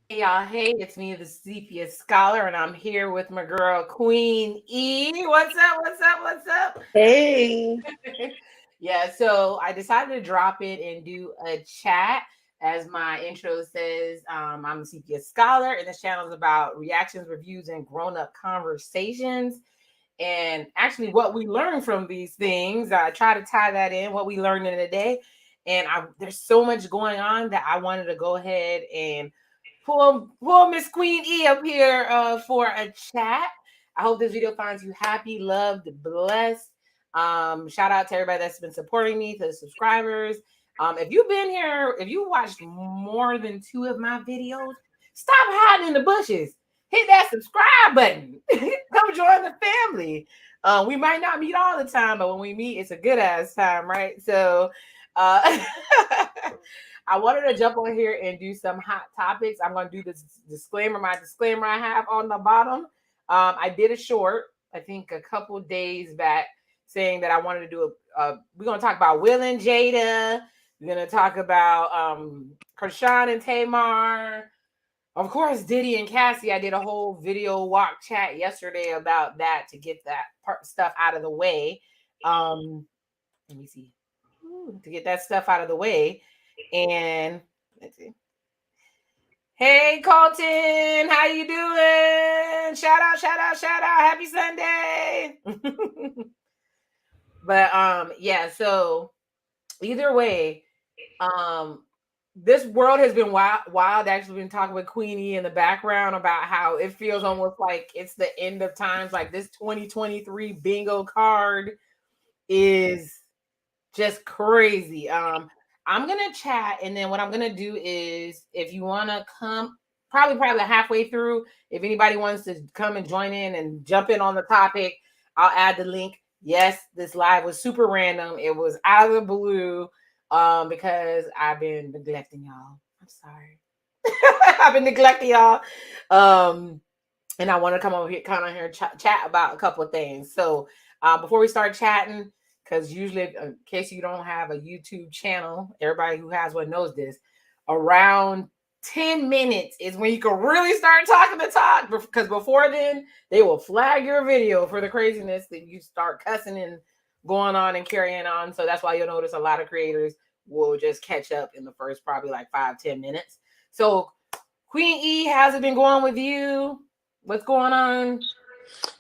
Hey y'all, hey, it's me, the Sepia Scholar, and I'm here with my girl Queen E. What's up? What's up? What's up? Hey. Yeah, so I decided to drop it and do a chat. As my intro says, I'm the Sepia Scholar, and this channel is about reactions, reviews, and grown-up conversations. And actually, what we learn from these things, I try to tie that in what we learned in a day. And there's so much going on that I wanted to go ahead and pull Miss Queen E up here for a chat. I hope this video finds you happy, loved, blessed. Shout out to everybody that's been supporting me, to the subscribers. If you've been here, if you watched more than 2 of my videos, stop hiding in the bushes. Hit that subscribe button. Come join the family. We might not meet all the time, but when we meet, it's a good ass time, right? So, uh, I wanted to jump on here and do some hot topics. I'm going to do this disclaimer, my disclaimer I have on the bottom. I did a short, I think a couple days back, saying that I wanted to do we're going to talk about Will and Jada. We're going to talk about Krishan and Tamar. Of course, Diddy and Cassie. I did a whole video walk chat yesterday about that to get that stuff out of the way. Let me see. To get that stuff out of the way. And let's see. Hey Colton, how you doing? Shout out, shout out, shout out. Happy Sunday. But yeah, so either way, um this world has been wild. Actually been talking with Queenie in the background about how it feels almost like it's the end of times. Like this 2023 bingo card is just crazy. I'm gonna chat, and then what I'm gonna do is, if you wanna come, probably halfway through, if anybody wants to come and join in and jump in on the topic, I'll add the link. Yes, this live was super random. It was out of the blue, because I've been neglecting y'all. I'm sorry. I've been neglecting y'all. Um, and I want to come over here, kind of here, chat about a couple of things. So, before we start chatting, because usually, in case you don't have a YouTube channel, everybody who has one knows this. Around 10 minutes is when you can really start talking the talk. Because before then, they will flag your video for the craziness that you start cussing and going on and carrying on. So that's why you'll notice a lot of creators will just catch up in the first probably like 5-10 minutes. So, Queen E, how's it been going with you? What's going on?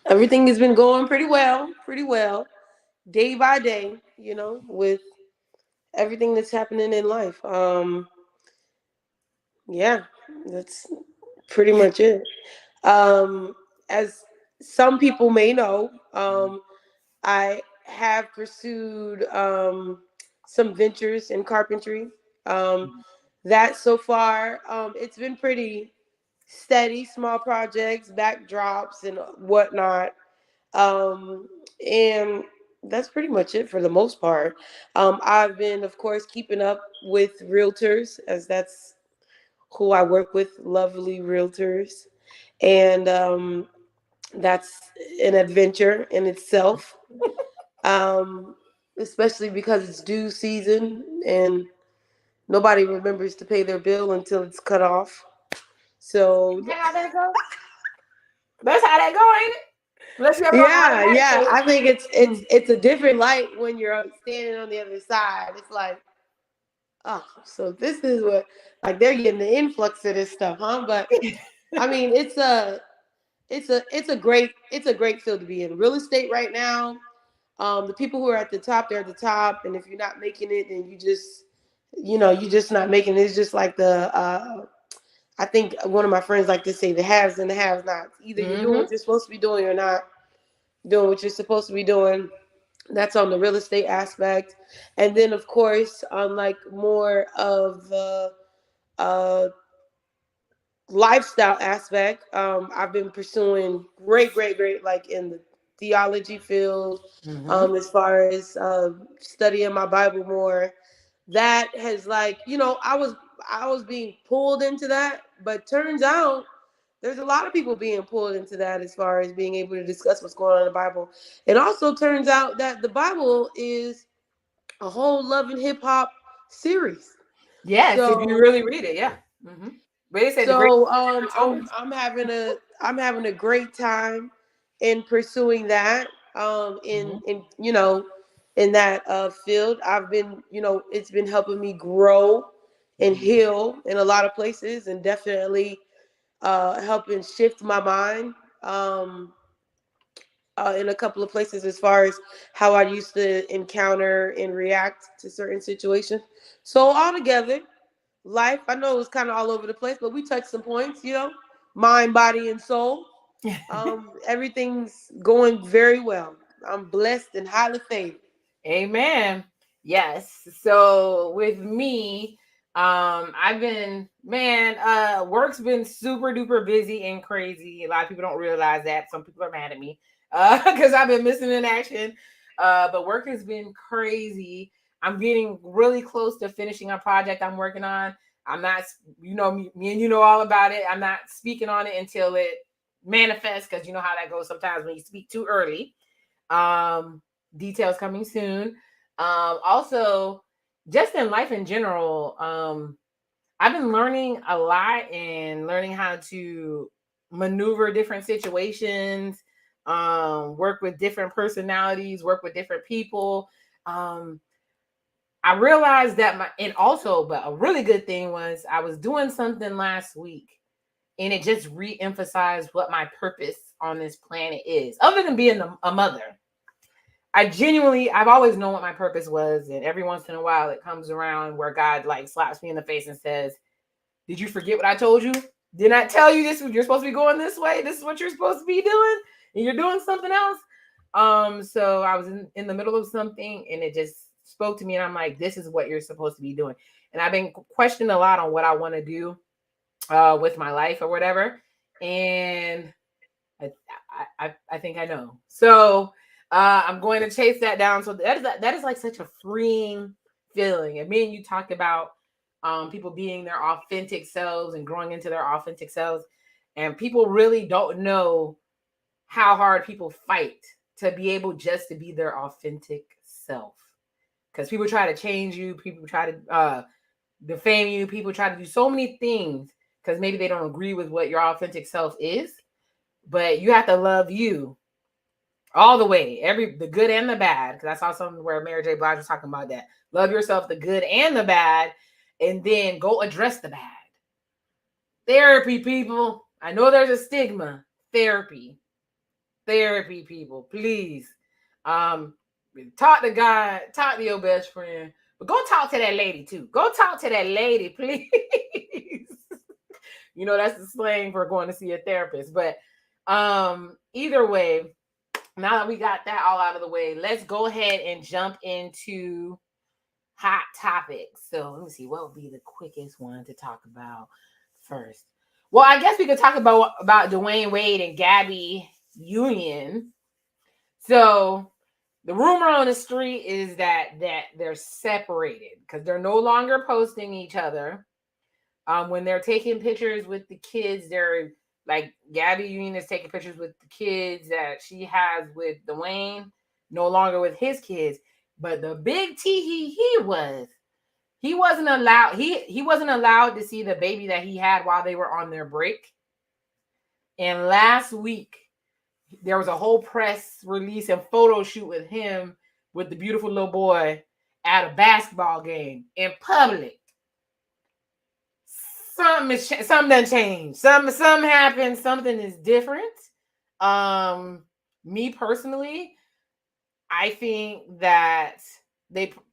Everything has been going pretty well, day by day, with everything that's happening in life. Yeah, that's pretty much it. As some people may know, I have pursued some ventures in carpentry. Um, that so far, it's been pretty steady, small projects, backdrops, and whatnot. Um, and that's pretty much it for the most part. I've been, of course, keeping up with realtors, as that's who I work with, lovely realtors. And that's an adventure in itself, um, especially because it's due season and nobody remembers to pay their bill until it's cut off. So How that go? That's how that go, ain't it? Unless you ever on automatic yeah. pay. I think it's a different light when you're standing on the other side. It's like, oh, so this is what, like, they're getting the influx of this stuff, huh? But I mean, it's a great field to be in. Real estate right now. The people who are at the top, they're at the top, and if you're not making it, then you just not making it. It's just like I think one of my friends like to say the haves and the have-nots. Either you're doing Mm-hmm. what you're supposed to be doing or not doing what you're supposed to be doing. That's on the real estate aspect. And then, of course, on like more of the uh, lifestyle aspect, I've been pursuing great, like in the theology field, Mm-hmm. as far as studying my Bible more. That has, like, I was being pulled into that, but turns out there's a lot of people being pulled into that as far as being able to discuss what's going on in the Bible. It also turns out that the Bible is a whole love and hip hop series. Yes, if you So really read it, yeah. Mm-hmm. But they said the great So told me. I'm having a great time in pursuing that. Mhm. In in that field, I've been it's been helping me grow and Mhm. heal in a lot of places, and definitely helping shift my mind. In a couple of places as far as how I used to encounter and react to certain situations. So altogether, life, I know it was kind of all over the place, but we touched some points, mind, body, and soul. Everything's going very well. I'm blessed and highly favored. Amen. Yes. So with me, I've been work's been super duper busy and crazy. A lot of people don't realize that. Some people are mad at me because I've been missing in action. But work has been crazy. I'm getting really close to finishing a project I'm working on. I'm not, me and you know all about it. I'm not speaking on it until it manifests, because you know how that goes sometimes when you speak too early. Um, Details coming soon. Also, just in life in general, I've been learning a lot and learning how to maneuver different situations, work with different personalities, work with different people. Um, I realized that but a really good thing was I was doing something last week and it just re-emphasized what my purpose on this planet is, other than being a mother. I've always known what my purpose was, and every once in a while it comes around where God like slaps me in the face and says, "Did you forget what I told you? Did I tell you this? You're supposed to be going this way. This is what you're supposed to be doing, and you're doing something else." So I was in the middle of something, and it just spoke to me, and I'm like, "This is what you're supposed to be doing." And I've been questioning a lot on what I want to do with my life or whatever, and I think I know. So I'm going to chase that down. So that is like such a freeing feeling. And me and you talked about people being their authentic selves and growing into their authentic selves. And people really don't know how hard people fight to be able just to be their authentic self. Because people try to change you, people try to defame you, people try to do so many things because maybe they don't agree with what your authentic self is. But you have to love you all the way, the good and the bad. Because I saw something where Mary J. Blige was talking about that. Love yourself, the good and the bad, and then go address the bad. Therapy, people. I know there's a stigma. Therapy, people, please. Um, Talk to God, talk to your best friend, but go talk to that lady too. Go talk to that lady, please. That's the slang for going to see a therapist. But either way, now that we got that all out of the way, let's go ahead and jump into hot topics. So let me see, what would be the quickest one to talk about first? Well, I guess we could talk about Dwayne Wade and Gabby Union. So the rumor on the street is that they're separated because they're no longer posting each other. When they're taking pictures with the kids, they're like Gabby Union is taking pictures with the kids that she has with Dwayne, no longer with his kids. But the big he wasn't allowed he wasn't allowed to see the baby that he had while they were on their break. And last week there was a whole press release and photo shoot with him with the beautiful little boy at a basketball game in public. Something done changed. Something happened. Something is different. Um, Me personally, I think that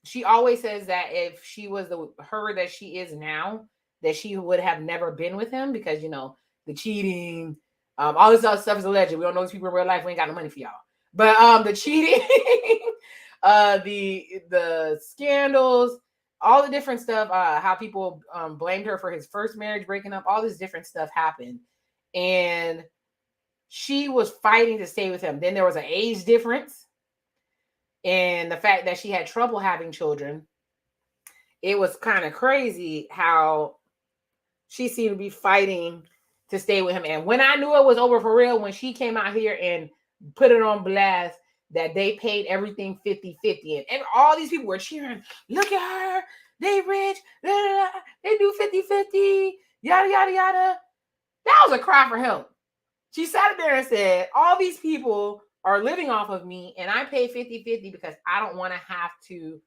she always says that if she was the her that she is now, that she would have never been with him because the cheating, all this other stuff is alleged. We don't know these people in real life. We ain't got no money for y'all. But the cheating, the scandals, all the different stuff, how people blamed her for his first marriage breaking up, all this different stuff happened. And she was fighting to stay with him. Then there was an age difference and the fact that she had trouble having children. It was kind of crazy how she seemed to be fighting to stay with him. And when I knew it was over for real, when she came out here and put it on blast that they paid everything 50-50. And all these people were cheering, look at her, they rich, blah, blah, blah. They do 50-50. yada, yada, yada. That was a cry for help. She sat there and said, all these people are living off of me and I pay 50-50 because I don't want to have to.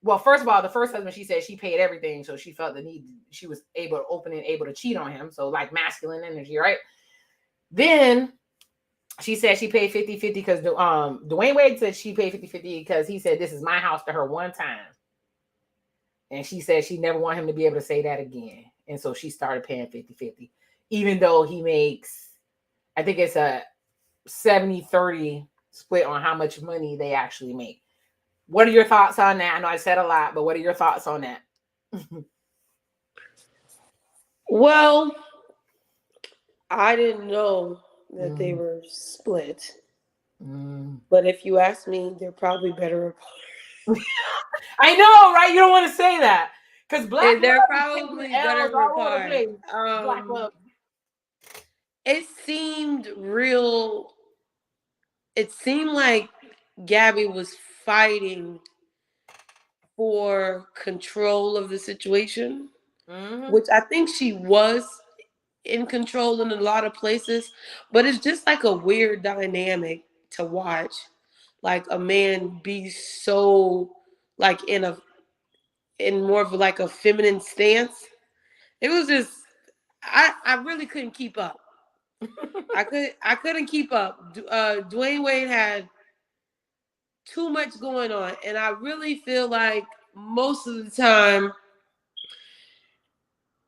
Well, first of all, the first husband, she said she paid everything. So she felt the need. She was able to open and able to cheat on him. So like masculine energy, right? Then she said she paid 50-50 because Dwayne Wade said she paid 50-50 because he said this is my house to her one time. And she said she never wanted him to be able to say that again. And so she started paying 50-50. Even though he makes, I think it's a 70-30 split on how much money they actually make. What are your thoughts on that? I know I said a lot, but what are your thoughts on that? Well, I didn't know that they were split. But if you ask me, they're probably better apart. I know, right? You don't want to say that because Black Love They're is taking probably L's better all over the apart. place. Black Love. It seemed real. It seemed like Gabby was fighting for control of the situation, which I think she was in control in a lot of places, but it's just like a weird dynamic to watch. Like a man be so like in more of like a feminine stance. It was just I really couldn't keep up. I couldn't keep up. Dwayne Wade had too much going on, and I really feel like most of the time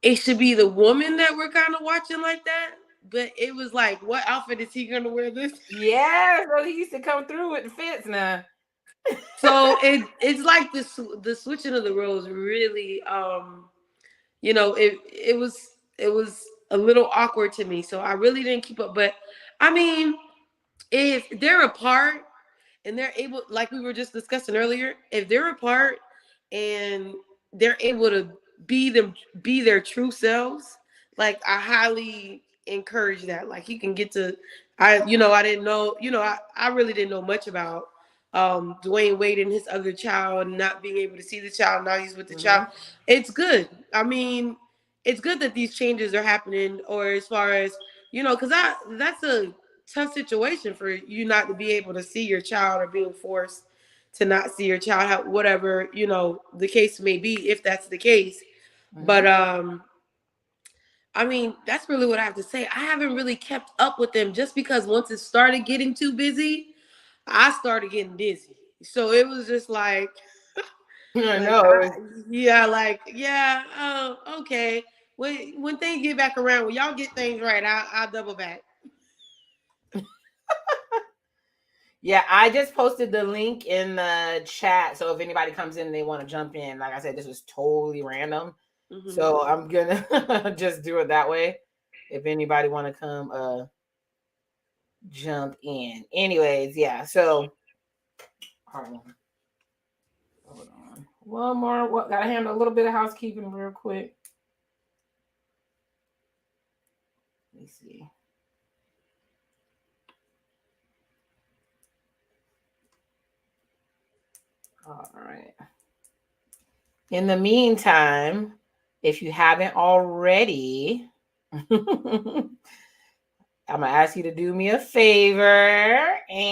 it should be the woman that we're kind of watching like that. But it was like, what outfit is he gonna wear this? Yeah, so he used to come through with the fits now. So it's like the switching of the roles really it was a little awkward to me. So I really didn't keep up. But I mean, if they're apart and they're able, like we were just discussing earlier, if they're apart and they're able to be their true selves, like I highly encourage that. Like you can get to I didn't know, I really didn't know much about Dwayne Wade and his other child, not being able to see the child. Now he's with the child. It's good. I mean, it's good that these changes are happening, or as far as, because that's a tough situation for you not to be able to see your child, or being forced to not see your child, whatever, the case may be, if that's the case. But I mean, that's really what I have to say. I haven't really kept up with them, just because once it started getting too busy, I started getting dizzy. So it was just like, I like know. yeah, oh, okay. When things get back around, when y'all get things right, I'll double back. Yeah, I just posted the link in the chat. So if anybody comes in and they want to jump in, like I said, this was totally random. So I'm gonna just do it that way. If anybody want to come jump in. Anyways, yeah. So hold on. One more. What gotta handle a little bit of housekeeping real quick. Let me see. All right. In the meantime, if you haven't already, I'm gonna ask you to do me a favor, and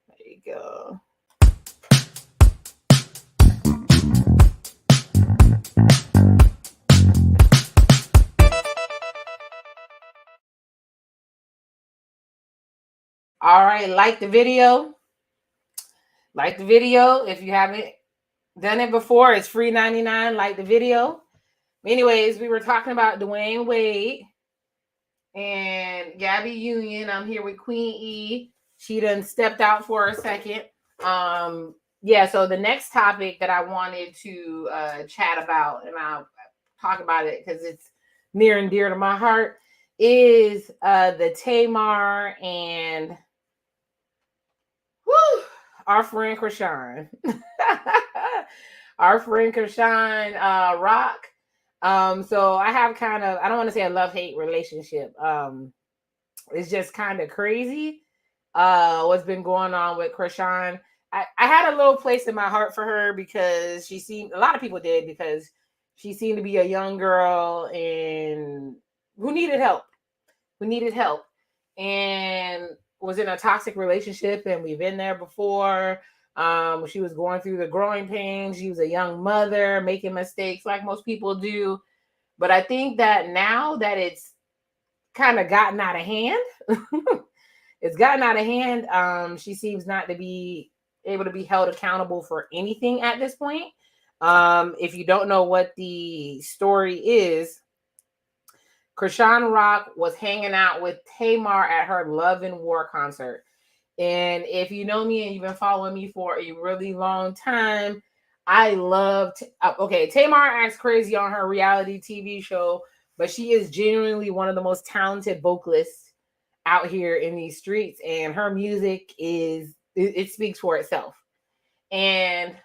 there you go. All right, like the video. Like the video. If you haven't done it before, it's free 99. Like the video. Anyways, we were talking about Dwayne Wade and Gabby Union. I'm here with Queen E. She done stepped out for a second. Yeah, so the next topic that I wanted to chat about, and I'll talk about it because it's near and dear to my heart, is the Tamar and our friend Krishan. Our friend Krishan Rock. So I have kind of, I don't want to say a love-hate relationship. It's just kind of crazy what's been going on with Krishan. I had a little place in my heart for her because she seemed, a lot of people did, because she seemed to be a young girl and who needed help, who needed help, and was in a toxic relationship, and we've been there before. She was going through the growing pains. She was a young mother making mistakes like most people do. But I think that now that it's kind of gotten out of hand, it's gotten out of hand. She seems not to be able to be held accountable for anything at this point. If you don't know what the story is, Krishan Rock was hanging out with Tamar at her Love and War concert. And if you know me and you've been following me for a really long time, I loved. Okay, Tamar acts crazy on her reality TV show, but she is genuinely one of the most talented vocalists out here in these streets, and her music is it speaks for itself. And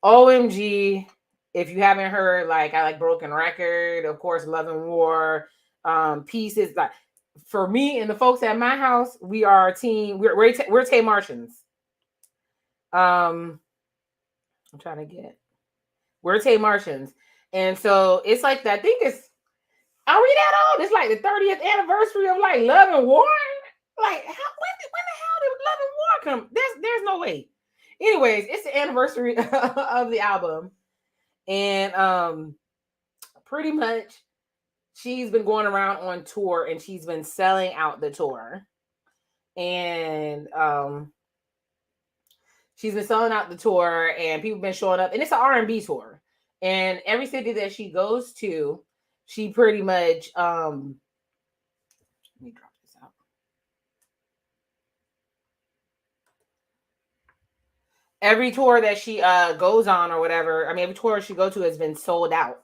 OMG, if you haven't heard, like, I like Broken Record, of course, Love and War, Pieces, like, for me and the folks at my house, we are a team. We're Tay Martians. I'm trying to get. We're Tay Martians, and so it's like that. I think it's. Are we that old? It's like the 30th anniversary of like Love and War. Like, when the hell did Love and War come? There's no way. Anyways, it's the anniversary of the album, and pretty much she's been going around on tour, and she's been selling out the tour. And she's been selling out the tour, and people have been showing up, and it's an R&B tour. And every city that she goes to, she pretty much let me drop this out. Every tour that she goes on or whatever, I mean, every tour she goes to has been sold out.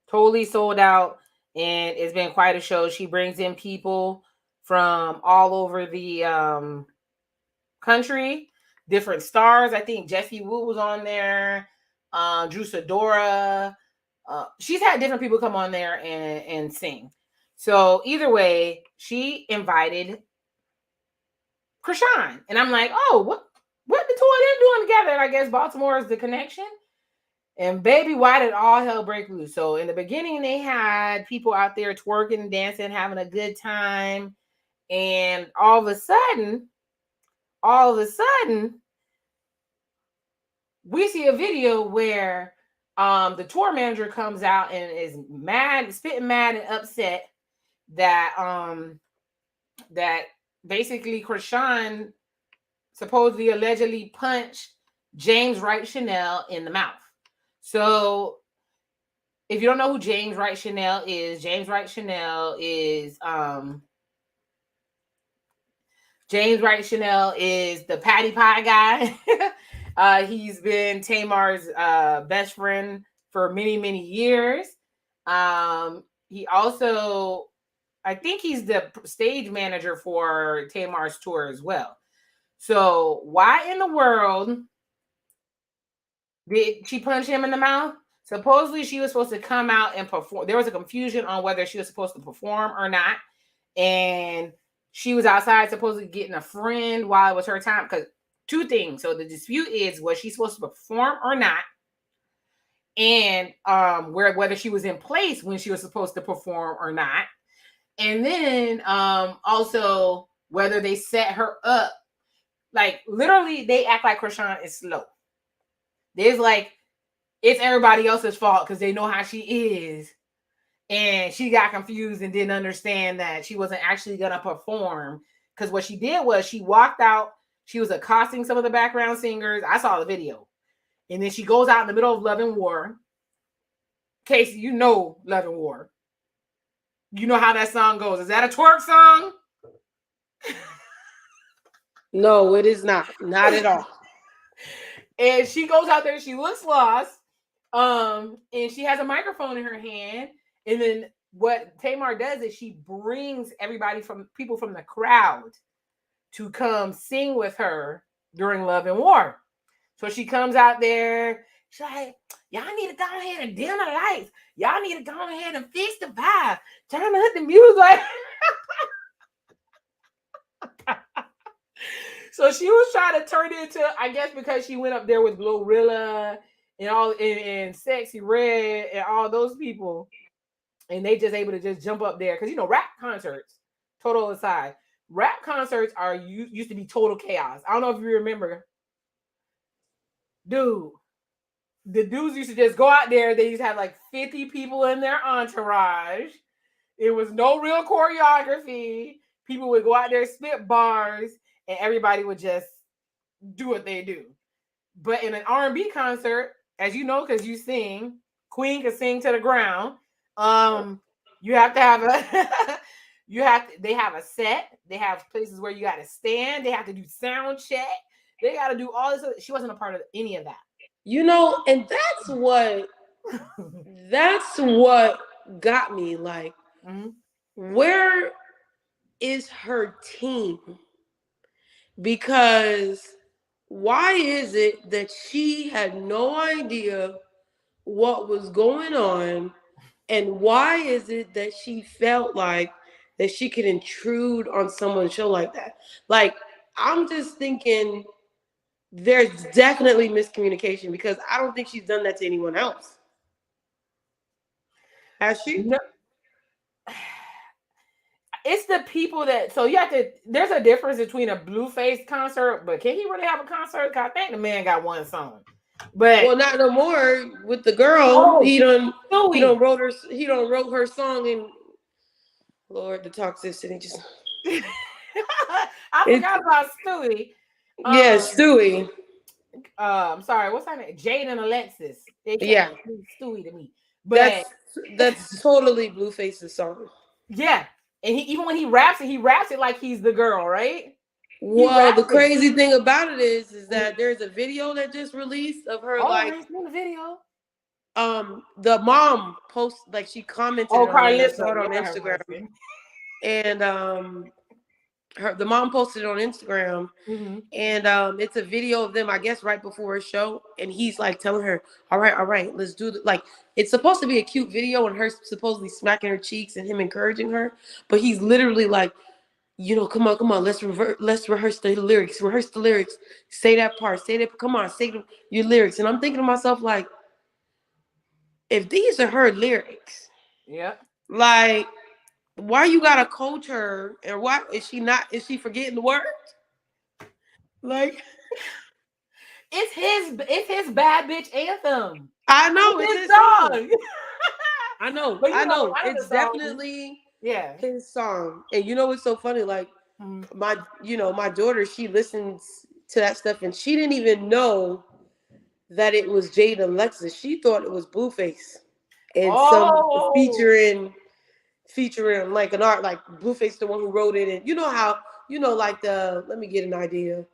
Totally sold out, and it's been quite a show. She brings in people from all over the country, different stars. I think Jessie Wu was on there, Drew Sidora. She's had different people come on there and sing. So either way, she invited Krishan, and I'm like, oh, what the two of them doing together? And I guess Baltimore is the connection. And baby, why did all hell break loose? So in the beginning, they had people out there twerking, dancing, having a good time. And all of a sudden, we see a video where the tour manager comes out and is mad, spitting mad and upset that that basically Krishan supposedly allegedly punched James Wright Chanel in the mouth. So if you don't know who James Wright Chanel is the Patty Pie guy. He's been Tamar's best friend for many, many years. He also, I think he's the stage manager for Tamar's tour as well. So why in the world did she punch him in the mouth? Supposedly she was supposed to come out and perform. There was a confusion on whether she was supposed to perform or not. And she was outside supposedly getting a friend while it was her time. Because two things. So the dispute is, was she supposed to perform or not? And whether she was in place when she was supposed to perform or not. And then also whether they set her up. Like, literally, they act like Krishan is slow. There's like, it's everybody else's fault because they know how she is. And she got confused and didn't understand that she wasn't actually going to perform. Because what she did was she walked out. She was accosting some of the background singers. I saw the video. And then she goes out in the middle of Love and War. Casey, you know Love and War. You know how that song goes. Is that a twerk song? No, it is not. Not at all. And she goes out there, she looks lost. And she has a microphone in her hand. And then what Tamar does is she brings people from the crowd to come sing with her during Love and War. So she comes out there. She's like, y'all need to go ahead and dim the lights. Y'all need to go ahead and fix the vibe. Turn up the music. So she was trying to turn it into, I guess, because she went up there with Glorilla and all and Sexy Red and all those people, and they just able to just jump up there because rap concerts, total aside, rap concerts are used to be total chaos. I don't know if you remember, dude. The dudes used to just go out there. They used to have like 50 people in their entourage. It was no real choreography. People would go out there, spit bars, and everybody would just do what they do. But in an R&B concert, as you know, because you sing, Queen can sing to the ground. You have to have a they have a set. They have places where you got to stand. They have to do sound check. They got to do all this. She wasn't a part of any of that. And that's what got me. Like, Mm-hmm. where is her team? Because why is it that she had no idea what was going on? And why is it that she felt like that she could intrude on someone's show like that? Like, I'm just thinking there's definitely miscommunication because I don't think she's done that to anyone else. Has she? No, it's the people that so you have to. There's a difference between a Blueface concert, but can he really have a concert? Cause I think the man got one song, but Well, not no more with the girl. oh, He don't Stewie. wrote her song in Lord the toxicity just I it's forgot about Stewie. yeah, Um, Stewie. I'm sorry, what's her name? Jade and Alexis. They Yeah. kind of Stewie to me, but That's totally Blueface's song. yeah, and even when he raps it like he's the girl, right? He Well, the raps it. crazy thing about it is that there's a video that just released of her Oh, I like ain't seen the video. the mom post like she commented Oh, on it and I Carlissa, saw it on Lord have Instagram mercy. and the mom posted it on Instagram Mm-hmm. and it's a video of them I guess right before a show and he's like telling her all right let's do like it's supposed to be a cute video and her supposedly smacking her cheeks and him encouraging her but he's literally like come on, let's rehearse the lyrics, say that part, say that, come on, your lyrics. And I'm thinking to myself, like, if these are her lyrics, Yeah. like, why you gotta coach her and why is she forgetting the words? Like, It's his bad bitch anthem. I know It's it's his his song. song. But I know. one of the It's songs, definitely yeah. his song. And you know what's so funny? Like, Mhm. my daughter, she listens to that stuff and she didn't even know that it was Jade and Lexus. She thought it was Blueface and some Oh, featuring like an art like Blueface, the one who wrote it, and you know how like the let me get an idea.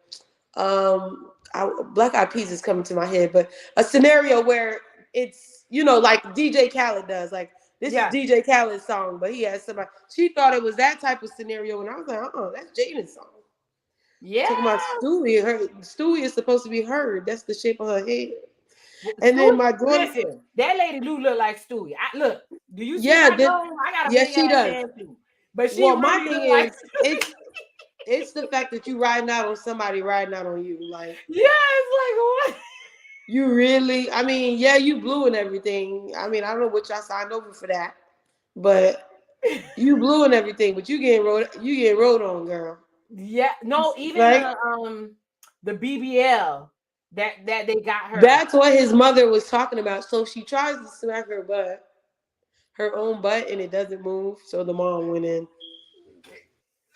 Black Eyed Peas is coming to my head, but a scenario where it's like DJ Khaled does, like this is yeah. DJ Khaled's song, but he has somebody. She thought it was that type of scenario, and I was like, that's Jaden's song. Yeah. Talking about Stewie, Stewie is supposed to be heard. That's the shape of her head. And then Stewie, my daughter, listen, that lady do look like Stewie. Look, do you see yeah, my nose? I got a yes, big she ass does. head too. But she Well, my really thing look like is, Stewie. it's the fact that you riding out on somebody riding out on you. Like Yeah, it's like what? you really, I mean, yeah, you blue and everything. I mean, I don't know what y'all signed over for that, but you blue and everything. But you getting rode on, girl. Yeah, no, even Like the BBL that they got her. that's what his mother was talking about. So she tries to smack her own butt, and it doesn't move. So the mom went in.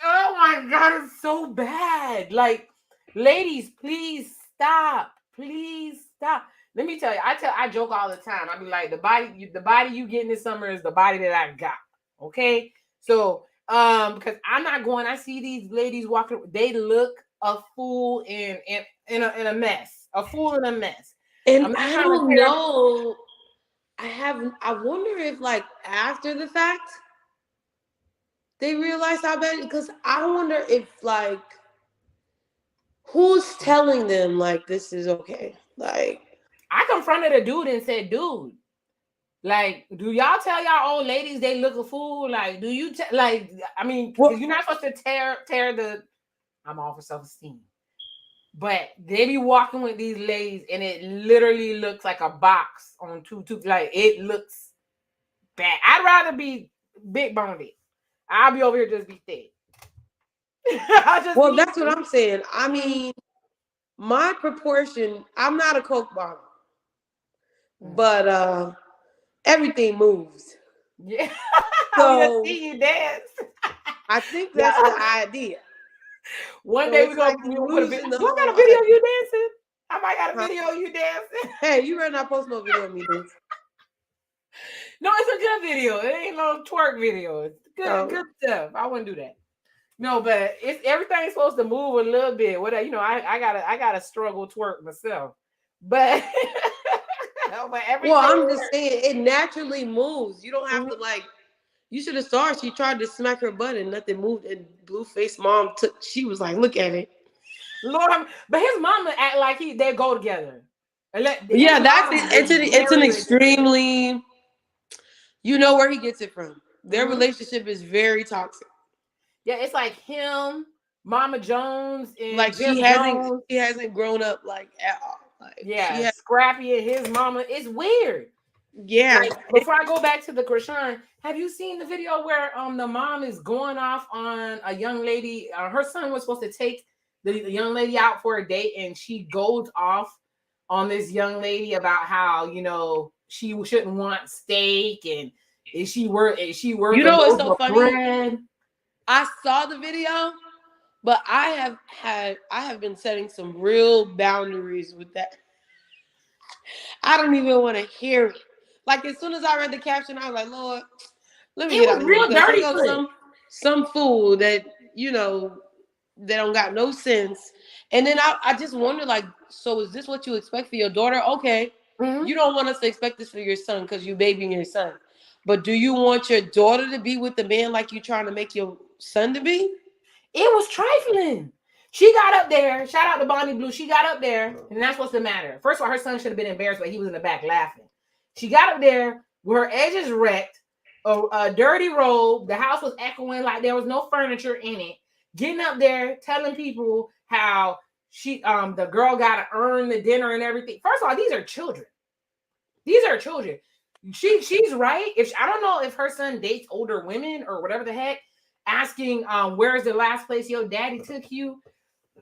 Oh my god, it's so bad. Like, ladies, please stop. Please stop. Let me tell you, I joke all the time. I be like, the body you getting this summer is the body that I got. Okay. So because I'm not going, I see these ladies walking, they look a fool in a mess. A fool in a mess. And I'm not I trying to don't tear. know. I wonder if like after the fact they realize how bad because I wonder if like who's telling them like this is okay. Like I confronted a dude and said, dude, like, do y'all tell y'all old ladies they look a fool? Like, do like? I mean, because what you're not supposed to tear the. I'm all for self esteem. But they be walking with these ladies, and it literally looks like a box on two. Like it looks bad. I'd rather be big boned. I'll be over here just be thick. I'll just Well, be. that's what I'm saying. I Mm, mean, my proportion, I'm not a Coke bomber, mm. but everything moves. Yeah, we just So see you dance. I think that's the Yeah. idea. One So day it's like we you're gonna put a video. losing the Do I got whole a video of idea. you dancing? I might got a Huh? video of you dancing. Hey, you better not post no video of me dancing. No, it's a good video. It ain't no twerk video. It's good So, stuff. I wouldn't do that. No, but it's everything's supposed to move a little bit. Whatever, I gotta struggle twerk myself. But but well, everything. I'm just saying it naturally moves. You don't have to like. You should have saw her. She tried to smack her butt and nothing moved. And Blueface mom took. She was like, "Look at it." Lord, but his mama act like they go together. And But his yeah, that's mama it. is It's an very ridiculous. extremely. You know where he gets it from. Their Mhm. relationship is very toxic. Yeah, it's like him, Mama Jones, Like and Jim Jones. she hasn't grown up like at all. Like she Yeah, has. Scrappy and his mama. It's weird. Yeah. Like before I go back to the Krishan, have you seen the video where the mom is going off on a young lady? Her son was supposed to take the young lady out for a date, and she goes off on this young lady about how she shouldn't want steak, and is she worth You a know what's loaf so of funny? bread? I saw the video, but I have been setting some real boundaries with that. I don't even want to hear it. Like as soon as I read the caption, I was like, Lord, let me It get out was of here real because here dirty goes quick. some fool that they don't got no sense. And then I just wonder, like, so is this what you expect for your daughter? Okay, Mhm. you don't want us to expect this for your son because you babying your son. But do you want your daughter to be with the man like you trying to make your son to be? It was trifling. She got up there. Shout out to Bonnie Blue. She got up there, and that's what's the matter. First of all, her son should have been embarrassed, but he was in the back laughing. She got up there with her edges wrecked, a dirty robe. The house was echoing like there was no furniture in it. Getting up there, telling people how the girl got to earn the dinner and everything. First of all, these are children. These are children. She's right. If I don't know if her son dates older women or whatever the heck, asking where's the last place your daddy took you.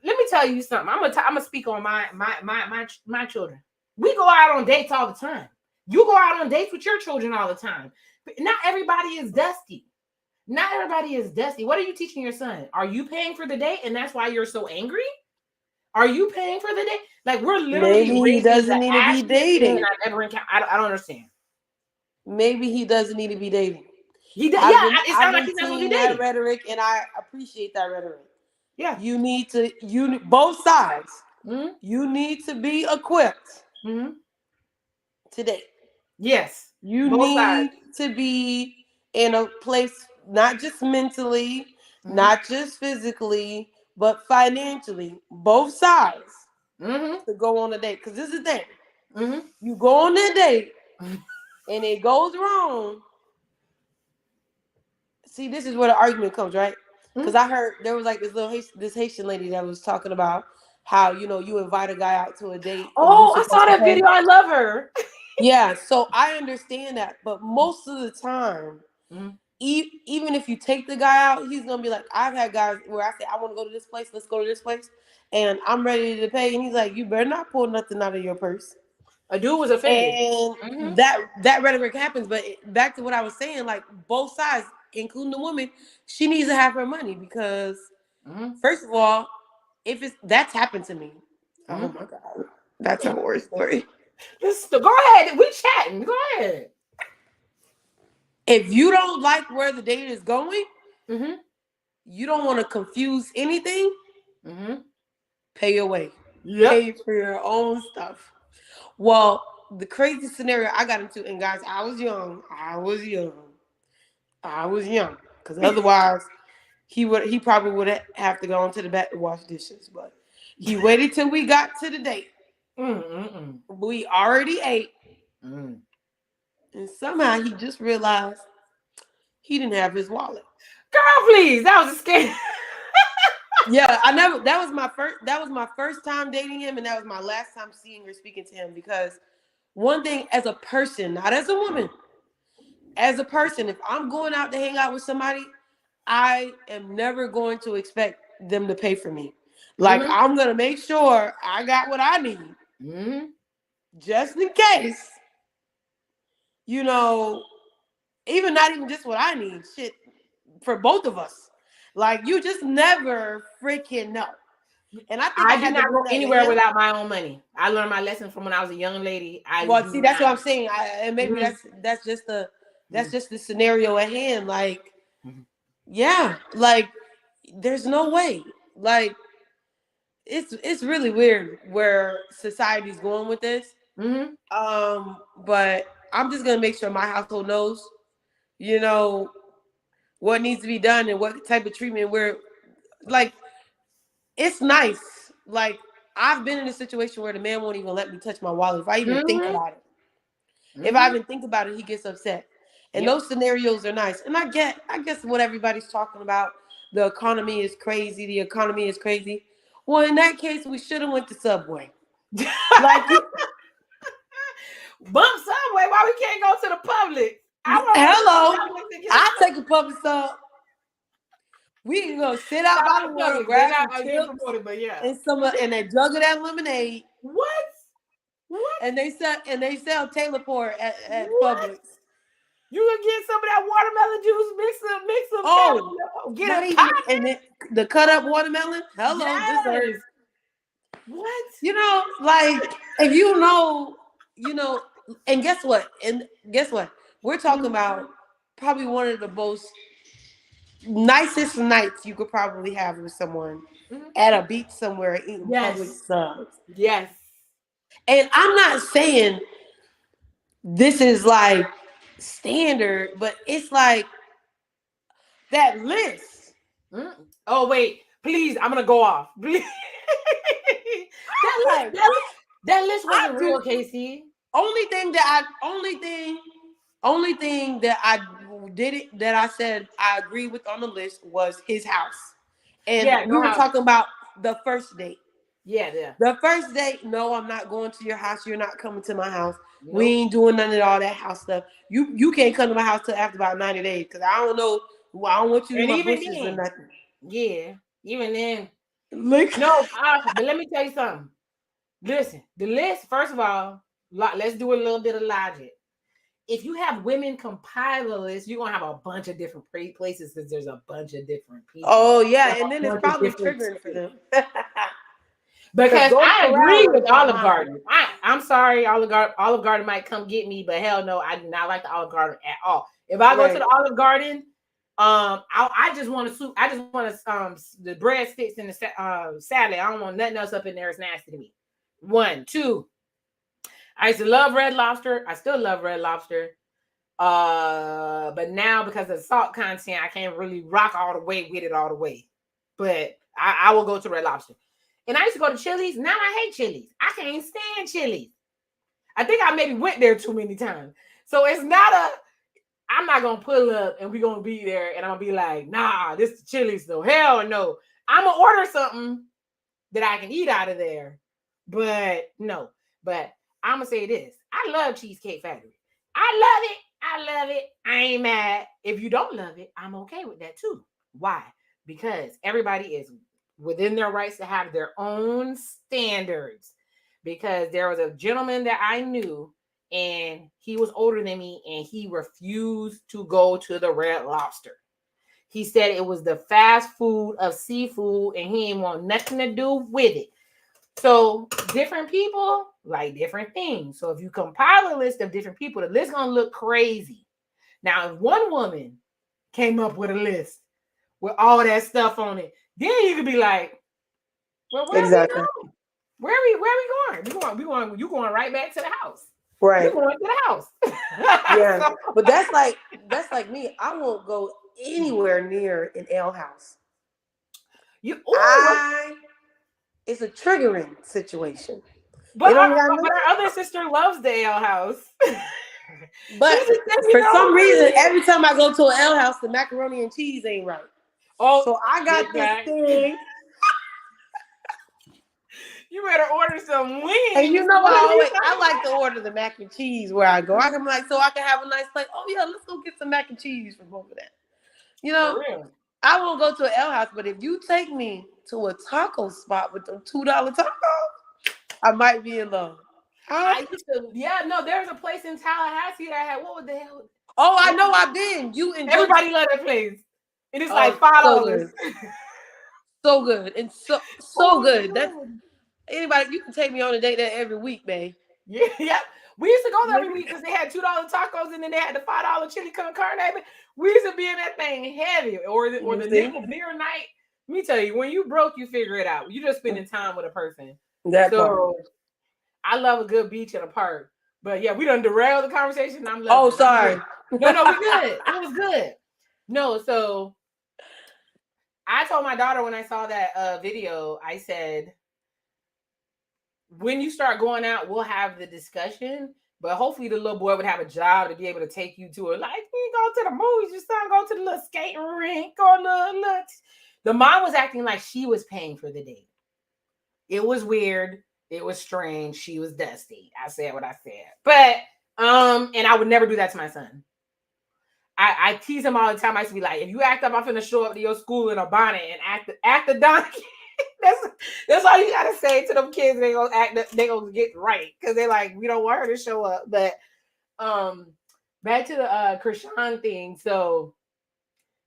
Let me tell you something. I'm gonna speak on my children. We go out on dates all the time. You go out on dates with your children all the time. But not everybody is dusty. Not everybody is dusty. What are you teaching your son? Are you paying for the date and that's why you're so angry? Are you paying for the date? Like we're literally Maybe he raising doesn't the need to be ashiest men dating. I've ever encountered. I don't understand. Maybe he doesn't need to be dating. Yeah, it I've sounds like been he's not supposed to seeing be that dating. rhetoric, and I appreciate that rhetoric. Yeah. Both sides. Mm-hmm. You need to be equipped Mm-hmm. to date. Yes. You Both sides. need to be in a place, not just mentally, Mm-hmm. not just physically, but financially. Both sides Mm-hmm. to go on a date. Because this is the thing. Mm-hmm. You go on that date and it goes wrong. See, this is where the argument comes, right? Because Mm-hmm. I heard there was like this Haitian lady that was talking about how you invite a guy out to a date and you Oh, I saw supposed to that pay. video. I love her. Yeah, so I understand that, but most of the time, Mm-hmm. even if you take the guy out, he's gonna be like, I've had guys where I say, I want to go to this place, let's go to this place, and I'm ready to pay, and he's like, you better not pull nothing out of your purse. A dude was offended. And Mm-hmm. that rhetoric happens, but back to what I was saying, like both sides, including the woman, she needs to have her money because Mm-hmm. first of all, if that's happened to me, oh Mm-hmm. my god, that's a horror story. Go ahead. We chatting. Go ahead. If you don't like where the date is going, Mm-hmm. you don't want to confuse anything, Mm-hmm. pay your way. Yep. Pay for your own stuff. Well, the crazy scenario I got into, and guys, I was young. Because otherwise, he probably would have to go into the back to wash dishes. But he waited till we got to the date. Mm-mm-mm. We already ate, Mm. and somehow he just realized he didn't have his wallet. Girl, please. That was a scam. Yeah, I never. That was my first. That was my first time dating him, and that was my last time seeing or speaking to him. Because one thing, as a person, not as a woman, as a person, if I'm going out to hang out with somebody, I am never going to expect them to pay for me. Like Mm-hmm. I'm gonna make sure I got what I need, Mm-hmm. just in case. You know, even not even just what I need. Shit, for both of us. Like you just never freaking know. And I think I I do had to not learn go that with anywhere him. without my own money. I learned my lesson from when I was a young lady. I Well, do see, that's what not. I'm saying. And maybe Mm-hmm. that's just the scenario at hand. Like, Mm-hmm. yeah, like there's no way. Like it's really weird where society's going with this. Mm-hmm. But I'm just gonna make sure my household knows, you know, what needs to be done and what type of treatment we're like. It's nice. Like I've been in a situation where the man won't even let me touch my wallet if I even think Mm-hmm. about it. If I Mm-hmm. even think about it, he gets upset. And Yep. those scenarios are nice. And I guess what everybody's talking about, the economy is crazy. The economy is crazy. Well, in that case, we should have went to Subway. Like, Bump Subway. Why we can't go to the public? I want to go to the hello, public to get a I take a public sub. We can go sit out shout by the out to water, public. They're grab not some getting chips promoted, but yeah. and a jug of that lemonade. What? What? And they sell Taylor Port at What? Publix. You can get some of that watermelon juice, mix some Oh, caramel, not get it even popping. and then the cut up watermelon. Hello, dessert. Yes. What? You know, like if you know, and guess what? And guess what? We're talking Mhm. about probably one of the most nicest nights you could probably have with someone Mhm. at a beach somewhere eating public Yes. subs. Yes. And I'm not saying this is like standard, but it's like that list. Mm. Oh wait, please, I'm gonna go off. Please. that I'm list, like, that, what? that list I wasn't do real, Casey. only thing that I did it that I said I agree with on the list was his house. And Yeah, we no were house. talking about the first date. Yeah, yeah. The first date, no, I'm not going to your house. You're not coming to my house. We Nope. ain't doing none of all that house stuff. You can't come to my house till after about 90 days because I don't know. Well, I don't want you in And my even bushes or then, nothing. yeah, even then, Like, no. But let me tell you something. Listen, the list. First of all, let's do a little bit of logic. If you have women compile a list, you're gonna have a bunch of different places because there's a bunch of different people. oh You yeah, have and then a it's bunch of probably different triggering for states. them. Because Because those I corral agree with runs are Olive mine. Garden. I'm sorry, Olive Garden might come get me, but hell no, I do not like the Olive Garden at all. If I go to Right. the Olive Garden, I just want to soup. I just want to the breadsticks and the salad. I don't want nothing else up in there. It's nasty to me. One, two. I used to love Red Lobster. I still love Red Lobster. But now because of the salt content, I can't really rock all the way with it all the way. But I will go to Red Lobster. And I used to go to Chili's. Now I hate Chili's. I can't stand Chili's. I think I maybe went there too many times. So it's not I'm not gonna pull up and we're gonna be there and I'm gonna be like, nah, this is Chili's though. Hell no. I'm gonna order something that I can eat out of there. But no. But I'm gonna say this. I love Cheesecake Factory. I love it. I love it. I ain't mad. If you don't love it, I'm okay with that too. Why? Because everybody is within their rights to have their own standards. Because there was a gentleman that I knew, and he was older than me, and he refused to go to the Red Lobster. He said it was the fast food of seafood, and he didn't want nothing to do with it. So different people like different things. So if you compile a list of different people, the list gonna look crazy. Now, if one woman came up with a list with all that stuff on it, then you could be like, well, where are we Exactly. going? Where are we going? You going right back to the house. You Right. going to the house. Yeah. So, But that's like me. I won't go anywhere near an ale house. you I It's a triggering situation. but It only got but our other sister loves the ale house. but She just said, for some reason, every time I go to an ale house, the macaroni and cheese ain't right. oh, So I big got this fact. thing. You better order some wings. And you know, What are you I like to order the mac and cheese where I go. I can like, so I can have a nice plate. Oh yeah, let's go get some mac and cheese from over there. You know, For real. I won't go to an L house, but if you take me to a taco spot with them $2 tacos, I might be in love. Huh? I used to, no, there's a place in Tallahassee that had, what was the hell? Oh, I know I've been. You enjoy. Everybody love that place. And it's like so $5. good. So good. And so good. That's anybody, you can take me on a date there every week, babe. Yeah. We used to go there every week because they had $2 tacos and then they had the $5 chili con carne. We used to be in that thing heavy. Or the nickel beer night. Let me tell you, when you broke, you figure it out. You just spending time with a person. I love a good beach and a park. But yeah, we done derailed the conversation. I'm loving it. Sorry. No, we good. It was good. No, so I told my daughter when I saw that video, I said, when you start going out, we'll have the discussion. But hopefully the little boy would have a job to be able to take you to it. Like, you go to the movies, your son go to the little skating rink or little. The mom was acting like she was paying for the date. It was weird. It was strange. She was dusty. I said what I said. But, and I would never do that to my son. I tease him all the time. I used to be like, if you act up, I'm finna show up to your school in a bonnet and act the donkey. That's all you gotta say to them kids. They gonna get right because they like, we don't want her to show up. But back to the Krishan thing. So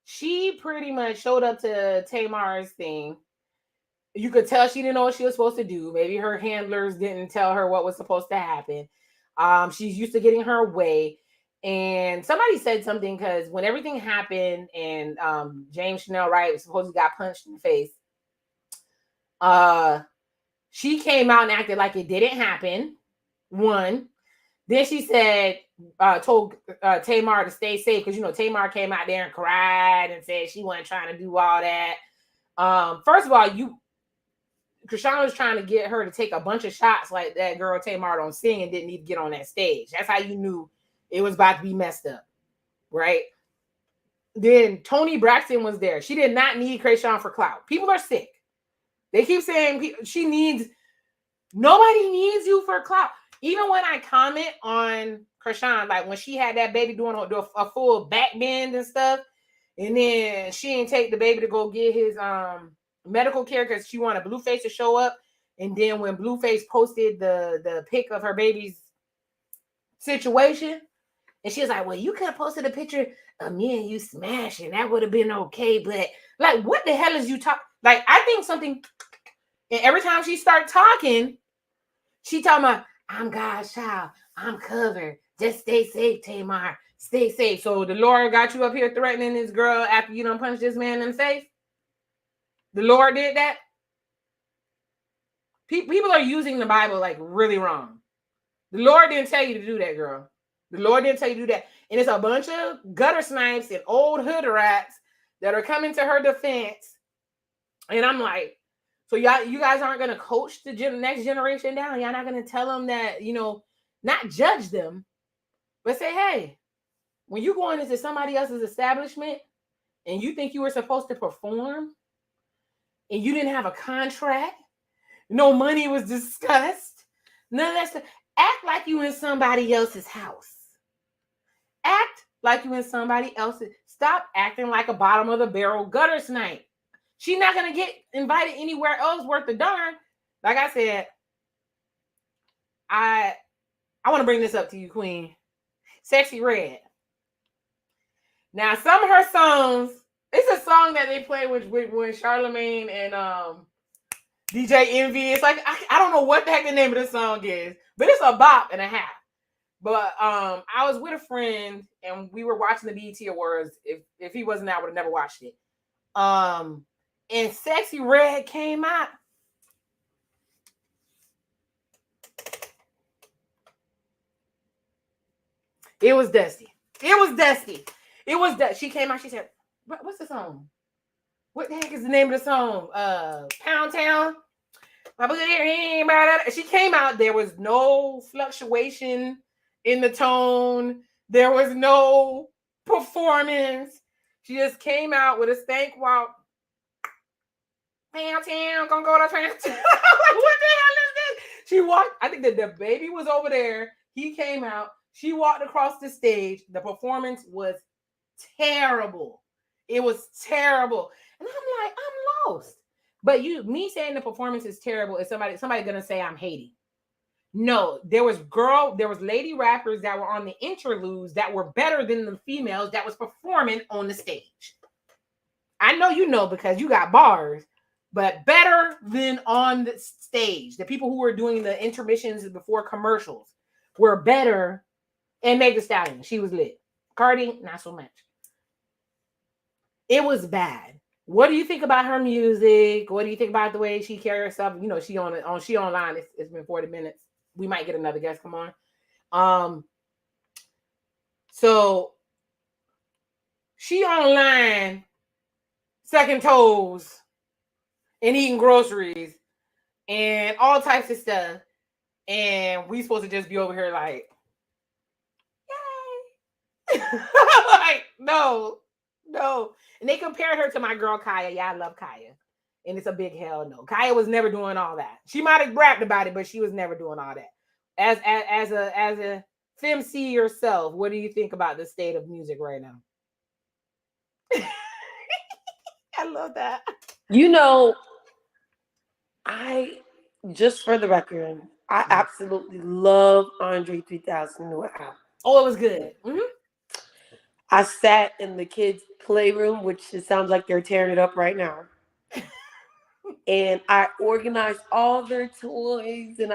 she pretty much showed up to Tamar's thing. You could tell she didn't know what she was supposed to do. Maybe her handlers didn't tell her what was supposed to happen. She's used to getting her way. And somebody said something because when everything happened and James Chanel Wright supposedly got punched in the face, she came out and acted like it didn't happen. One. Then she said, told Tamar to stay safe because, Tamar came out there and cried and said she wasn't trying to do all that. First of all, Krishan was trying to get her to take a bunch of shots like that girl Tamar don't sing and didn't need to get on that stage. That's how you knew it was about to be messed up, right? Then Toni Braxton was there. She did not need Krishan for clout. People are sick. They keep saying nobody needs you for clout. Even when I comment on Krishan, like when she had that baby doing a full back bend and stuff, and then she didn't take the baby to go get his medical care because she wanted Blueface to show up. And then when Blueface posted the pic of her baby's situation, and she was like, well, you could have posted a picture of me and you smashing. That would have been okay. But like, what the hell is you talking? Like, I think something, and every time she starts talking, she talking about, I'm God's child. I'm covered. Just stay safe, Tamar. Stay safe. So the Lord got you up here threatening this girl after you done punched this man in the face? The Lord did that? People are using the Bible like really wrong. The Lord didn't tell you to do that, girl. The Lord didn't tell you to do that. And it's a bunch of gutter snipes and old hood rats that are coming to her defense. And I'm like, so you guys aren't going to coach the next generation down. Y'all not going to tell them that, not judge them, but say, hey, when you going into somebody else's establishment and you think you were supposed to perform and you didn't have a contract, no money was discussed, none of that stuff, act like you in somebody else's house. Act like you in somebody else's. Stop acting like a bottom of the barrel gutter snipe. She's not going to get invited anywhere else worth a darn. Like I said, I want to bring this up to you, Queen. Sexy Red. Now, some of her songs, it's a song that they play when Charlemagne and DJ Envy. It's like, I don't know what the heck the name of the song is, but it's a bop and a half. But I was with a friend and we were watching the BET Awards. If he wasn't there, I would have never watched it. And Sexy Red came out. It was dusty. She came out, she said, what's the song? What the heck is the name of the song? Pound Town. She came out, there was no fluctuation in the tone. There was no performance. She just came out with a stank walk. Pound Town, gonna go to Pound Town. What the hell is She walked, I think that the baby was over there. He came out. She walked across the stage. The performance was terrible. It was terrible. And I'm like, I'm lost. But me saying the performance is terrible is somebody gonna say I'm hating. No, there was lady rappers that were on the interludes that were better than the females that was performing on the stage. I know you know because you got bars, but better than on the stage. The people who were doing the intermissions before commercials were better. And Meg Thee Stallion, she was lit. Cardi, not so much. It was bad. What do you think about her music? What do you think about the way she carries herself? You know, she online. It's been 40 minutes. We might get another guest come on. So she online sucking toes and eating groceries and all types of stuff. And we supposed to just be over here like, yay. Like, no. And they compared her to my girl Kaya. Yeah, I love Kaya. And it's a big hell no. Kaya was never doing all that. She might have rapped about it, but she was never doing all that. As a femc yourself, what do you think about the state of music right now? I love that. You know, I just for the record, I absolutely love Andre 3000 new album. Oh, it was good. Mm-hmm. I sat in the kids' playroom, which it sounds like they're tearing it up right now. And I organized all their toys, and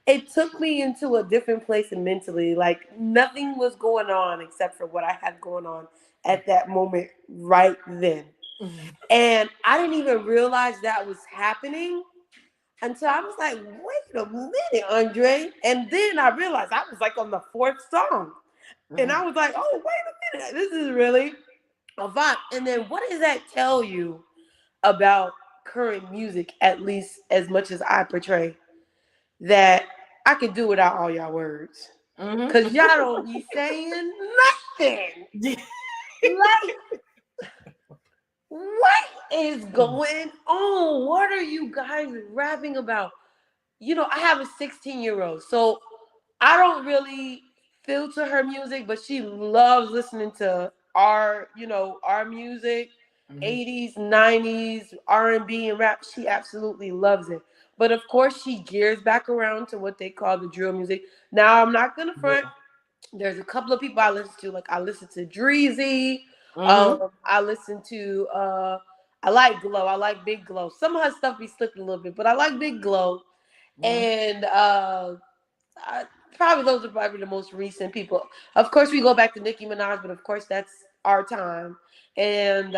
it took me into a different place mentally. Like nothing was going on except for what I had going on at that moment right then. Mm-hmm. And I didn't even realize that was happening until I was like, wait a minute, Andre. And then I realized I was like on the fourth song. And I was like, oh, wait a minute. This is really a vibe. And then what does that tell you about current music, at least as much as I portray? That I could do without all y'all words. Because y'all don't be saying nothing. Like, what is going on? What are you guys rapping about? You know, I have a 16-year-old, so I don't really filter her music, but she loves listening to our music, 80s, 90s, R&B and rap. She absolutely loves it. But of course, she gears back around to what they call the drill music. Now, I'm not gonna front. There's a couple of people I listen to. Like I listen to Dreezy. I listen to I like Glow. I like Big Glow. Some of her stuff be slipping a little bit, but I like Big Glow. And probably those are probably the most recent people. Of course, we go back to Nicki Minaj, but of course that's our time. And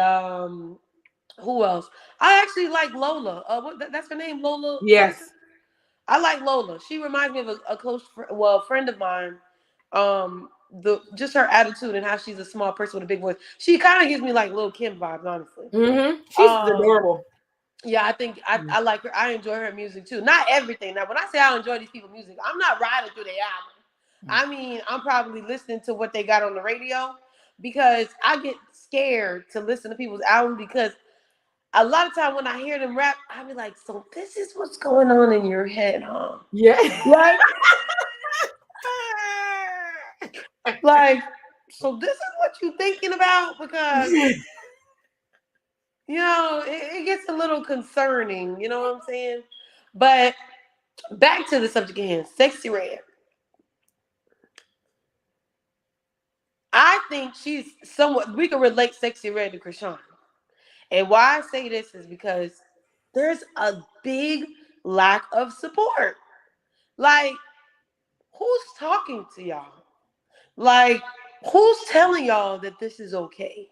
who else? I actually like Lola. That's her name, Lola. Yes. I like Lola. She reminds me of a close friend of mine. Just her attitude and how she's a small person with a big voice. She kind of gives me like Lil' Kim vibes, honestly. She's adorable. Yeah, I think I like her. I enjoy her music too. Not everything. Now, when I say I enjoy these people's music, I'm not riding through their album. I mean, I'm probably listening to what they got on the radio because I get scared to listen to people's album because a lot of time when I hear them rap, I be like, so this is what's going on in your head, huh? Yeah. Like, like, so this is what you're thinking about? Because, you know, it gets a little concerning, you know what I'm saying? But back to the subject at hand, Sexy Red. I think she's somewhat, we can relate Sexy Red to Krishan. And why I say this is because there's a big lack of support. Like, who's talking to y'all? Like, who's telling y'all that this is okay?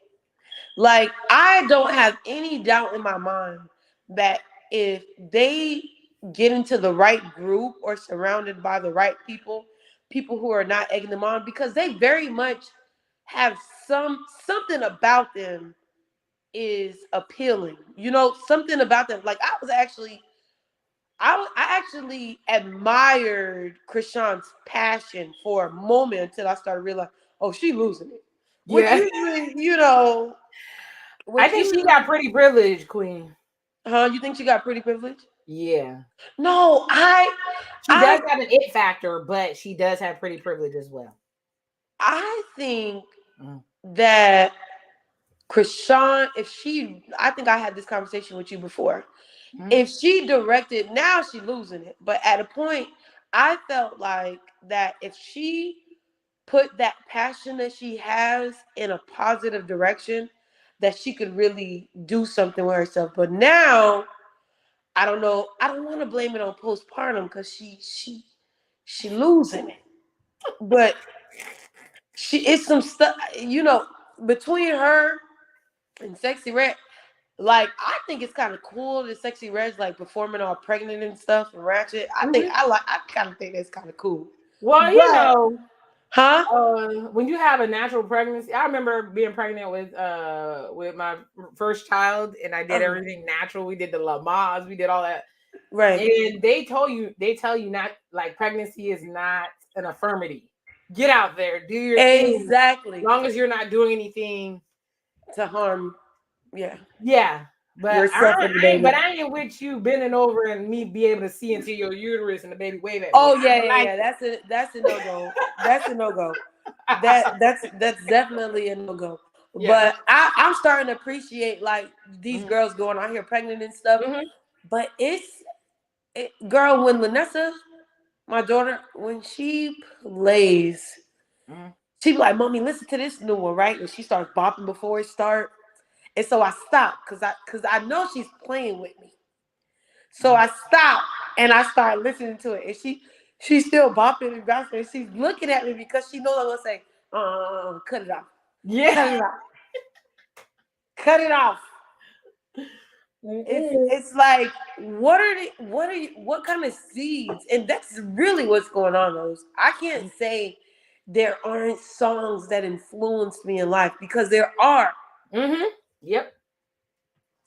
Like, I don't have any doubt in my mind that if they get into the right group or surrounded by the right people who are not egging them on, because they very much have something about them is appealing. You know, something about them. Like I actually admired Krishan's passion for a moment until I started realizing, oh, she losing it. Which usually, you know, I think she got pretty privilege, Queen. Huh? You think she got pretty privilege? Yeah. No, She does have an it factor, but she does have pretty privilege as well. I think Mm. that Krishan, I think I had this conversation with you before. Mm. If she directed, now she's losing it. But at a point, I felt like that if she put that passion that she has in a positive direction, that she could really do something with herself. But now, I don't know. I don't want to blame it on postpartum because she losing it. But it's some stuff, between her and Sexy Red. Like, I think it's kind of cool that Sexy Red's like performing all pregnant and stuff and ratchet. Mhm. I kind of think that's kind of cool. Well, But, huh? when you have a natural pregnancy, I remember being pregnant with my first child, and I did everything natural. We did the Lamaze, we did all that, Right. and they tell you not like pregnancy is not an affirmity. Get out there, do your thing, as Exactly. long as you're not doing anything. To harm, yeah, Yeah, but yourself and the baby. I ain't with you bending over and me be able to see into your uterus and the baby wave at me. Oh I yeah, don't yeah, like yeah. That's a no go. That's a no go. That's definitely a no go. Yeah. But I'm starting to appreciate like these Mhm. girls going out here pregnant and stuff. Mhm. But girl, when Vanessa, my daughter, when she plays, Mhm. she be like, "Mommy, listen to this new one, right?" And she starts bopping before it start. And so I stopped because I know she's playing with me. So Mhm. I stopped and I started listening to it, and she's still bopping and bouncing. And she's looking at me because she knows I'm gonna say, cut it off, Yeah. cut it off, cut it off." Mm-mm. It's like, what kind of seeds? And that's really what's going on, those. I can't say there aren't songs that influenced me in life, because there are. Mhm. Yep.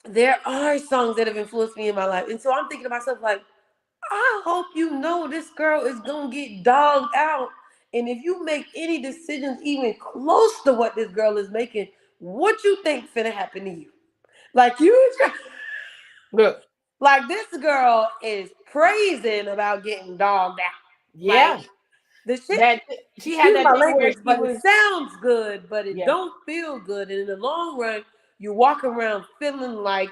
There are songs that have influenced me in my life. And so I'm thinking to myself, like, I hope you know this girl is gonna get dogged out. And if you make any decisions even close to what this girl is making, what you think finna happen to you? Like, Look. like, this girl is praising about getting dogged out. Like, Yeah. the shit, That she had excuse that my thing where language, she but it was. sounds good, but it Yeah. don't feel good. And in the long run, you walk around feeling like,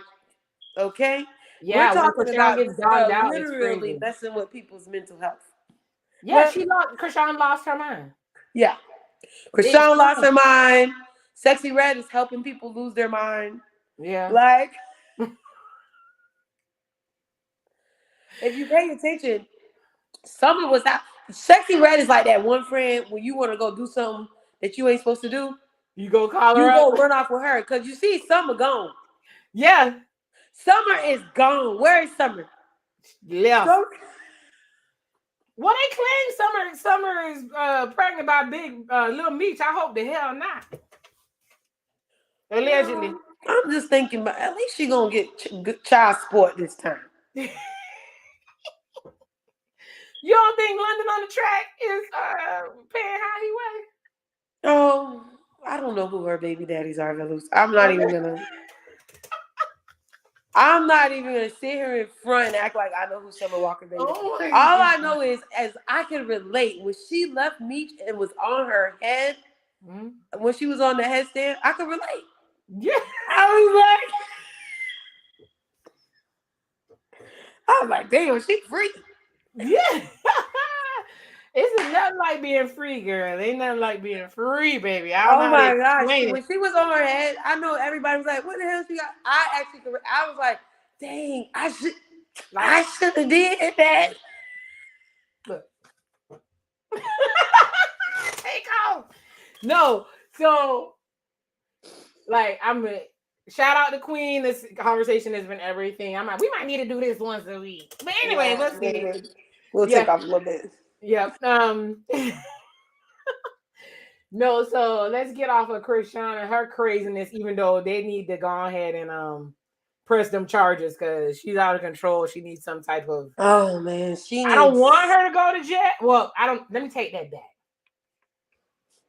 okay, we're Yeah. When talking Krishan about gets this dogged girl out, it's literally crazy. messing with people's mental health. Yeah. Well, She lost. Krishan lost her mind. yeah. Big Krishan lost time. her mind. Sexy Red is helping people lose their mind. Yeah. Like, if you pay attention, Summer was out. Sexy Red is like that one friend when you want to go do something that you ain't supposed to do, You go call her you up. go run off with her because you see Summer gone. Yeah. Summer is gone. Where is Summer? Left. Summer. Well, they claim Summer is pregnant by Big Little Meech. I hope the hell not. Allegedly. I'm just thinking, but at least she gonna get good child support this time. You don't think London on the track is paying how he weighs? Oh, I don't know who her baby daddies are, Velus. I'm not even gonna sit here in front and act like I know who Summer Walker baby. Oh my All god. I know is, as I can relate, when she left Meech and was on her head, Mhm. when she was on the headstand, I could relate. Yeah. I was like, damn, she free. Yeah. It's nothing like being free, girl. Ain't nothing like being free, baby. I don't know Oh how to my gosh. explain it. When she was on her head, I know everybody was like, what the hell she got? I was like, dang, Like, I should have did that. look. Take off. No. So, like, shout out to Queen. This conversation has been everything. We might need to do this once a week. But anyway, Yeah, let's see. we'll Yeah. take off a little bit. Yep. No, so let's get off of Krishan and her craziness, even though they need to go ahead and press them charges because she's out of control. She needs some type of. Oh man, she I don't needs. want her to go to jail. Well, I don't. Let me take that back.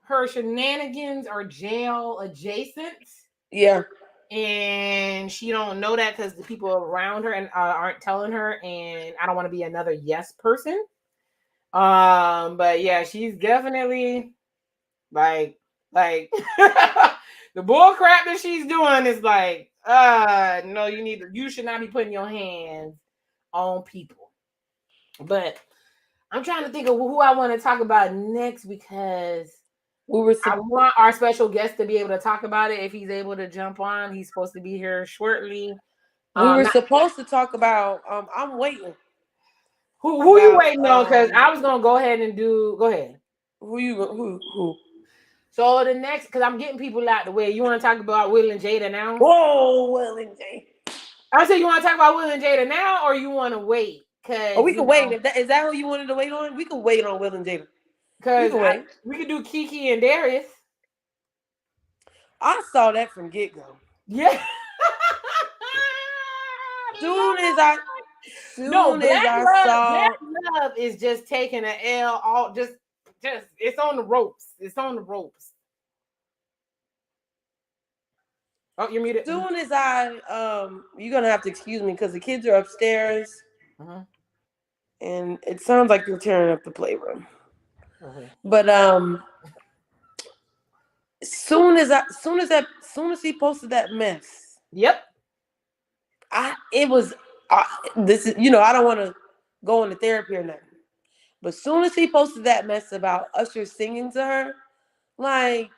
Her shenanigans are jail adjacent, Yeah. and she don't know that because the people around her and aren't telling her. And I don't want to be another yes person. But yeah, she's definitely like the bull crap that she's doing is like, no, you should not be putting your hands on people. But I'm trying to think of who I want to talk about next because We were I want our special guest to be able to talk about it if he's able to jump on. He's supposed to be here shortly. Not, supposed to talk about. I'm waiting who you about waiting on? Because I was gonna go ahead and do. Go ahead. who. So the next, because I'm getting people out the way. You want to talk about Will and Jada now? Whoa, Will and Jada. I said you want to talk about Will and Jada now, or you want to wait? Oh, Because we can wait. If that is that who you wanted to wait on, we can wait on Will and Jada. We because can wait. we could do Kiki and Darius. I saw that from get go. Yeah. Soon as I saw Black Love is just taking an L. All just it's on the ropes. It's on the ropes. Oh, you're muted. Soon as you're gonna have to excuse me because the kids are upstairs, and it sounds like you're tearing up the playroom. Okay. But soon as he posted that mess, yep, this is I don't want to go into therapy or nothing, but soon as he posted that mess about Usher singing to her, like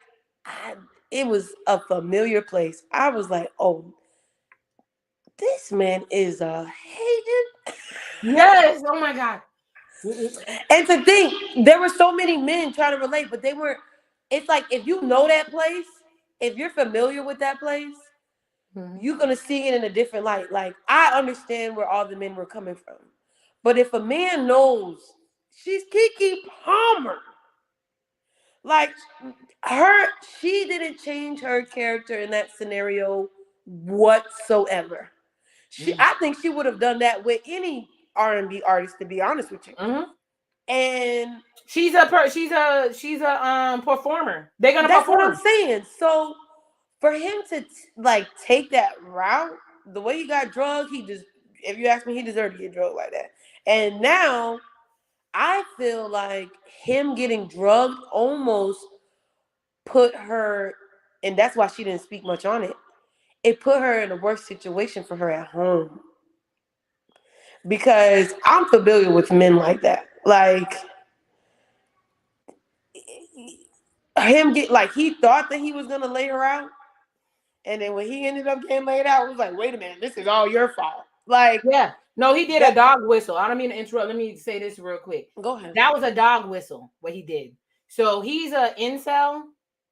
it was a familiar place. I was like, oh, this man is a hater. Yes. Oh my God. And to think, there were so many men trying to relate, but they were. It's like if you know that place, if you're familiar with that place, you're gonna see it in a different light. Like I understand where all the men were coming from, but if a man knows she's Keke Palmer, like she didn't change her character in that scenario whatsoever. I think she would have done that with any R&B artist, to be honest with you. And she's a performer. They're gonna that's perform. what I'm saying. So for him to take that route, the way he got drugged, if you ask me, he deserved to get drugged like that. And now I feel like him getting drugged almost put her, and that's why she didn't speak much on it. It put her in a worse situation for her at home. Because I'm familiar with men like that. Like him he thought that he was gonna lay her out. And then when he ended up getting laid out, it was like, wait a minute, this is all your fault. Like, yeah. No, he did a dog whistle. I don't mean to interrupt. Let me say this real quick. Go ahead. That was a dog whistle, what he did. So he's a incel.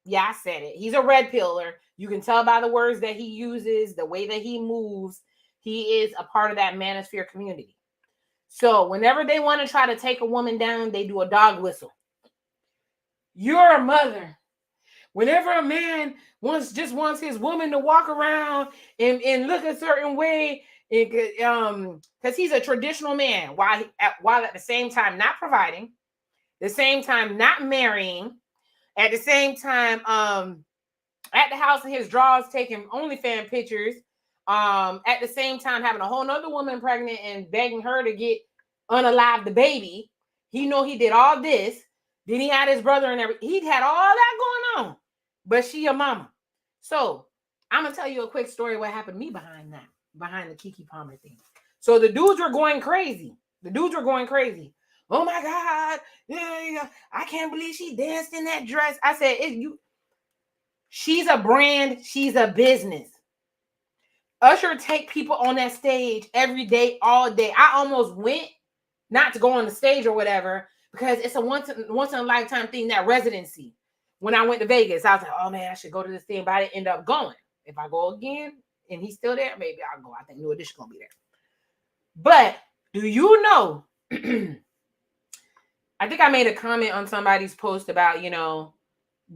Yeah, I said it. He's a red pillar. You can tell by the words that he uses, the way that he moves. He is a part of that manosphere community. So whenever they want to try to take a woman down, they do a dog whistle. You're a mother. Whenever a man wants his woman to walk around and look a certain way, because he's a traditional man, while at the same time not providing, the same time not marrying, at the same time at the house in his drawers taking OnlyFans pictures, at the same time having a whole nother woman pregnant and begging her to get unalive the baby. He know he did all this. Then he had his brother and everything. He had all that going on. But she your mama. So I'm gonna tell you a quick story what happened to me behind the Keke Palmer thing. So the dudes were going crazy. Oh my God, yeah, I can't believe she danced in that dress. I said, she's a brand, she's a business. Usher take people on that stage every day, all day. I almost went not to go on the stage or whatever because it's a once in a lifetime thing, that residency. When I went to Vegas, I was like, oh man, I should go to this thing, but I didn't end up going. If I go again and he's still there, maybe I'll go. I think New Edition gonna be there. But do you know? I think I made a comment on somebody's post about,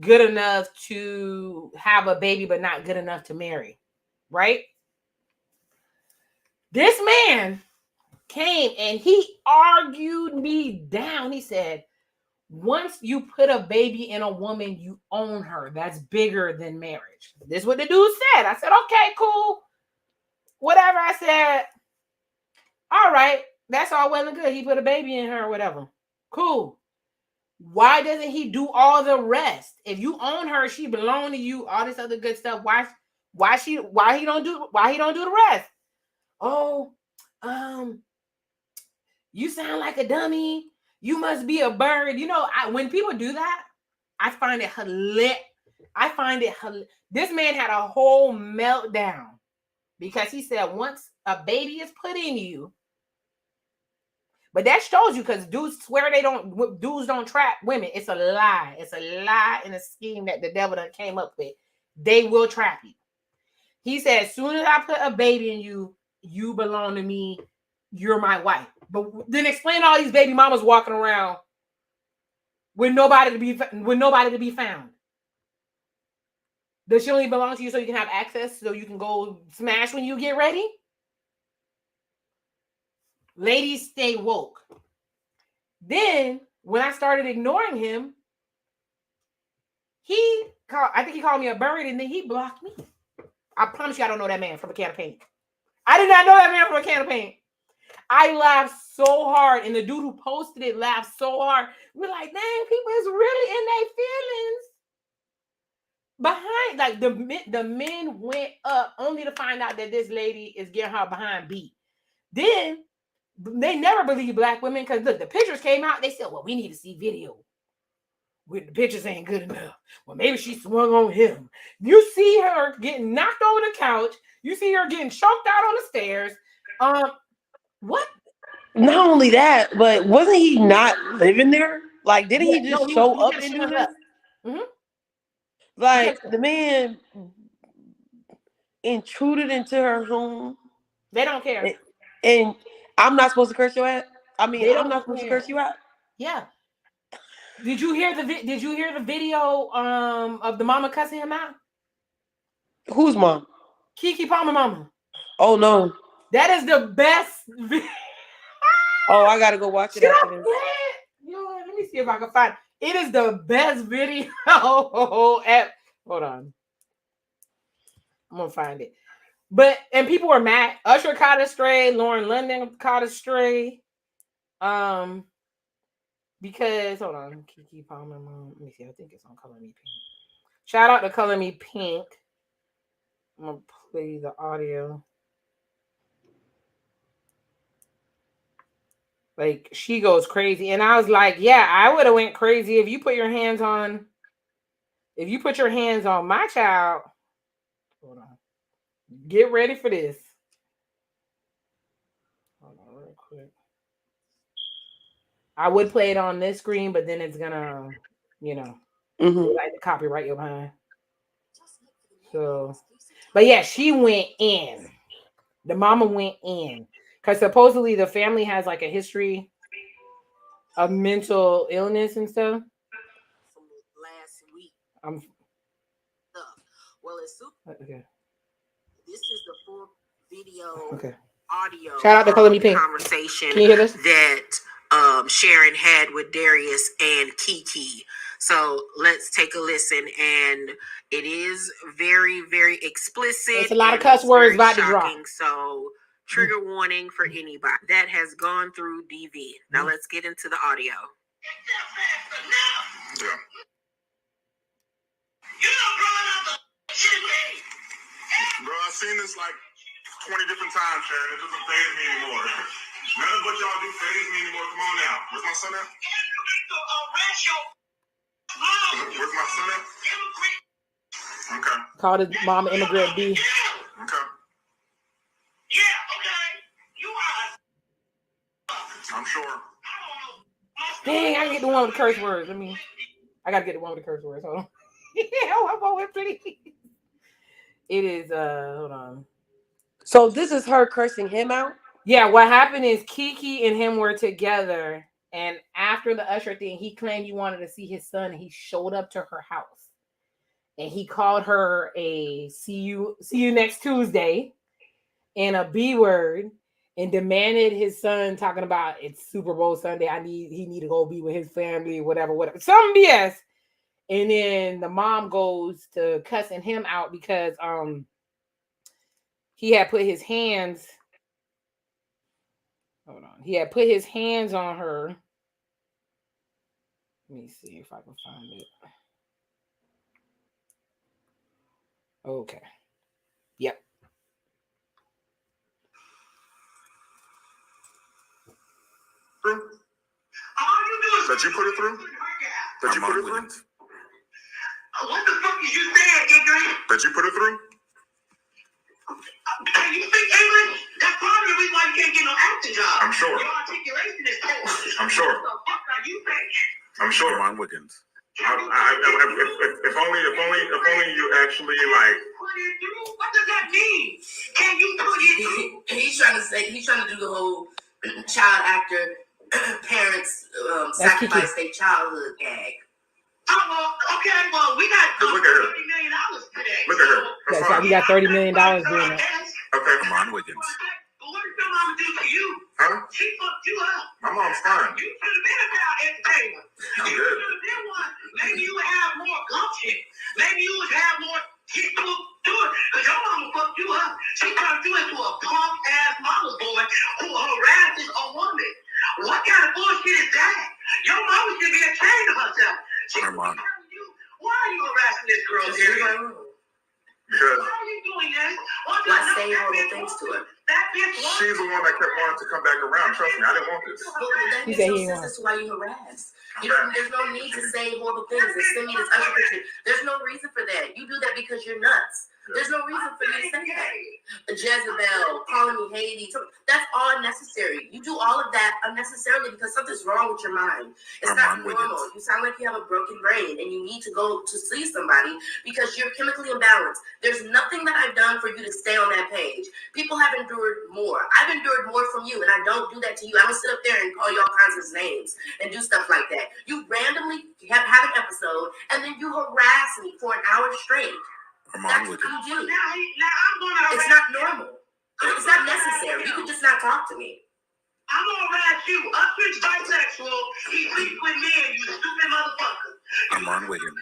good enough to have a baby, but not good enough to marry, right? This man came and he argued me down. He said, once you put a baby in a woman, you own her. That's bigger than marriage. This is what the dude said. I said, okay, cool. Whatever. I said, all right, that's all well and good. He put a baby in her or whatever. Cool. Why doesn't he do all the rest? If you own her, she belong to you. All this other good stuff. Why he don't do the rest? Oh, you sound like a dummy. You must be a bird. You know, when people do that, I find it hilarious. This man had a whole meltdown because he said once a baby is put in you, but that shows you because dudes swear dudes don't trap women. It's a lie. It's a lie and a scheme that the devil done came up with. They will trap you. He said, as soon as I put a baby in you, you belong to me. You're my wife. But then explain all these baby mamas walking around with nobody to be found. Does she only belong to you so you can have access, so you can go smash when you get ready? Ladies, stay woke. Then when I started ignoring him, I think he called me a bird, and then he blocked me. I promise you I don't know that man from a can of paint. I did not know that man from a can of paint. I laughed so hard, and the dude who posted it laughed so hard. We're like, dang, people is really in their feelings. Behind, like the men went up only to find out that this lady is getting her behind beat. Then they never believe black women because look, the pictures came out. They said, well, we need to see video. The pictures ain't good enough. Well, maybe she swung on him. You see her getting knocked over the couch. You see her getting choked out on the stairs. What? Not only that, but wasn't he not living there? Like, didn't he just show up and do this? Mm-hmm. Like, the man intruded into her home. They don't care. And I'm not supposed to curse you out? I mean, I'm not supposed to curse you out? Yeah. Did you hear the video of the mama cussing him out? Whose mom? Keke Palmer mama. Oh no. That is the best video. Oh, I gotta go watch it after this. You know what? Let me see if I can find it. It is the best video ever. Hold on. I'm gonna find it. And people were mad. Usher caught a stray. Lauren London caught a stray. Because hold on, Keke Palmer mom. Let me see. I think it's on Color Me Pink. Shout out to Color Me Pink. I'm gonna play the audio. Like she goes crazy, and I was like, "Yeah, I would have went crazy if you put your hands on my child." Hold on, get ready for this. Hold on, real quick. I would play it on this screen, but then it's gonna, like to copyright your behind. So, but yeah, she went in. The mama went in because supposedly the family has like a history of mental illness and stuff. From last week. Well, it's super. Okay. This is the full video. Okay. Audio. Shout out to Color Me Pink. Conversation Can you hear this? That Sharon had with Darius and Keke. So let's take a listen, and it is very, very explicit. It's a lot of cuss words about to drop. So trigger warning for anybody that has gone through DV. Now let's get into the audio. Yeah. You know, growing up, shit me. Bro, I've seen this like 20 different times, Sharon. It doesn't faze me anymore. None of what y'all do faze me anymore. Come on now. Where's my son at? Where's my son at? Okay. Called his mom immigrant B. Okay. Yeah, okay. You are. I'm sure. Dang, I can get the one with the curse words. I gotta get the one with the curse words. Hold on. I'm over pretty. It is hold on. So this is her cursing him out? Yeah, what happened is Keke and him were together, and after the Usher thing, he claimed he wanted to see his son. He showed up to her house, and he called her a see you next Tuesday and a B word, and demanded his son, talking about it's Super Bowl Sunday. He need to go be with his family, whatever. Some BS. And then the mom goes to cussing him out because he had put his hands. Hold on. He had put his hands on her Let me see if I can find it. Okay. Yep. All you do is that you put it through? That you put it through? What the fuck is you saying, ignorant? That you put it through? Can you speak English? That's probably the reason why you can't get no acting job. I'm sure. Your articulation is poor. I'm sure. What the fuck are you saying? I'm sure. Ron Wiggins. If only you actually like. Put it through? What does that mean? Can you put it through? He's trying to do the whole child actor parents sacrifice their childhood gag. Oh, well, okay, well, we got $30 million today. Look at her. That's right, we got $30 million doing that. Okay. Ron Wiggins. What did your mama do to you? Huh? She fucked you up. My mom's fine. You should have been a child entertainer. You should have been one. Maybe you would have more gumption. Maybe you would have more get to do it. Because your mama fucked you up. She turned you into a punk-ass mama's boy who harasses a woman. What kind of bullshit is that? Your mama should be ashamed of herself. She should be telling you, why are you harassing this girl, dear? Because why are you doing this? Why say horrible things to her? She's the one that kept wanting to come back around. Trust me, I didn't want this. That makes no sense as to why you harass. There's no need to say horrible things and send me this other picture. There's no reason for that. You do that because you're nuts. There's no reason for you to say that. Jezebel, calling me Haiti, that's all unnecessary. You do all of that unnecessarily because something's wrong with your mind. It's not normal. You sound like you have a broken brain and you need to go to see somebody because you're chemically imbalanced. There's nothing that I've done for you to stay on that page. People have endured more. I've endured more from you, and I don't do that to you. I don't sit up there and call you all kinds of names and do stuff like that. You randomly have an episode, and then you harass me for an hour straight. That's what you do. It's not normal. It's not necessary. You can just not talk to me. I'm gonna harass you. Upstreet's bisexual. He sleeps with men, you stupid motherfucker. I'm Ron Wiggins.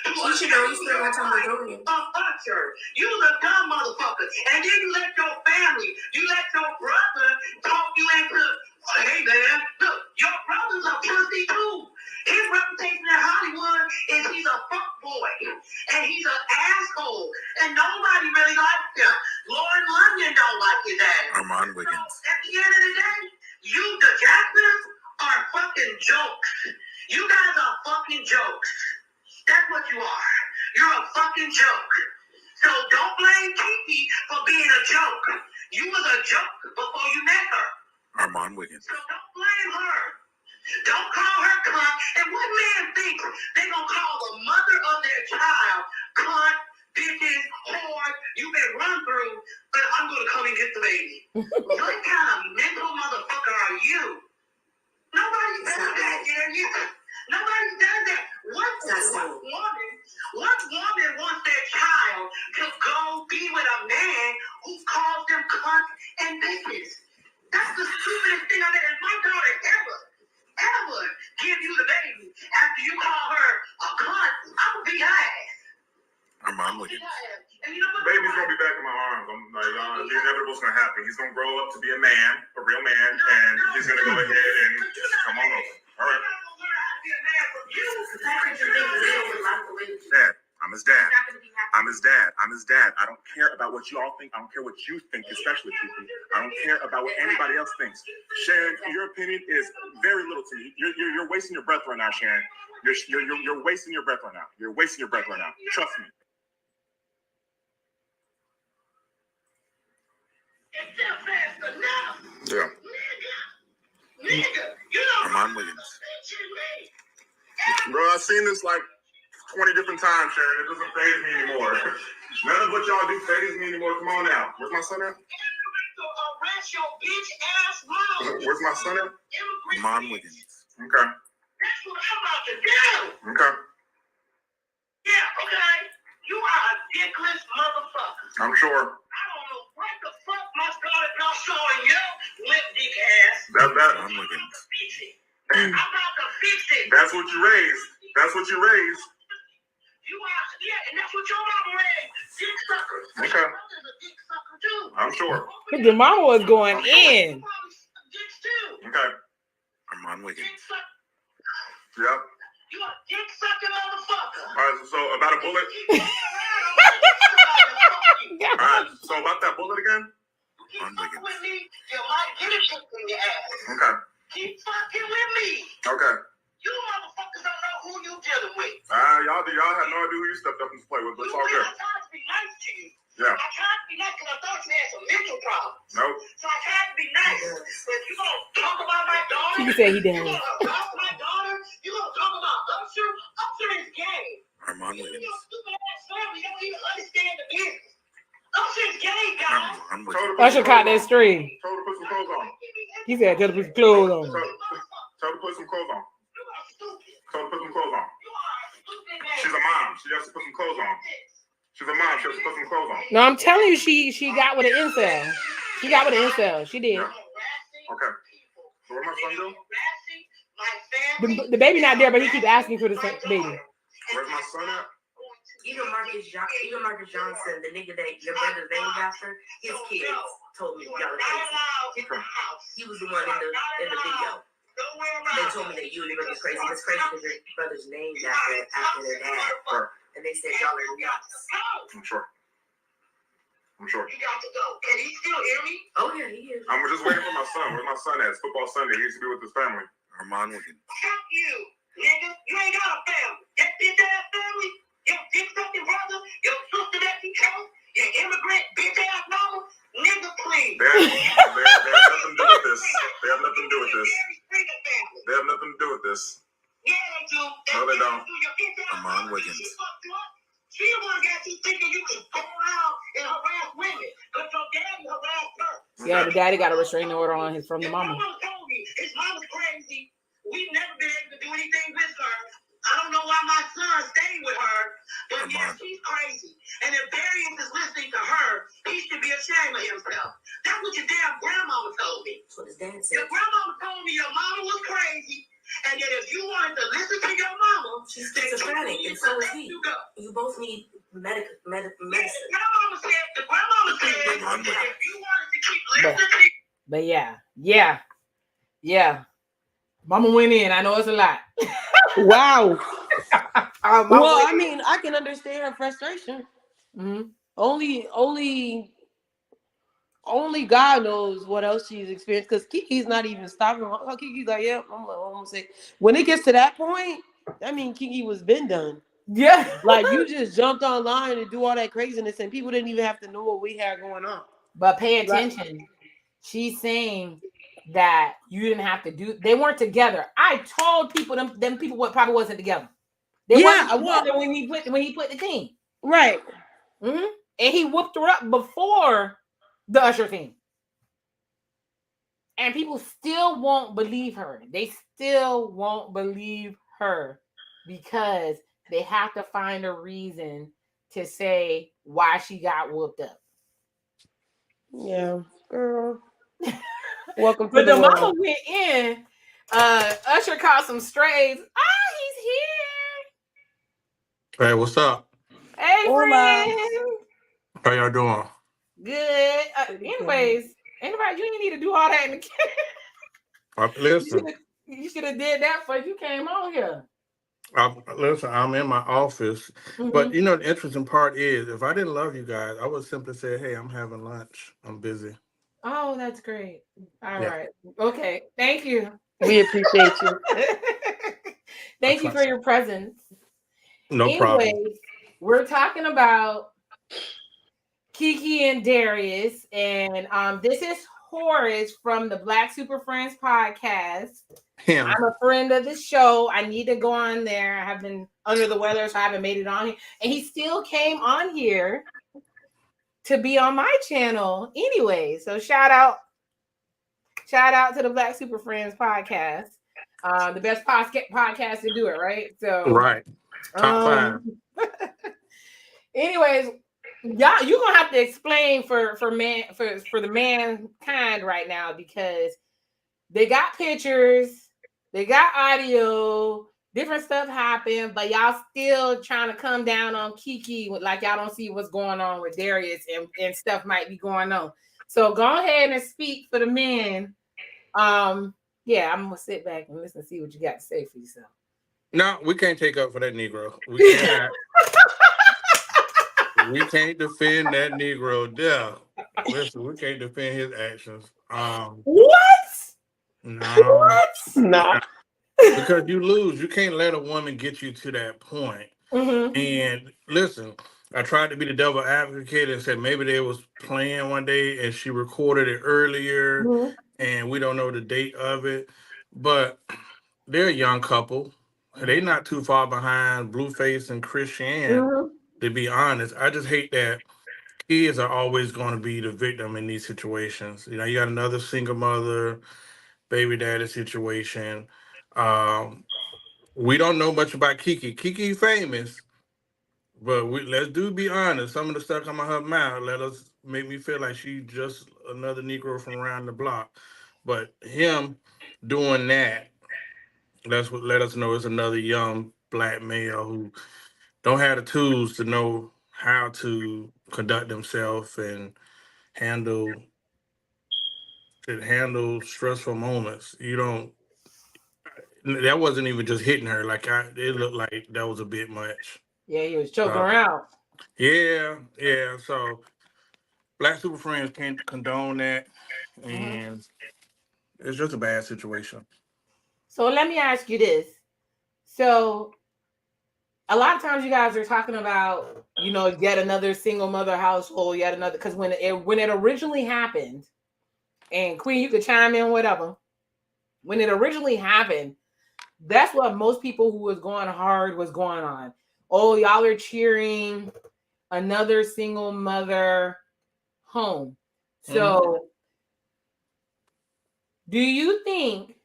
You should know you spend more time with Julian. You was a dumb motherfucker. And then you let your family, you let your brother talk you into, hey man, look, your brother's a pussy too. His reputation in Hollywood is he's a fuckboy. And he's an asshole. And nobody really likes him. Lauren London don't like his ass. I'm Ron Wiggins. So, at the end of the day, you, the Jacksons, are fucking jokes. You guys are fucking jokes. That's what you are. You're a fucking joke. So don't blame Kiki for being a joke. You was a joke before you met her. Armand Wiggins. So don't blame her. Don't call her cunt. And what man thinks they gonna call the mother of their child cunt, bitches, whore, you've been run through, but I'm gonna come and get the baby. What kind of mental motherfucker are you? Nobody does that, Jerry. Nobody does that. What woman wants their child to go be with a man who calls them cunts and bitches? That's the stupidest thing I've ever. My daughter ever give you the baby after you call her a cunt, I'm gonna be her ass. I'm looking. And you know what? Baby's gonna be back in my arms. I'm like, the inevitable's gonna happen. He's gonna grow up to be a man, a real man, and he's gonna go ahead and just come on over. All right. Dad, I'm his dad. I'm his dad. I'm his dad. I don't care about what you all think. I don't care what you think, especially people. I don't care about what anybody else thinks. Sharon, your opinion is very little to me. You're wasting your breath right now, Sharon. You're wasting your breath right now. You're wasting your breath right now. Trust me. Yeah. Nigga, you know Armand Wiggins. Bro, I've seen this like 20 different times, Sharon. It doesn't faze me anymore. None of what y'all do fazes me anymore. Come on now. Where's my son at? Where's my son at? Armand Wiggins. Okay. That's what I'm about to do. Okay. Yeah, okay. You are a dickless motherfucker. I'm sure. I don't know what the fuck my daughter got showing your lip dick ass. I'm looking. I'm about to fix it. That's what you raised. That's what you raised. You are, yeah, and that's what your mama raised. Dick suckers. Okay. My brother's a dick sucker too. I'm sure. Your mama was going in. Dicks too. Okay. I'm on Wiggins. Yep. You a dick sucking motherfucker. All right, so about a bullet. All right, so about that bullet again. Keep fucking with me, you might get a kick in your ass. Okay. Keep fucking with me. Okay. You motherfuckers don't know who you dealing with. Y'all have no idea who you stepped up and play with, but it's all good. I tried to be nice to you. Yeah. I tried to be nice because I thought you had some mental problems. Nope. So I tried to be nice. But you gonna talk about my daughter? She can say he You down. gonna harass my daughter? You gonna talk about Usher? Usher is gay. Armand You Williams. your stupid ass family don't even understand the business. Usher is gay, guys. Usher caught that string. Tell her to put some clothes on. He said, "Tell her to put some clothes on." Tell her to put some clothes on. You are stupid. Tell her to put some clothes on. You are a stupid man. She's a mom. She has to put some clothes on. She's a mom. She has to put some clothes on. No, I'm telling you, she got with an incel. She got with an incel. She did. Okay. So where my son go? The baby not there, but he keep asking for the baby. Where's my son at? Even Marcus Johnson, the nigga that your brother's named after, his kids told me y'all are crazy. He was the one in the video. They told me that you and your brother's crazy. It's crazy because your brother's named after their dad. And they said y'all are nuts. I'm sure. You got to go. Can he still hear me? Oh yeah, he is. I'm just waiting for my son. Where's my son at? It's football Sunday. He used to be with his family. Armand Williams. Fuck you, nigga. You ain't got a family. That bitch ass family, your dick sucking brother, your sister that you chose, your immigrant bitch ass mama, nigga, please. They have nothing to do with this. They have nothing to do with this. They have nothing to do with this. Yeah, they do. No, they don't. Armand Williams. She the one got you thinking you can go around and harass women, but your daddy harassed her. Yeah, the daddy got a restraining order on his from the mama. Mama told me his mama's crazy. We've never been able to do anything with her. I don't know why my son stayed with her, but yeah, she's crazy. And if Darius is listening to her, he should be ashamed of himself. That's what your damn grandmama told me. That's what his dad said. Your grandmama told me your mama was crazy, and that if you wanted to listen to your mama, she's schizophrenic, and so is he. You both need medicine. The grandmama said that if you wanted to keep listening to But yeah. Mama went in. I know it's a lot. Wow. Well, I went mean, I can understand her frustration. in. Only God knows what else she's experienced, because Kiki's not even stopping. Kiki's like, yeah, I'm gonna say, when it gets to that point, that means Kiki was been done. Yeah. Like, you just jumped online and do all that craziness, and people didn't even have to know what we had going on. But pay attention. She's saying that you didn't have to do. They weren't together. I told people them people probably wasn't together. They wasn't together when he put the thing. Right. Mm-hmm. And he whooped her up before the Usher thing. And people still won't believe her. They still won't believe her because they have to find a reason to say why she got whooped up. Yeah, girl. Welcome to But the the world. mama went in. Usher caught some strays. He's here. Hey, what's up? Hey, Hola. friend. How y'all doing? Good. Anyways, anybody, you didn't need to do all that in the Listen, you should have did that before you came on here. I'm in my office. But you know, the interesting part is, if I didn't love you guys, I would simply say, hey, I'm having lunch. I'm busy. Oh, that's great. All right. Okay. Thank you. We appreciate you. Thank you for your presence. No problem. We're talking about Kiki and Darius, and this is Horace from the Black Super Friends podcast. Him. I'm a friend of the show. I need to go on there. I have been under the weather, so I haven't made it on here. And he still came on here to be on my channel anyway. So shout out to the Black Super Friends podcast. The best podcast to do it, right? So right. Top 5. Anyways, y'all, you're gonna have to explain for the mankind right now, because they got pictures, they got audio, different stuff happened, but y'all still trying to come down on Kiki like y'all don't see what's going on with Darius and stuff might be going on. So go ahead and speak for the men. Yeah, I'm gonna sit back and listen and see what you got to say for yourself. No, we can't take up for that Negro. We cannot. We can't defend that Negro there. Listen, we can't defend his actions. What? No, What? Nah. because you lose. You can't let a woman get you to that point. Mm-hmm. And listen, I tried to be the devil advocate and said maybe they was playing one day and she recorded it earlier, Mm-hmm. and we don't know the date of it. But they're a young couple. They not too far behind Blueface and Christian. Mm-hmm. To be honest, I just hate that kids are always going to be the victim in these situations. You know, you got another single mother, baby daddy situation. Um, we don't know much about Kiki. Kiki famous, but let's do be honest. Some of the stuff coming out her mouth let us make me feel like she just another Negro from around the block. But him doing that, that's what let us know it's another young black male who don't have the tools to know how to conduct themselves and handle handle stressful moments. You don't. That wasn't even just hitting her. Like it looked like that was a bit much. Yeah, he was choking Uh, her out. yeah, yeah. So Black Super Friends can't condone that, Mm-hmm. and it's just a bad situation. So let me ask you this. So a lot of times you guys are talking about, yet another single mother household, yet another, because when it originally happened, and Queen, you could chime in, whatever. When it originally happened, that's what most people who was going hard was going on. Oh, y'all are cheering another single mother home. Hmm. So, do you think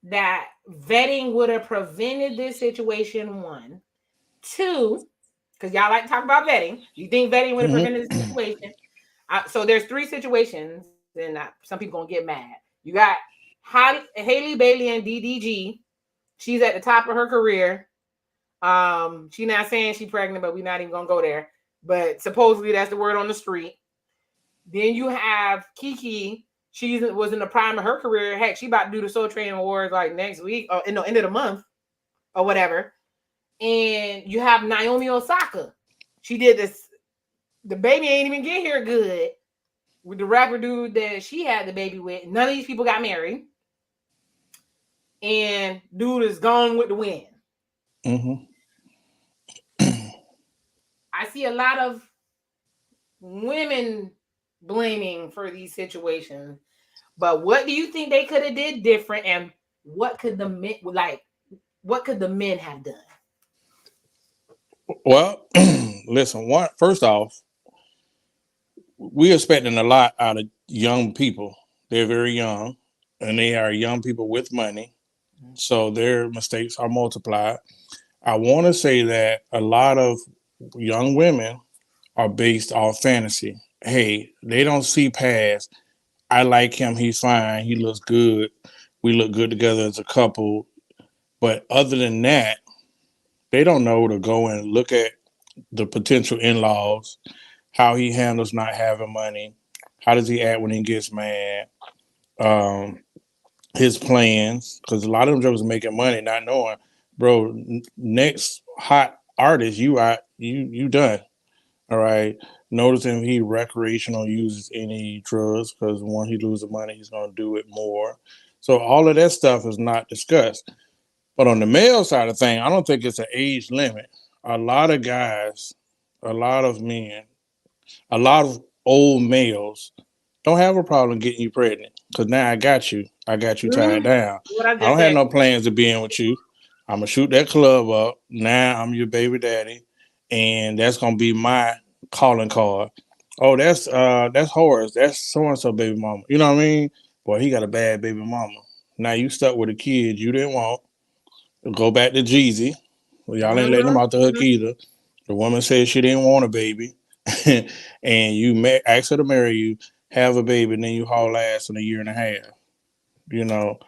that vetting would have prevented this situation? One, two, because y'all like to talk about vetting. You think vetting would have prevented this Hmm. situation? So there's three situations, and some people gonna get mad. You got Haley Bailey and DDG. She's at the top of her career. She's not saying she's pregnant, but we're not even gonna go there. But supposedly that's the word on the street. Then you have Kiki. She was in the prime of her career. Heck, she about to do the Soul Train Awards like next week or in the end of the month or whatever. And you have Naomi Osaka. She did this. The baby ain't even get here good with the rapper dude that she had the baby with. None of these people got married. And dude is gone with the wind. Hmm. I see a lot of women blaming for these situations. But what do you think they could have did different, and what could the men what could the men have done? Well, listen. First off, we're expecting a lot out of young people. They're very young, and they are young people with money, so their mistakes are multiplied. I want to say that a lot of young women are based off fantasy. Hey, they don't see past. I like him. He's fine. He looks good. We look good together as a couple. But other than that, they don't know to go and look at the potential in-laws, how he handles not having money, how does he act when he gets mad, um, his plans, because a lot of them jokers are making money not knowing, bro. Next hot artist, you done. All right. Noticing he recreational uses any drugs because when he loses money, he's gonna do it more. So all of that stuff is not discussed. But on the male side of thing, I don't think it's an age limit. A lot of guys, a lot of men, a lot of old males don't have a problem getting you pregnant because now I got you. I got you tied Mm-hmm. down. What I I just don't have said. no plans of being with you. I'm gonna shoot that club up. Now I'm your baby daddy, and that's gonna be my calling card. Oh, that's Horace. That's so and so baby mama. You know what I mean? Boy, he got a bad baby mama. Now you stuck with a kid you didn't want. Go back to Jeezy. Well, y'all ain't letting him Mm-hmm. out the hook either. The woman said she didn't want a baby, and you asked her to marry you, have a baby, and then you haul ass in a year and a half. You know,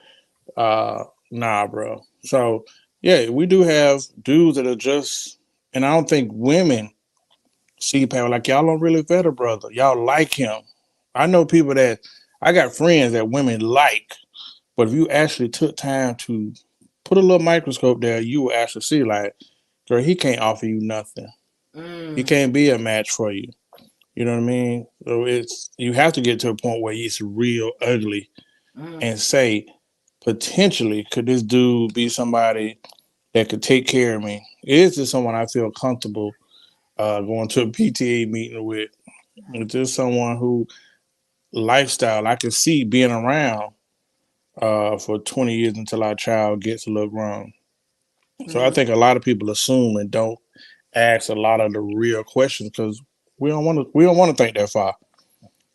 nah, bro. So yeah, we do have dudes that are just, and I don't think women see power like y'all don't really vet a brother. Y'all like him. I know people that I got friends that women like, but if you actually took time to put a little microscope there, you will actually see like, girl, he can't offer you nothing. He Mm, can't be a match for you. You know what I mean? So it's you have to get to a point where it's real ugly mm, and say, potentially, could this dude be somebody that could take care of me? Is this someone I feel comfortable going to a PTA meeting with? Is this someone who lifestyle I can see being around for 20 years until our child gets a little grown? So I mm. think a lot of people assume and don't ask a lot of the real questions because we don't want to think that far.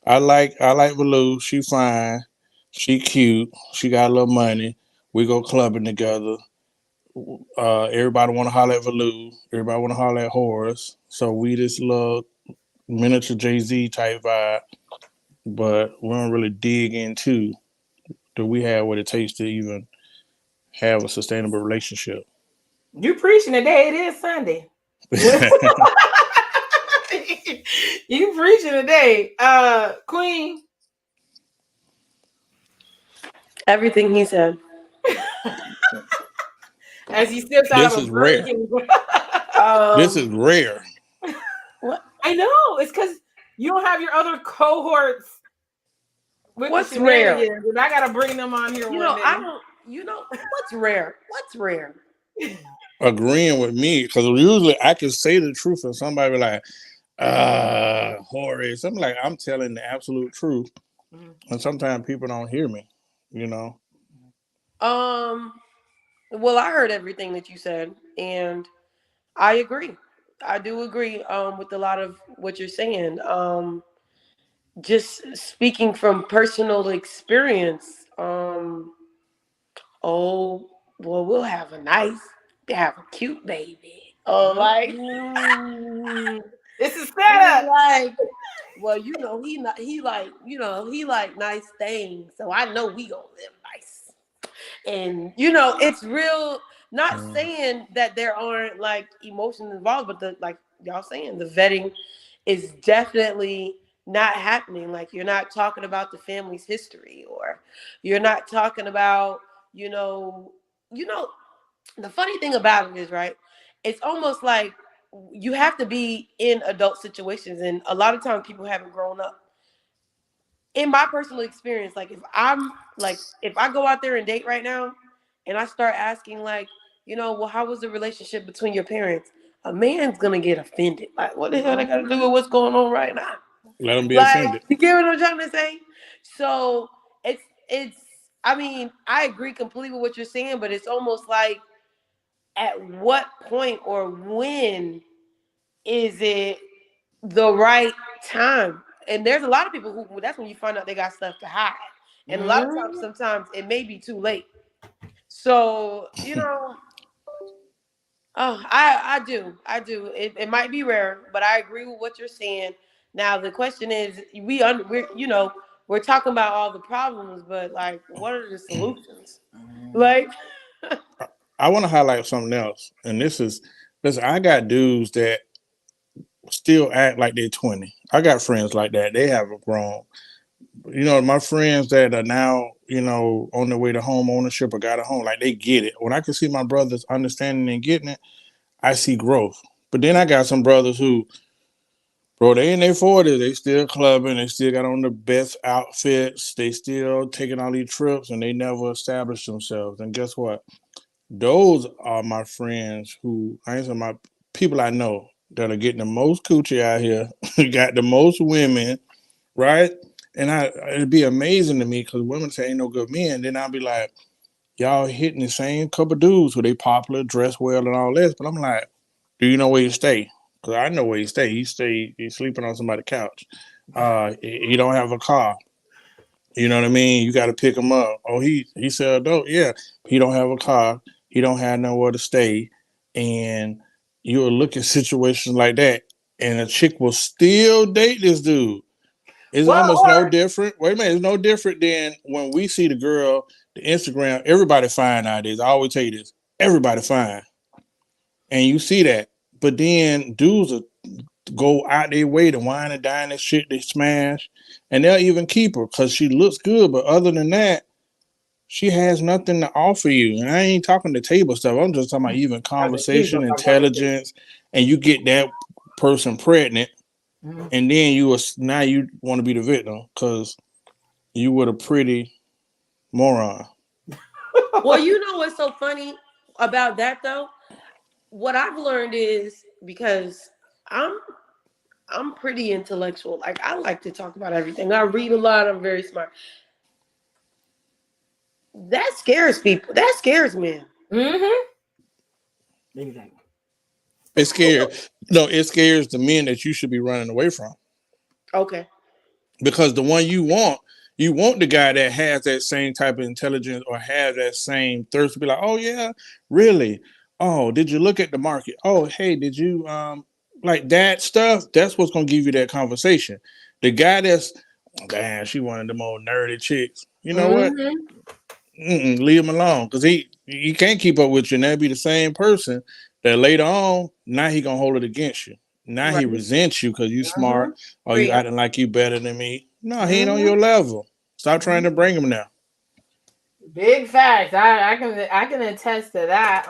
I like Valou. She fine. She cute. She got a little money. We go clubbing together. Everybody want to holler at Valou. Everybody want to holler at Horace. So we this little miniature Jay Z type vibe, but we don't really dig into do we have what it takes to even have a sustainable relationship. You preaching today? It is Sunday. You preaching today, Queen. Everything he said. As he steps out of This a is Burger rare. King. This is Um, rare. what I know it's because you don't have your other cohorts with the what's rare? shenanigans, and I gotta bring them on here You one know, I day. don't. You know what's rare? What's rare? Agreeing with me because usually I can say the truth and somebody be like, Horace. I'm like, I'm telling the absolute truth. Mhm. And sometimes people don't hear me, you know. Um. Well, I heard everything that you said, and I agree. I do agree. With a lot of what you're saying. Just speaking from personal experience. Oh, well, we'll have a cute baby. Oh, like Mm. This is it's setup. like, well, he like nice things, so I know we gonna live nice. And it's real. Not Mm. saying that there aren't like emotions involved, but the like y'all saying the vetting is definitely not happening. Like you're not talking about the family's history, or you're not talking about you know you know the funny thing about it is, right, it's almost like you have to be in adult situations, and a lot of times people haven't grown up. In my personal experience, like if I go out there and date right now and I start asking like, well, how was the relationship between your parents? A man's gonna get offended. Like, what the hell they gotta do with what's going on right now? Let them be Like, offended. you get what I'm trying to say? So it's I mean, I agree completely with what you're saying, but it's almost like at what point or when is it the right time? And there's a lot of people who that's when you find out they got stuff to hide. And a lot of times, Mm. sometimes it may be too late. So, oh, I do. It might be rare, but I agree with what you're saying. Now the question is, we're talking about all the problems, but like, what are the solutions? Like, I want to highlight something else. And this is, listen, I got dudes that still act like they're 20. I got friends like that. They haven't grown. My friends that are now, on their way to home ownership or got a home, like they get it. When I can see my brothers understanding and getting it, I see growth. But then I got some brothers who, bro, they in their 40s, they still clubbing, they still got on the best outfits, they still taking all these trips, and they never established themselves. And guess what? Those are my friends who, I ain't saying my people I know that are getting the most coochie out here, got the most women, right? And it'd be amazing to me because women say ain't no good men. Then I'll be like, y'all hitting the same couple dudes who they popular, dress well, and all this. But I'm like, do you know where you stay? Because I know where you stay. He's sleeping on somebody's couch. He don't have a car. You know what I mean? You got to pick him up. Oh, he sell dope. Yeah, he don't have a car. He don't have nowhere to stay, and you'll look at situations like that, and a chick will still date this dude. It's Well, almost no or different. Wait a minute, it's no different than when we see the girl, the Instagram. Everybody fine nowadays. I always tell you this. Everybody fine, and you see that. But then dudes will go out their way to wine and dine and shit. They smash, and they'll even keep her because she looks good. But other than that, she has nothing to offer you. And I ain't talking the table stuff. I'm just talking about even I said, please conversation, don't talk about it. intelligence, and you get that person pregnant, Mhm. and then now you want to be the victim because you were a pretty moron. Well, you know what's so funny about that though? What I've learned is because I'm I'm pretty intellectual. Like I like to talk about everything. I read a lot. I'm very smart. That scares people. That scares men. Mm-hmm. Exactly. It scares no, it scares the men that you should be running away from. Okay. Because the one you want the guy that has that same type of intelligence or have that same thirst to be like, oh yeah, really? Oh, did you look at the market? Oh, hey, did you like that stuff? That's what's gonna give you that conversation. The guy that's damn, she one of them old nerdy chicks. You know what? Mm-hmm. Leave him alone because he can't keep up with you, and that'd be the same person that later on now he gonna hold it against you. Now he Right. resents you because you Mm-hmm. smart or you Real. acting like you better than me. No, he ain't on Mm-hmm. your level. Stop trying to Mm-hmm. bring him now. Big facts. I can attest to that.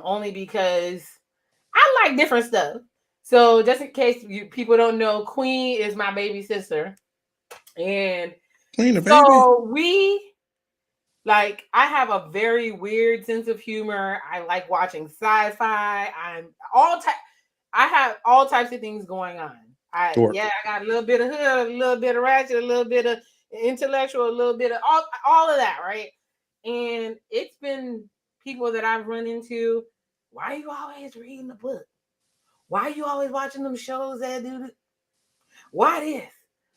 Only because I like different stuff. So just in case people don't know, Queen is my baby sister, and Clean the baby. so I have a very weird sense of humor. I like watching sci-fi. I have all types of things going on. Dork. I got a little bit of hood, a little bit of ratchet, a little bit of intellectual, a little bit of all of that, right? And it's been people that I've run into. Why are you always reading the book? Why are you always watching them shows that do? Why this?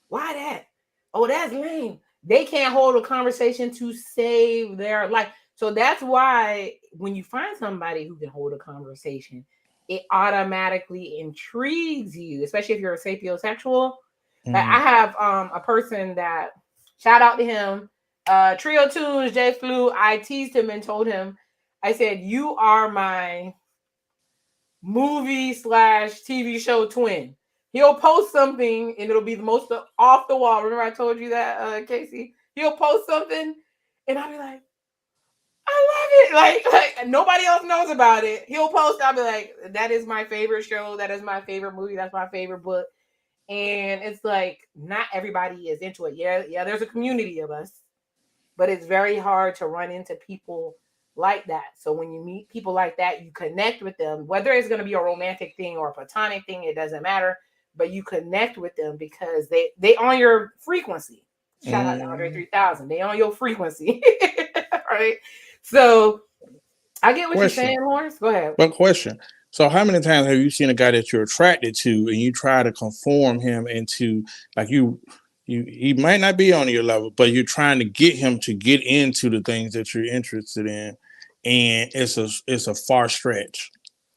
Why that? Oh, that's lame. They can't hold a conversation to save their life. So that's why when you find somebody who can hold a conversation, it automatically intrigues you, especially if you're a sapiosexual. Like I Mm. have a person that shout out to him, Trio Tunes, J Flu. I teased him and told him, I said, you are my movie / TV show twin. He'll post something and it'll be the most off the wall. Remember I told you that, Casey? He'll post something and I'll be like, I love it. Like nobody else knows about it. He'll post, I'll be like, that is my favorite show. That is my favorite movie. That's my favorite book. And it's like, not everybody is into it. Yeah, there's a community of us, but it's very hard to run into people like that. So when you meet people like that, you connect with them, whether it's going to be a romantic thing or a platonic thing, it doesn't matter. But you connect with them because they on your frequency. Shout out to Andre Mm. 3000. They on your frequency, right? So I get what you're Question. saying, Lawrence. Go ahead. But question. So how many times have you seen a guy that you're attracted to and you try to conform him into like you he might not be on your level, but you're trying to get him to get into the things that you're interested in, and it's a far stretch.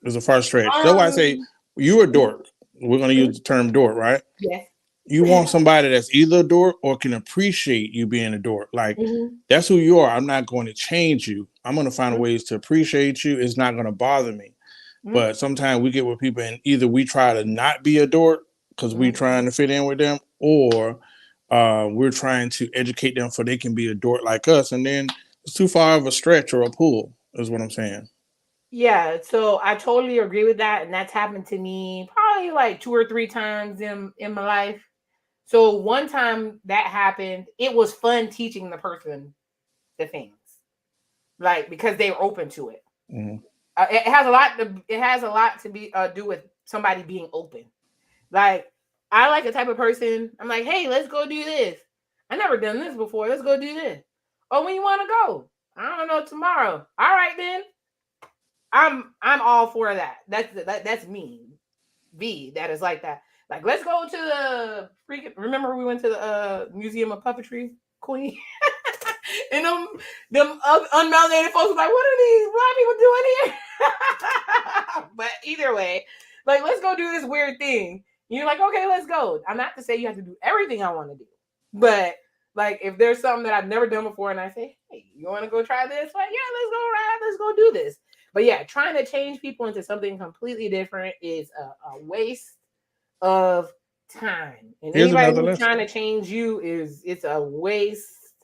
It's a far stretch. That's why I say Um, you're a dork. We're gonna use the term dork, right? yes. You want somebody that's either a dork or can appreciate you being a dork. Like Mhm. that's who you are. I'm not going to change you. I'm going to find ways to appreciate you. It's not going to bother me. Mhm. But sometimes we get with people and either we try to not be a dork because we Mhm. trying to fit in with them, or we're trying to educate them so they can be a dork like us. And then it's too far of a stretch or a pull, is what I'm saying. Yeah, so I totally agree with that, and that's happened to me probably like 2 or 3 times in my life. So one time that happened, it was fun teaching the person the things, like because they were open to it. Mm-hmm. It has a lot to be do with somebody being open. Like I like the type of person. I'm like, hey, let's go do this. I never done this before. Let's go do this. Oh, when you want to go? I don't know, tomorrow. All right then. I'm all for that. That's me. V that is like that. Like let's go to the freaking. Remember we went to the Museum of Puppetry, Queen, and them unmelanated folks was like, what are these black people doing here? But either way, like let's go do this weird thing. You're like, okay, let's go. I'm not to say you have to do everything I want to do, but like if there's something that I've never done before, and I say, hey, you want to go try this? Like, yeah, let's go ride. Let's go do this. But yeah, trying to change people into something completely different is a waste of time. And Here's anybody another who's lesson. trying to change you it's a waste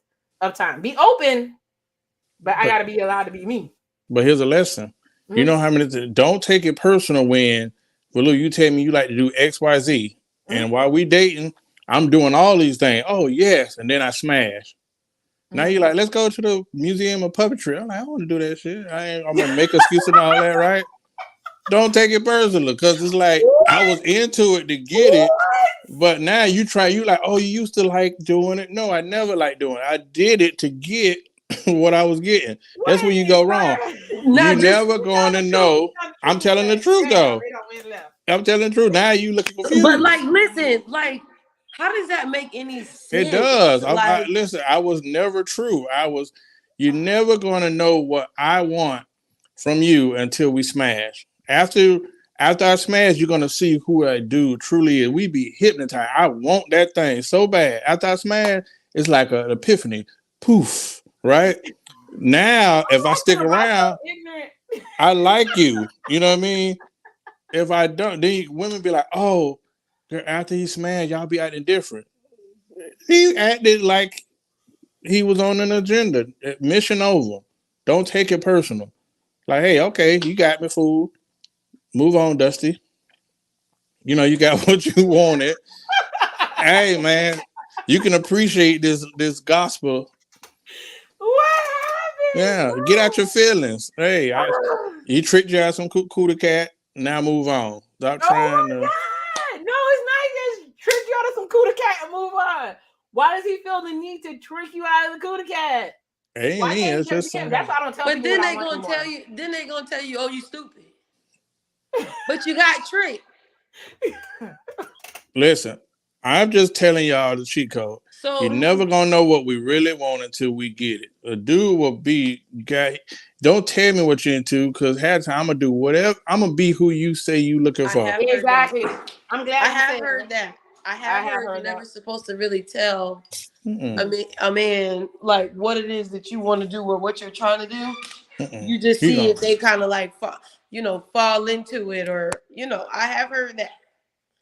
of time. Be open, But I gotta be allowed to be me. But here's a lesson. You know how many? Don't take it personal when, well, look, you tell me you like to do X, Y, Z, and while we dating, I'm doing all these things. Oh yes, and then I smash. Now you're like, let's go to the Museum of Puppetry. I'm like, I don't want to do that shit. I'm gonna make excuses and all that, right? Don't take it personal, because it's like I was into it to get it, but now you like, oh, you used to like doing it. No, I never liked doing it. I did it to get what I was getting. That's where you go wrong. You never going to know. I'm telling the truth though. I'm telling the truth. Now you looking confused. But like, listen, like, how does that make any sense? It does. Listen, I was never true. You're never going to know what I want from you until we smash. After I smash, you're going to see who that dude truly is. We be hypnotized. I want that thing so bad. After I smash, it's like an epiphany. Poof, right? Now, if I stick around, I like you. You know what I mean? If I don't, then women be like, oh, after he smashed, y'all be acting different. He acted like he was on an agenda. Mission over. Don't take it personal. Like, hey, okay, you got me, fool. Move on, Dusty. You know, you got what you wanted. Hey, man, you can appreciate this gospel. What happened? Yeah, get out your feelings. Hey, you tricked you out some cootie cat. Now move on. Stop trying to. God. No, it's not just trick you out of some cootie cat and move on. Why does he feel the need to trick you out of the cootie cat? Hey, why me. It's just him. That's why I don't tell people. But then they gonna tell you. Then they gonna tell you, oh, you stupid. But you got tricked. Listen, I'm just telling y'all the cheat code. So you're never gonna know what we really want until we get it. A dude will be don't tell me what you're into, because half the time I'm gonna do whatever. I'm gonna be who you say you looking for. Exactly. I'm glad I have heard that. I have heard you're never supposed to really tell a man like what it is that you want to do or what you're trying to do. You just see if they kind of like fall into it, or I have heard that.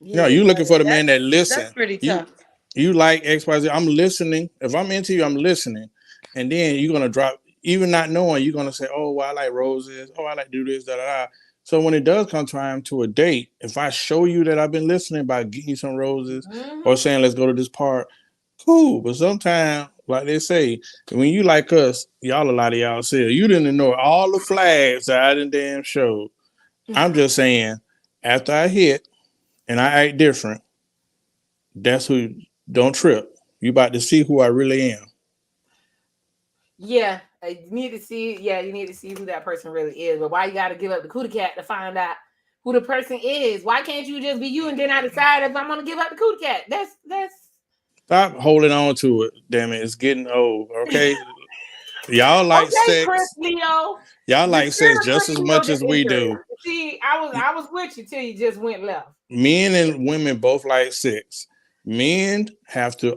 Yeah, you looking for the man that listen. That's pretty tough. You like XYZ. I'm listening. If I'm into you, I'm listening. And then you're gonna drop, even not knowing, you're gonna say, oh, well, I like roses. Oh, I like do this, da da da. So when it does come time to a date, if I show you that I've been listening by getting you some roses or saying let's go to this park, cool. But sometimes, like they say, when you like us, a lot of y'all say you didn't ignore all the flags that I didn't damn show. I'm just saying, after I hit and I act different, that's who. Don't trip. You about to see who I really am. Yeah, you need to see. Yeah, you need to see who that person really is. But why you got to give up the cootie cat to find out who the person is? Why can't you just be you and then I decide if I'm gonna give up the cootie cat? That's. Stop holding on to it. Damn it, it's getting old. Okay, y'all like sex. Chris Leo. Y'all like sex just as much as we do. See, I was with you till you just went left. Men and women both like sex. Men have to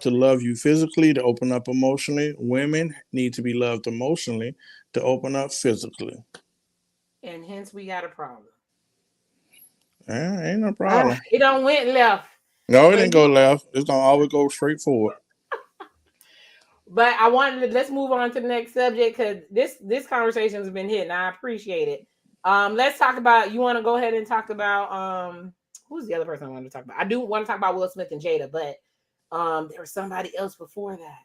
love you physically to open up emotionally. Women need to be loved emotionally to open up physically. And hence we got a problem. Ain't no problem. It don't went left. No, it didn't go left. It's gonna always go straight forward. But let's move on to the next subject, because this conversation has been hitting. I appreciate it. Let's talk about. You want to go ahead and talk about who's the other person I want to talk about? I do want to talk about Will Smith and Jada, but there was somebody else before that.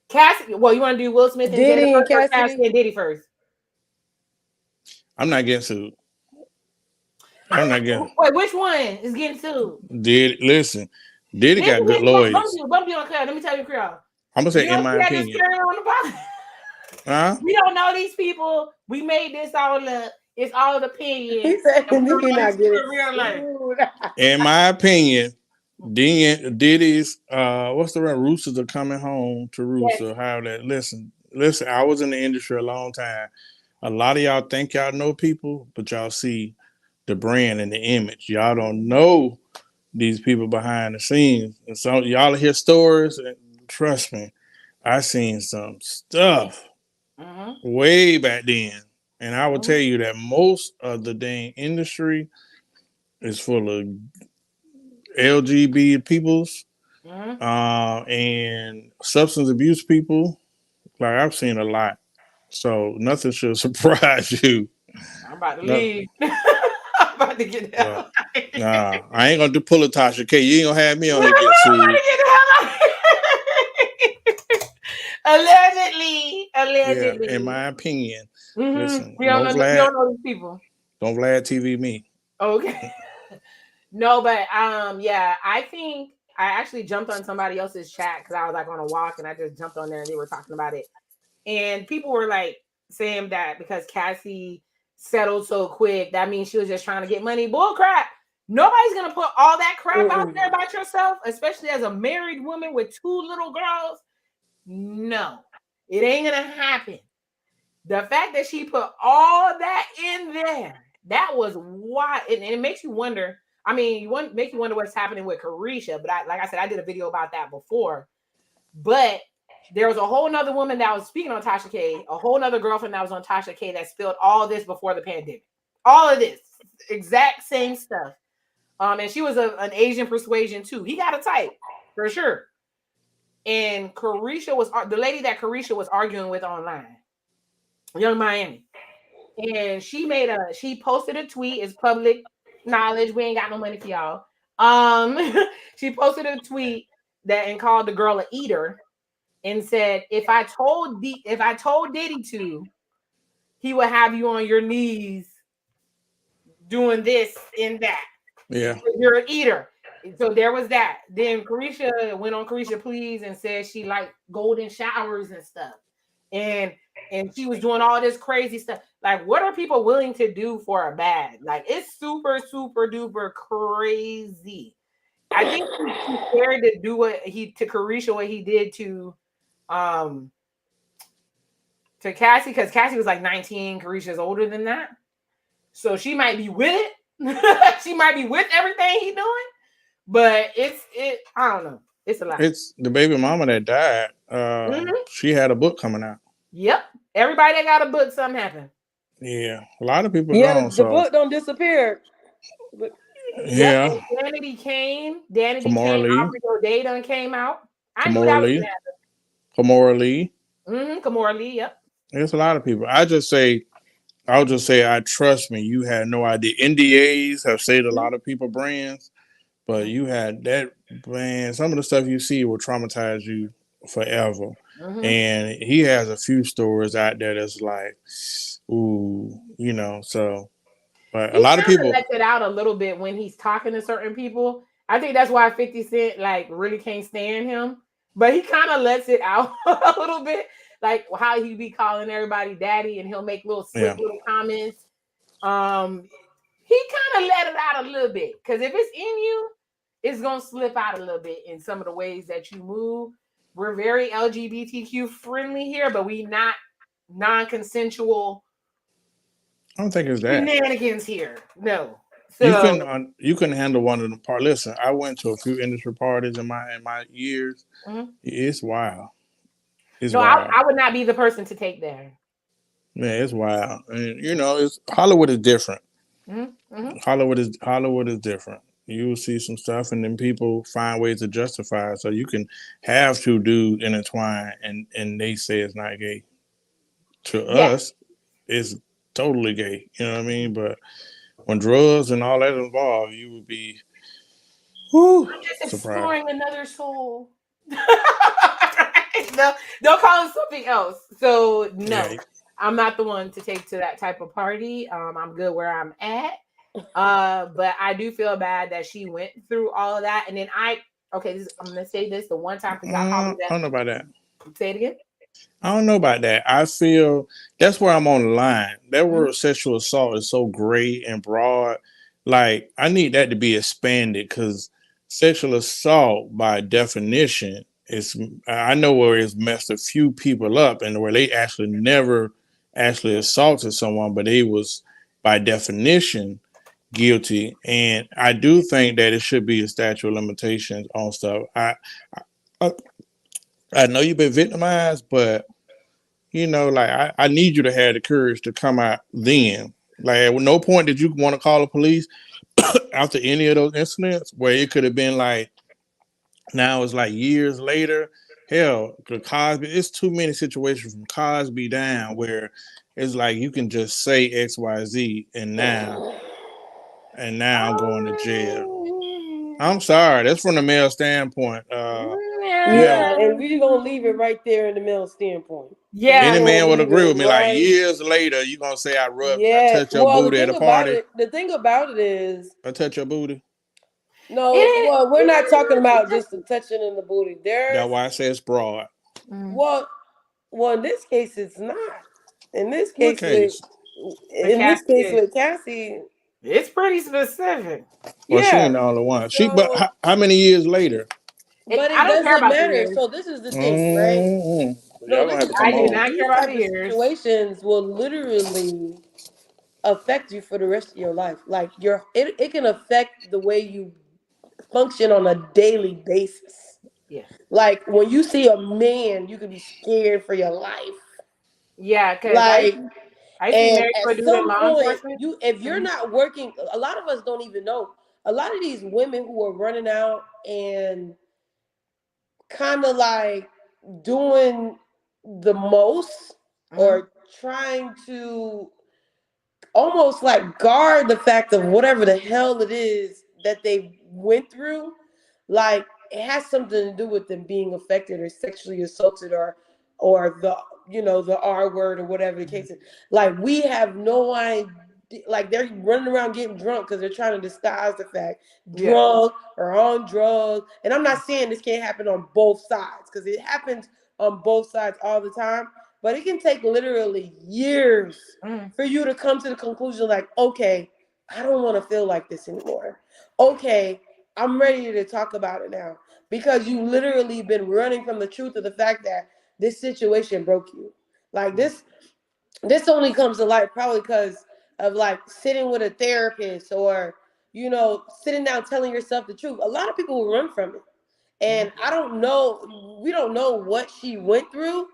Cassidy. Well, you want to do Will Smith and Diddy Jada first, or Cassidy and Diddy first? I'm not getting sued. I'm not getting. Wait, which one is getting sued? Listen, Diddy got good lawyers. Bump you on Creole. Let me tell you, Creole. I'm gonna say, in my opinion. We don't know these people. We made this all up. It's all an opinion. He said he not getting sued. In my opinion, Diddy's what's the right? Roosters are coming home to roost, or how that. Listen. I was in the industry a long time. A lot of y'all think y'all know people, but y'all see the brand and the image. Y'all don't know these people behind the scenes. And so y'all hear stories, and trust me, I seen some stuff way back then. And I will tell you that most of the dang industry is full of LGBT peoples and substance abuse people. Like I've seen a lot, so nothing should surprise you. I'm about to No, leave. I'm about to get the hell well, out of here. nah, I ain't gonna do pull a Tasha K. You ain't gonna have me on here get I'm about sued. to get the hell out of here. Allegedly. Yeah, in Allegedly. my opinion. Mm-hmm. Listen, We don't know. We don't know these people. don't Vlad TV me. Okay. No, but yeah, I think I actually jumped on somebody else's chat because I was like on a walk and I just jumped on there and they were talking about it. And people were like saying that because Cassie settled so quick, that means she was just trying to get money. Bull crap. Nobody's gonna put all that crap out there about yourself, especially as a married woman with 2 little girls. No, it ain't gonna happen. The fact that she put all that in there, that was why, and it makes you wonder. I mean, make you wonder what's happening with Carisha. But like I said, I did a video about that before. But there was a whole nother woman that was speaking on Tasha K, a whole nother girlfriend that was on Tasha K that spilled all this before the pandemic. All of this, exact same stuff. And she was an Asian persuasion too. He got a type for sure. And Carisha was the lady that Carisha was arguing with online, Young Miami. And she posted a tweet. It's public knowledge. We ain't got no money for y'all. She posted a tweet that and called the girl a eater and said, if I told Diddy to, he would have you on your knees doing this and that. Yeah. You're an eater. So there was that. Then Carisha went on Carisha Please and said she liked golden showers and stuff. And she was doing all this crazy stuff. Like, what are people willing to do for a bag? Like, it's super, super duper crazy. I think he's scared to do Carisha what he did to Cassie, because Cassie was like 19, Carisha's older than that. So she might be with it. She might be with everything he's doing. But I don't know. It's a lot. It's the baby mama that died. She had a book coming out. Yep. Everybody that got a book, something happened. Yeah. A lot of people Yeah, gone. the book don't disappear. But yeah. Danity Kane, Kamora Opera Day done came out. I knew that Kamora was Lee. gonna happen. Kamora Lee. Kamora Lee, yep. There's a lot of people. I'll just say, I trust me, you had no idea. NDAs have saved a lot of people brands, but you had that brand, some of the stuff you see will traumatize you forever. And he has a few stories out there that's like, ooh, so but a lot of people lets it out a little bit when he's talking to certain people. I think that's why 50 Cent like really can't stand him. But he kind of lets it out a little bit. Like how he be calling everybody daddy and he'll make little little comments. He kind of let it out a little bit. Because if it's in you, it's gonna slip out a little bit in some of the ways that you move. We're very LGBTQ friendly here, but we not non-consensual. I don't think it's that shenanigans here. No. So, you couldn't handle one of the parties. Listen, I went to a few industry parties in my years. It's wild. It's wild. I would not be the person to take there. Man, it's wild. And it's Hollywood is different. Hollywood is different. You will see some stuff, and then people find ways to justify it. So you can have 2 dudes intertwined, and they say it's not gay. To us, it's totally gay. You know what I mean? But when drugs and all that involved, you would be just exploring another soul. They'll call it something else. So no, I'm not the one to take to that type of party. I'm good where I'm at. But I do feel bad that she went through all of that. And then I'm gonna say this the one time because I don't know about that. Say it again. I don't know about that. I feel that's where I'm on the line. That word sexual assault is so great and broad. Like, I need that to be expanded because sexual assault, by definition, I know where it's messed a few people up and where they actually never actually assaulted someone, but they was by definition guilty. And I do think that it should be a statute of limitations on stuff. I know you've been victimized, but like I need you to have the courage to come out then. Like, at no point did you want to call the police after any of those incidents where it could have been like, now it's like years later, hell, the Cosby. It's too many situations from Cosby down where it's like you can just say X, Y, Z, and now I'm going to jail. I'm sorry. That's from the male standpoint. You have Yeah, and we're gonna leave it right there in the male standpoint. We're Yeah, any gonna man would leave agree it with me. Like right. years later, you gonna say I Yeah. touch your Well, booty at a party. the thing about it is, I touch your booty. no. it Well, we're not talking about is. just the touching in the booty. That's There's why I say it's broad. Mm. well, in this case, it's not. In this What case with, case? The casket. Cassie, It's pretty specific. Well, she ain't yeah. the only one. But So, how many years later? but I it don't care doesn't about the matter. years. So this is the thing, right? No, Y'all gonna this have is to the I come do thing. on. not care These about the type of years. situations will literally affect you for the rest of your life. Like it can affect the way you function on a daily basis. Yeah. Like when you see a man, you can be scared for your life. Yeah, because Like, I used to be and married to at a dude in some law point, enforcement. if you're Mhm. not working, a lot of us don't even know. A lot of these women who are running out and kind of like doing the most Mhm. or trying to almost like guard the fact of whatever the hell it is that they went through, like it has something to do with them being affected or sexually assaulted or the the R word or whatever the case is. Like we have no idea. Like they're running around getting drunk because they're trying to disguise the fact Yeah. drunk or on drugs. And I'm not saying this can't happen on both sides because it happens on both sides all the time. But it can take literally years Mhm. for you to come to the conclusion like, okay, I don't want to feel like this anymore. Okay, I'm ready to talk about it now because you literally been running from the truth of the fact that this situation broke you. Like this only comes to light probably because of like sitting with a therapist or sitting down telling yourself the truth. A lot of people will run from it. And I don't know, we don't know what she went through,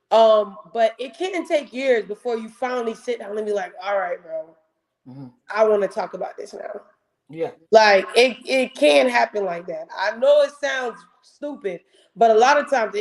but it can take years before you finally sit down and be like, all right, bro, Mhm. I want to talk about this now. Yeah. Like it can happen like that. I know it sounds stupid, but a lot of times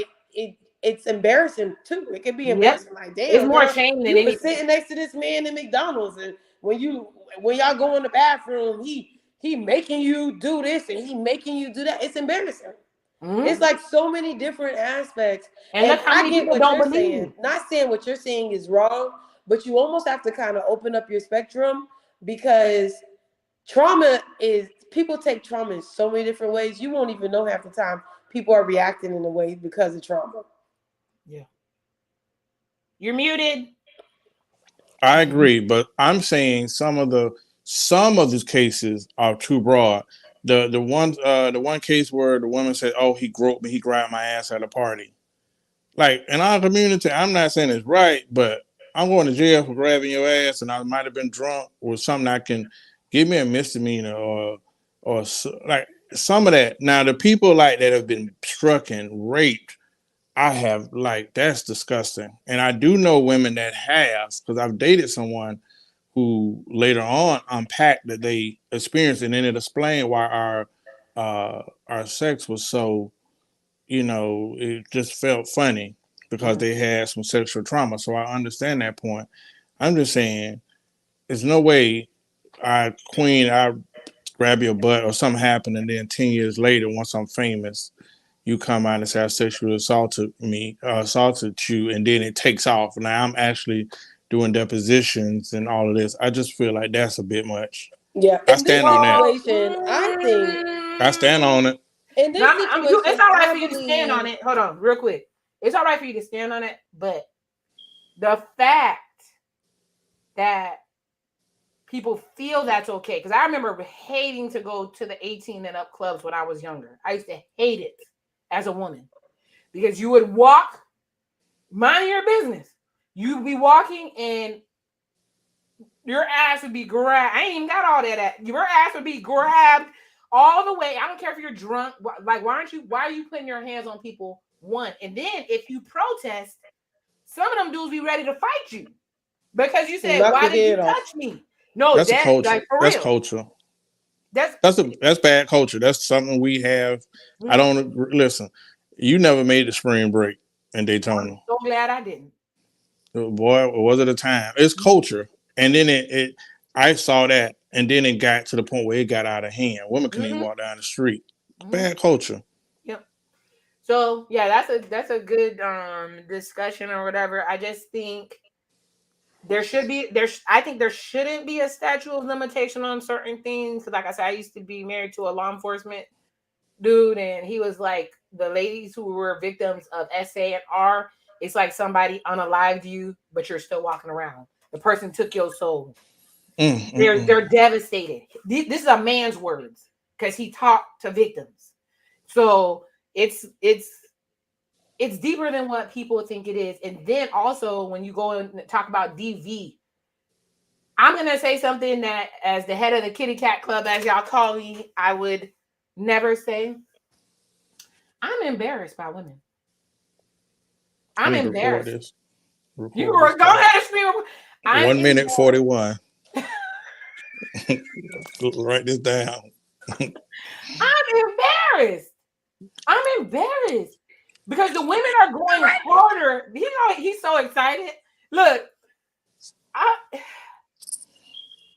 it's embarrassing too. It can be Yep. embarrassing. Like, It's damn, more girl, shame than you was anything. sitting next to this man in McDonald's, and when y'all go in the bathroom, he making you do this and he making you do that. It's embarrassing. It's Mhm. like so many different aspects. And And look how I many get people what don't you're believe. saying. Not saying what you're saying is wrong, but you almost have to kind of open up your spectrum because trauma is people take trauma in so many different ways. You won't even know half the time people are reacting in a way because of trauma. Yeah. You're muted. I agree, but I'm saying some of these cases are too broad. The one case where the woman said, "Oh, he groped me, he grabbed my ass at a party." Like in our community, I'm not saying it's right, but I'm going to jail for grabbing your ass, and I might have been drunk or something. I can give me a misdemeanor like some of that. Now the people like that have been struck and raped. I have like that's disgusting, and I do know women that have because I've dated someone who later on unpacked that they experienced, and then it explained why our sex was so it just felt funny because Mhm. they had some sexual trauma. So I understand that point. I'm just saying, there's no way I grab your butt or something happened, and then 10 years later, once I'm famous, you come out and say I sexually assaulted you, and then it takes off. Now I'm actually doing depositions and all of this. I just feel like that's a bit much. Yeah. I In this stand on that. Well, situation, I think I stand on it. in no, this it's situation, all right I for you to stand on believe it. Hold on, real quick. It's all right for you to stand on it, but the fact that people feel that's okay. Because I remember hating to go to the 18 and up clubs when I was younger. I used to hate it as a woman because you would walk, mind your business. You'd be walking and your ass would be grabbed. I ain't even got all that. Your ass would be grabbed all the way. I don't care if you're drunk. Like, why are you putting your hands on people? One. And then if you protest, some of them dudes be ready to fight you because you said, knock why your did you head off. touch me? No, That's a that culture. like for That's real. culture. That's That's bad culture. That's something we have. I mm, don't listen. You never made the spring break in Daytona. I'm so glad I didn't. Boy, was it a time. It's culture. And then I saw that, and then it got to the point where it got out of hand. Women couldn't even Mm-hmm. walk down the street. Mm-hmm. Bad culture. Yep. So yeah, that's a good discussion or whatever. I just think I think there shouldn't be a statute of limitation on certain things. Like I said, I used to be married to a law enforcement dude, and he was like, the ladies who were victims of SA and R, it's like somebody unalived you, but you're still walking around. The person took your soul. They're devastated. This is a man's words because he talked to victims. So it's deeper than what people think it is. And then also when you go and talk about DV, I'm gonna say something that, as the head of the kitty cat club, as y'all call me, I would never say. I'm embarrassed by women. I'm Record embarrassed. this. You were go ahead and scream. I'm 1 minute embarrassed. 41. Write this down. I'm embarrassed. I'm embarrassed because the women are going harder. You know, he's so excited. Look,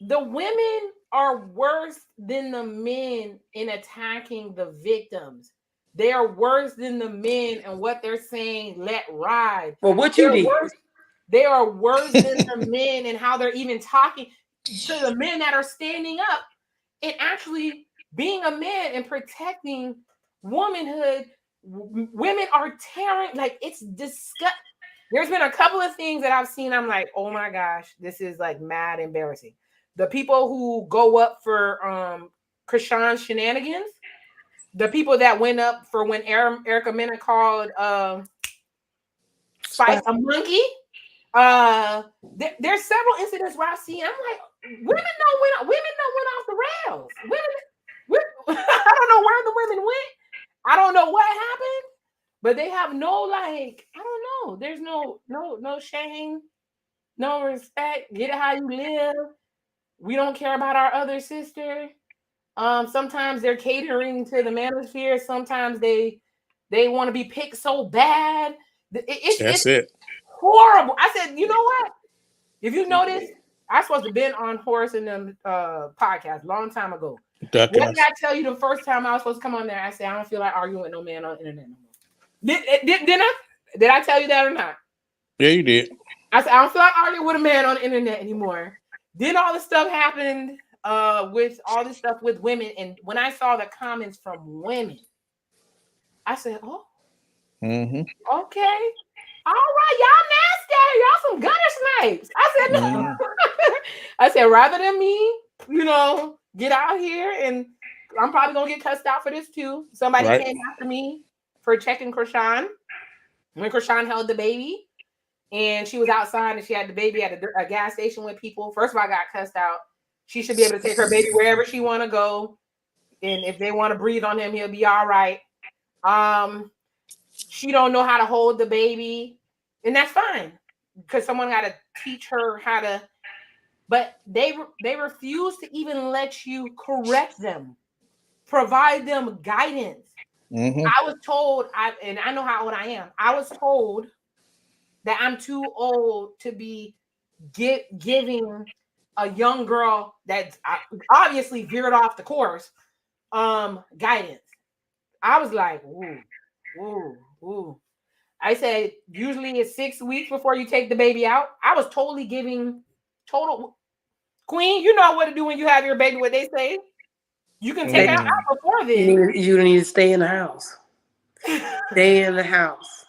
the women are worse than the men in attacking the victims. They are worse than the men and what they're saying, let ride. Well, what you did? They are worse than the men and how they're even talking to the men that are standing up and actually being a man and protecting womanhood. Women are tearing, like, it's disgusting. There's been a couple of things that I've seen. I'm like, oh my gosh, this is like mad embarrassing. The people who go up for Krishan's shenanigans, the people that went up for when Erica Mena called Spice a monkey. There's several incidents where I've seen. I'm like, women don't went off the rails. I don't know where the women went. I don't know what happened, but they have no, like, I don't know. There's no shame, no respect. Get it how you live. We don't care about our other sister. Sometimes they're catering to the manosphere. Sometimes they want to be picked so bad. It's it. horrible. I said, you know what? If you notice, I supposed to have been on Horace and them podcast long time ago. What did I tell you the first time I was supposed to come on there? I said, I don't feel like arguing with no man on the internet no more. Did I tell you that or not? Yeah, you did. I said, I don't feel like arguing with a man on the internet anymore. Then all this stuff happened with all this stuff with women. And when I saw the comments from women, I said, oh, okay. All right, y'all nasty. Y'all some gutter snipes. I said, no. I said, rather than me, get out here, and I'm probably going to get cussed out for this too. Somebody came after me for checking Krishan when Krishan held the baby. And she was outside and she had the baby at a gas station with people. First of all, I got cussed out. She should be able to take her baby wherever she want to go. And if they want to breathe on him, he'll be all right. She don't know how to hold the baby. And that's fine. Because someone got to teach her how to. But they refuse to even let you correct them. Provide them guidance. I was told, and I know how old I am. I was told that I'm too old to be giving a young girl that's obviously veered off the course guidance. I was like, ooh. I said, usually it's 6 weeks before you take the baby out. I was totally giving Queen, you know what to do when you have your baby, what they say. You can take it out before then. You need to stay in the house. Stay in the house.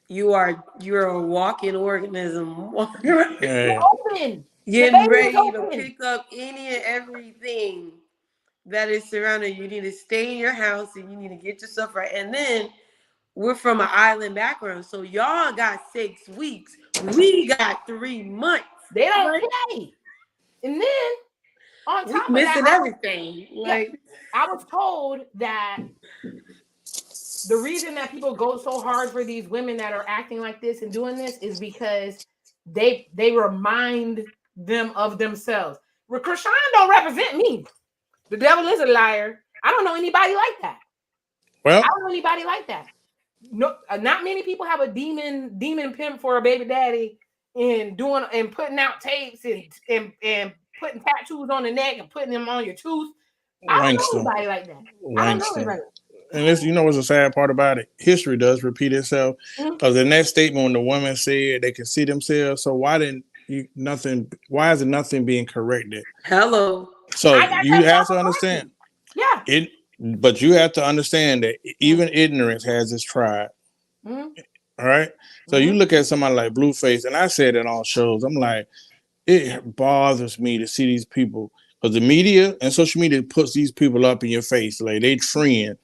You're a walking organism. You're open. Getting ready to pick up any and everything that is surrounding you. You need to stay in your house and you need to get yourself right. And then we're from an island background, so y'all got 6 weeks. We got 3 months. They don't play. And then on top of missing that, everything. I was told that the reason that people go so hard for these women that are acting like this and doing this is because they remind them of themselves. Krishan don't represent me. The devil is a liar. I don't know anybody like that. Well, I don't know anybody like that. No, not many people have a demon pimp for a baby daddy and doing and putting out tapes and putting tattoos on the neck and putting them on your tooth. I don't know Wankster, anybody like that. I don't know wankster. anybody. And this, you know, what's the sad part about it? History does repeat itself. Mhm. Because in that statement, when the woman said they can see themselves, so why didn't you nothing? Why is it nothing being corrected? Hello. So I got you that have to conversation. understand Yeah. it, but you have to understand that Mm-hmm. even ignorance has its tribe. Mm-hmm. All right. So you look at somebody like Blueface, and I said it on shows. I'm like, it bothers me to see these people because the media and social media puts these people up in your face, like they trend,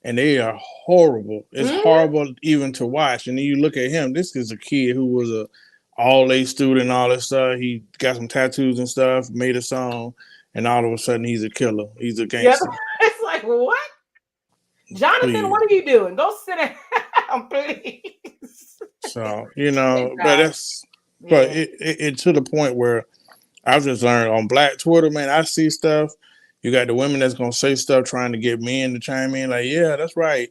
and they are horrible. It's Mm-hmm. horrible even to watch. And then you look at him. This is a kid who was a all A student, all this stuff. He got some tattoos and stuff, made a song, and all of a sudden he's a killer. He's a Yep. gangster. It's like, what? Jonathan, Please. what are you doing? Go sit down, please. So It's but bad. but Yeah. it to the point where I've just learned on Black Twitter, man. I see stuff. You got the women that's gonna say stuff trying to get men to chime in, like, yeah, that's right.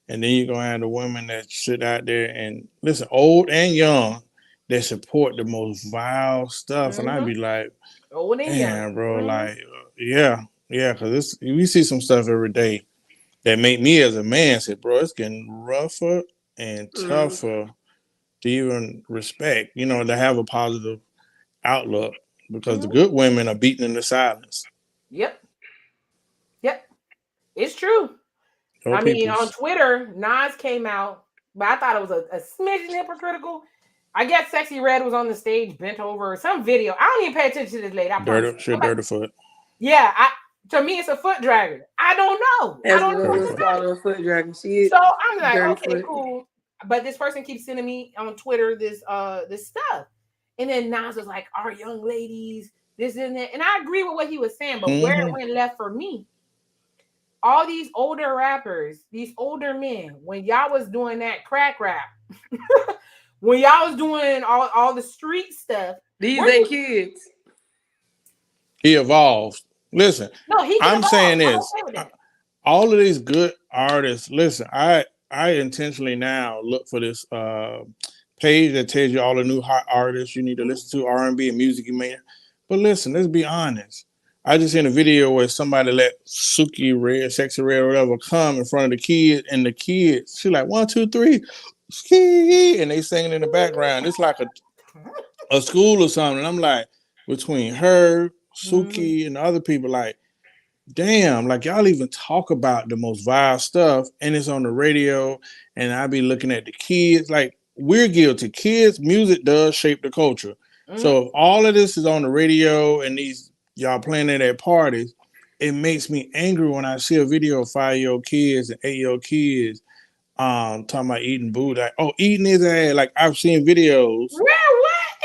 And then you're gonna have the women that sit out there and listen, old and young, that support the most vile stuff. And I'd Mm-hmm. be like, Old and young. man, bro, Mm-hmm. like, yeah, because we see some stuff every day that make me as a man say, bro, it's getting rougher and Mm. tougher to even respect, to have a positive outlook because the Mm-hmm. good women are beaten in the silence. Yep. Yep. It's true. Oh, I mean, on peoples. Twitter, Nas came out, but I thought it was a smidgen hypocritical. I guess Sexy Red was on the stage, bent over, some video. I don't even pay attention to this lady. I promise. Dirty, shit, dirty foot. Yeah, to me, it's a foot dragger. I don't know. I As don't know what what Dirty to was foot. called say. a foot dragon. She So I'm like, dirty okay, foot. cool. But this person keeps sending me on Twitter this stuff, and then Nas was like, "Our young ladies, this and that," and I agree with what he was saying. But where it Mm-hmm. went left for me, all these older rappers, these older men, when y'all was doing that crack rap, when y'all was doing all the street stuff, These where ain't you kids. He evolves. Listen, no, he can I'm evolve. saying I'm this. okay with that. All of these good artists. Listen, I intentionally now look for this page that tells you all the new hot artists you need to listen to, R&B and music you may. But listen, let's be honest. I just seen a video where somebody let Suki Red, Sexy Red, or whatever, come in front of the kids, and the kids, she like 1, 2, 3, ski, and they singing in the background. It's like a school or something. I'm like, between her, Mhm. Suki, and the other people, like, damn, like y'all even talk about the most vile stuff and it's on the radio, and I be looking at the kids, like we're guilty. Kids, music does shape the culture. Mhm. So if all of this is on the radio and these y'all playing it at parties, it makes me angry when I see a video of 5-year-old kids and 8-year-old kids talking about eating booty. Like, oh, eating his ass. Like I've seen videos. Where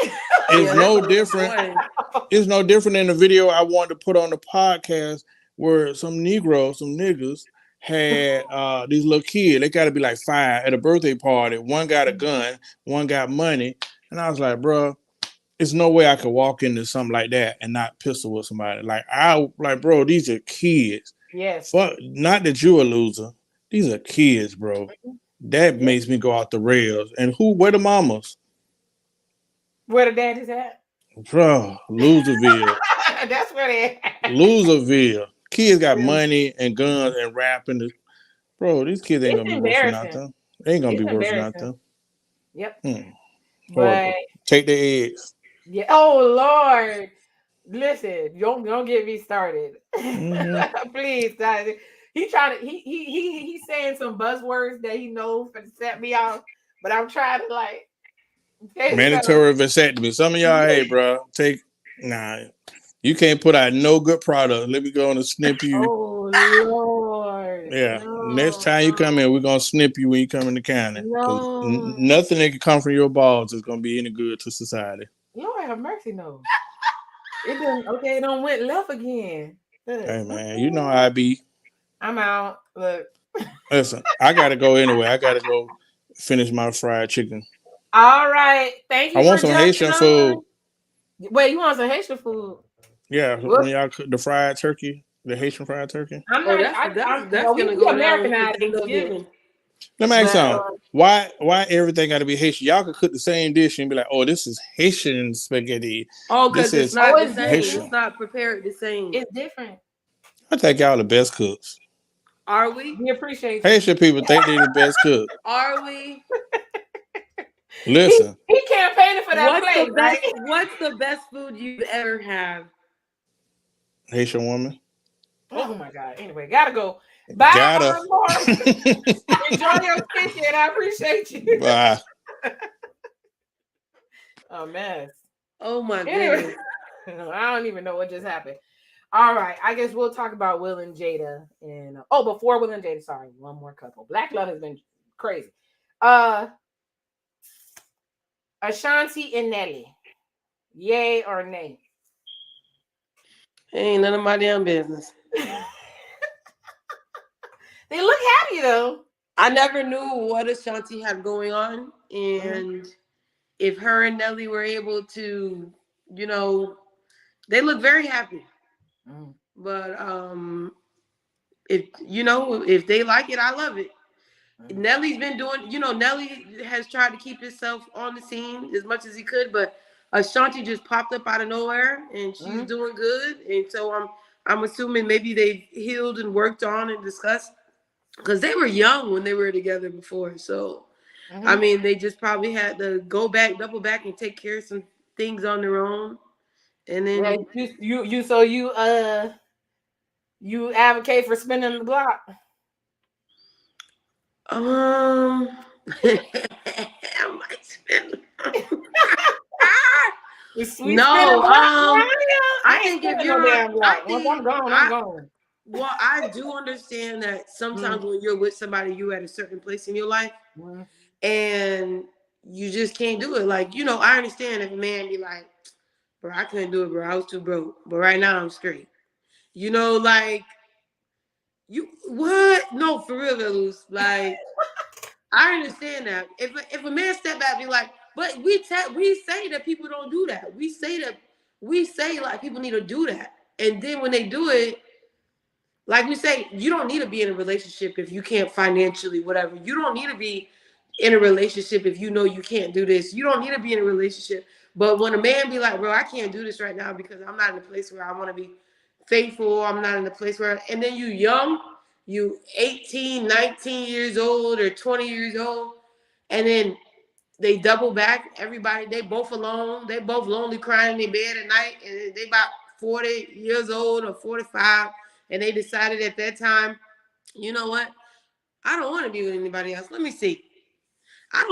It's Yeah, that's no a little different. boy. what? It's no different than the video I wanted to put on the podcast where some Negroes, some niggas, had these little kids. They got to be like 5 at a birthday party. One got a gun, one got money, and I was like, bro, it's no way I could walk into something like that and not pistol with somebody. Bro, these are kids. Yes. Fuck, not that you a loser. These are kids, bro. That Yep. makes me go off the rails. And where the mamas? Where the daddy's at? Bro, Loserville. That's where they at. Loserville. Kids got money and guns and rapping. Bro, these kids ain't It's gonna be worth embarrassing. nothing. They ain't gonna be It's worth embarrassing. nothing. Yep. Hmm. But Horrible. Take the eggs. yeah. Oh Lord. Listen, don't get me started. Mm-hmm. Please, guys. He trying to he's saying some buzzwords that he knows for to set me off, but I'm trying to like okay, so Mandatory vasectomy. Some of y'all, hey, bro, nah. You can't put out no good product. Let me go on and snip you. oh Lord. Yeah. Next No, time you come in, we're gonna snip you when you come in the county. Because no. nothing that can come from your balls is gonna be any good to society. Lord have mercy, no. It don't went left again. Hey man, you know how I be. I'm out. Look. Listen, I gotta go anyway. I gotta go finish my fried chicken. All right. Thank I you want for some jumping Haitian on. food. Wait, you want some Haitian food? Yeah, Well, when y'all cook the fried turkey, the Haitian fried turkey. I'm Oh, not. that's I'm. that's No, we gonna go down for Americanized Thanksgiving. Thanksgiving. Let me ask you But something. Why everything got to be Haitian? Y'all could cook the same dish and be like, "Oh, this is Haitian spaghetti. Oh, This because it's is not the it's same. different. It's Haitian." not prepared the same. It's different. I think y'all the best cooks. Are we? We appreciate you. Haitian people think they the best cook. Are we? Listen, He campaigning for that plate, right? What's the best food you've ever had? Haitian woman, Oh my God. Anyway, gotta go. Bye, gotta. Marv. Enjoy your chicken. I appreciate you. Bye. A mess. Oh my Anyway, goodness. I don't even know what just happened. All right, I guess we'll talk about Will and Jada. And before Will and Jada, sorry, one more couple. Black love has been crazy. Ashanti and Nelly, yay or nay? Ain't none of my damn business. They look happy though. I never knew what Ashanti had going on, and if her and Nelly were able to, you know, they look very happy. Mm. But if they like it, I love it. Nelly's been doing, Nelly has tried to keep himself on the scene as much as he could, but Ashanti just popped up out of nowhere and she's doing good. And so I'm assuming maybe they've healed and worked on and discussed because they were young when they were together before. So I mean, they just probably had to go back, double back, and take care of some things on their own. And Yeah, then you advocate for spinning the block. I might spend. We spinning No, block around here. I I ain't think if spinning no you're on, damn I block. Once I'm think gone, I'm gone. well, I do understand that sometimes when you're with somebody, you're at a certain place in your life, and you just can't do it. Like, I understand if a man be like, bro, I couldn't do it, bro. I was too broke. But right now I'm straight. Like you what? No, for real, Luz. Like, I understand that. If a man step back and be like, but we say that people don't do that. We say like people need to do that. And then when they do it, like we say, you don't need to be in a relationship if you can't financially, whatever. You don't need to be in a relationship if you know you can't do this. You don't need to be in a relationship. But when a man be like, bro, I can't do this right now because I'm not in a place where I want to be faithful. I'm not in a place where, and then you young, you 18, 19 years old or 20 years old, and then they double back. Everybody, they both alone. They both lonely crying in their bed at night. And they about 40 years old or 45. And they decided at that time, you know what? I don't want to be with anybody else. Let me see. I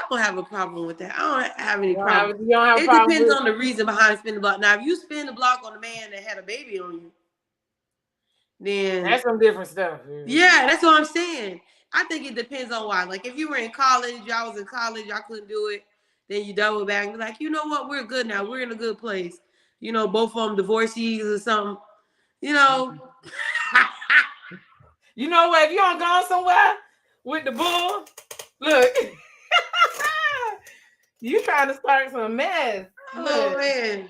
don't have a problem with that. I don't have any problem. You don't have a It problem depends with on the reason behind spin the block. Now, if you spin the block on a man that had a baby on you, then that's some different stuff. yeah, that's what I'm saying. I think it depends on why. Like if you were in college, y'all was in college, y'all couldn't do it, then you double back and be like, you know what, we're good now. We're in a good place. Both of them divorcees or something. You know what? If you don't go somewhere with the bull, look, you trying to start some mess. Oh man.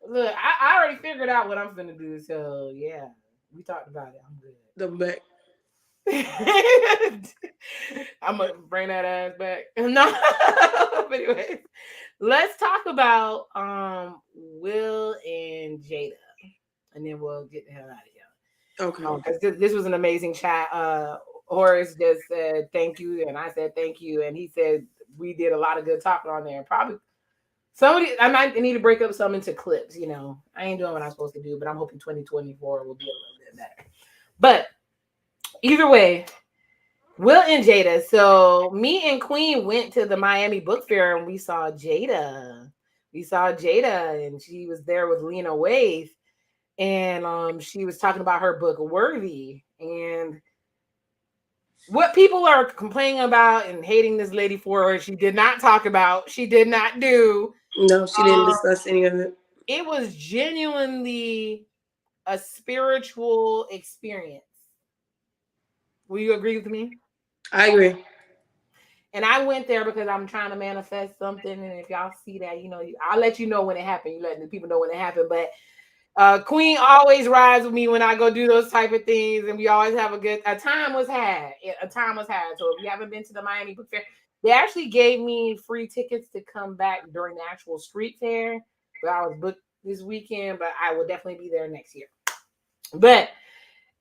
Look, I already figured out what I'm finna do. So yeah, we talked about it. I'm good. Double back. I'm gonna bring that ass back. No, but anyways, let's talk about Will and Jada, and then we'll get the hell out of here. Okay. Because this was an amazing chat. Horace just said thank you, and I said thank you, and he said we did a lot of good talking on there. Probably somebody I might need to break up some into clips. I ain't doing what I'm supposed to do, but I'm hoping 2024 will be a little bit better. But either way, Will and Jada. So me and Queen went to the Miami Book Fair and we saw Jada. And she was there with Lena Waithe. And she was talking about her book Worthy. And what people are complaining about and hating this lady for, she did not talk about, she did not do. No, she didn't discuss any of it. It was genuinely a spiritual experience. Will you agree with me? I agree. And I went there because I'm trying to manifest something. And if y'all see that, I'll let you know when it happened. You let the people know when it happened. But Queen always rides with me when I go do those type of things, and we always have a time was had. A time was had. So if you haven't been to the Miami Book Fair, they actually gave me free tickets to come back during the actual street fair. But I was booked this weekend, but I will definitely be there next year. But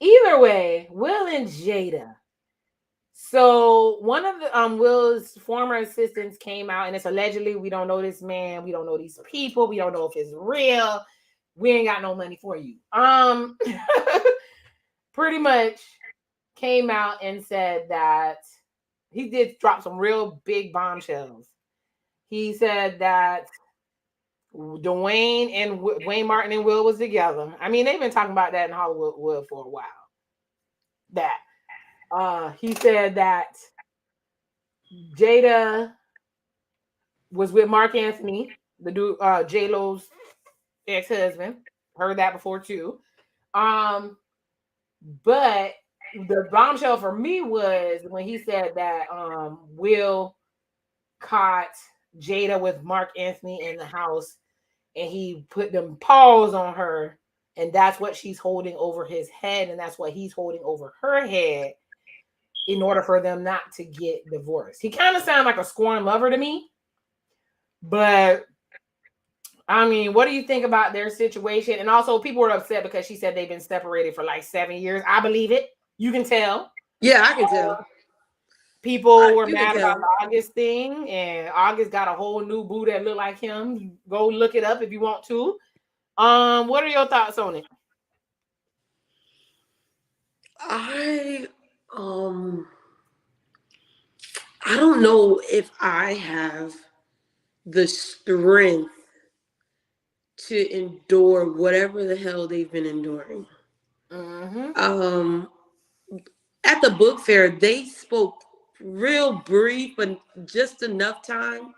either way, Will and Jada. So one of the Will's former assistants came out, and it's allegedly, we don't know this man, we don't know these people, we don't know if it's real. We ain't got no money for you. Pretty much came out and said that he did drop some real big bombshells. He said that Dwayne Martin and Will was together. I mean, they've been talking about that in Hollywood for a while. That he said that Jada was with Mark Anthony, the dude, J Lo's ex-husband. Heard that before too. But the bombshell for me was when he said that Will caught Jada with Mark Anthony in the house, and he put them paws on her, and that's what she's holding over his head, and that's what he's holding over her head in order for them not to get divorced. He kind of sounded like a scorned lover to me. But I mean, what do you think about their situation? And also, people were upset because she said they've been separated for like 7 years. I believe it. You can tell. Yeah, I can tell. People were You can mad about tell. the August thing, and August got a whole new boo that looked like him. Go look it up if you want to. What are your thoughts on it? I um I don't know if I have the strength to endure whatever the hell they've been enduring. Mm-hmm. At the book fair, they spoke real brief, but just enough time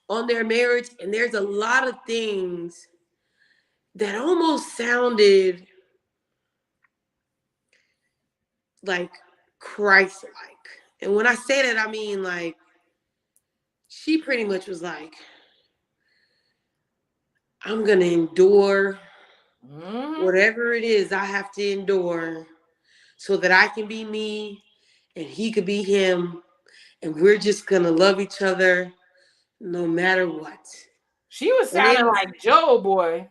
on their marriage, and there's a lot of things that almost sounded like Christ-like. And when I say that, I mean like she pretty much was like, I'm gonna endure whatever it is I have to endure so that I can be me and he could be him, and we're just gonna love each other no matter what. She was And it sounding was like Joe boy.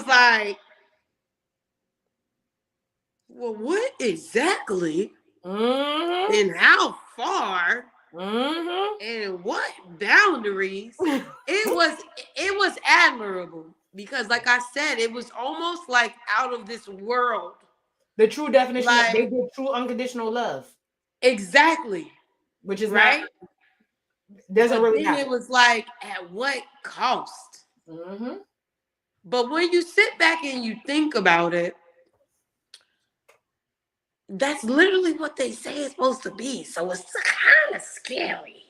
like, well, what exactly Mm-hmm. and how far Mm-hmm. and what boundaries? It was it was admirable because, like I said, it was almost like out of this world. The true definition of they Like, did true unconditional love, exactly, which is not right? doesn't But really then it happen. was like, at what cost? Mm-hmm. But when you sit back and you think about it, that's literally what they say it's supposed to be. So it's kind of scary.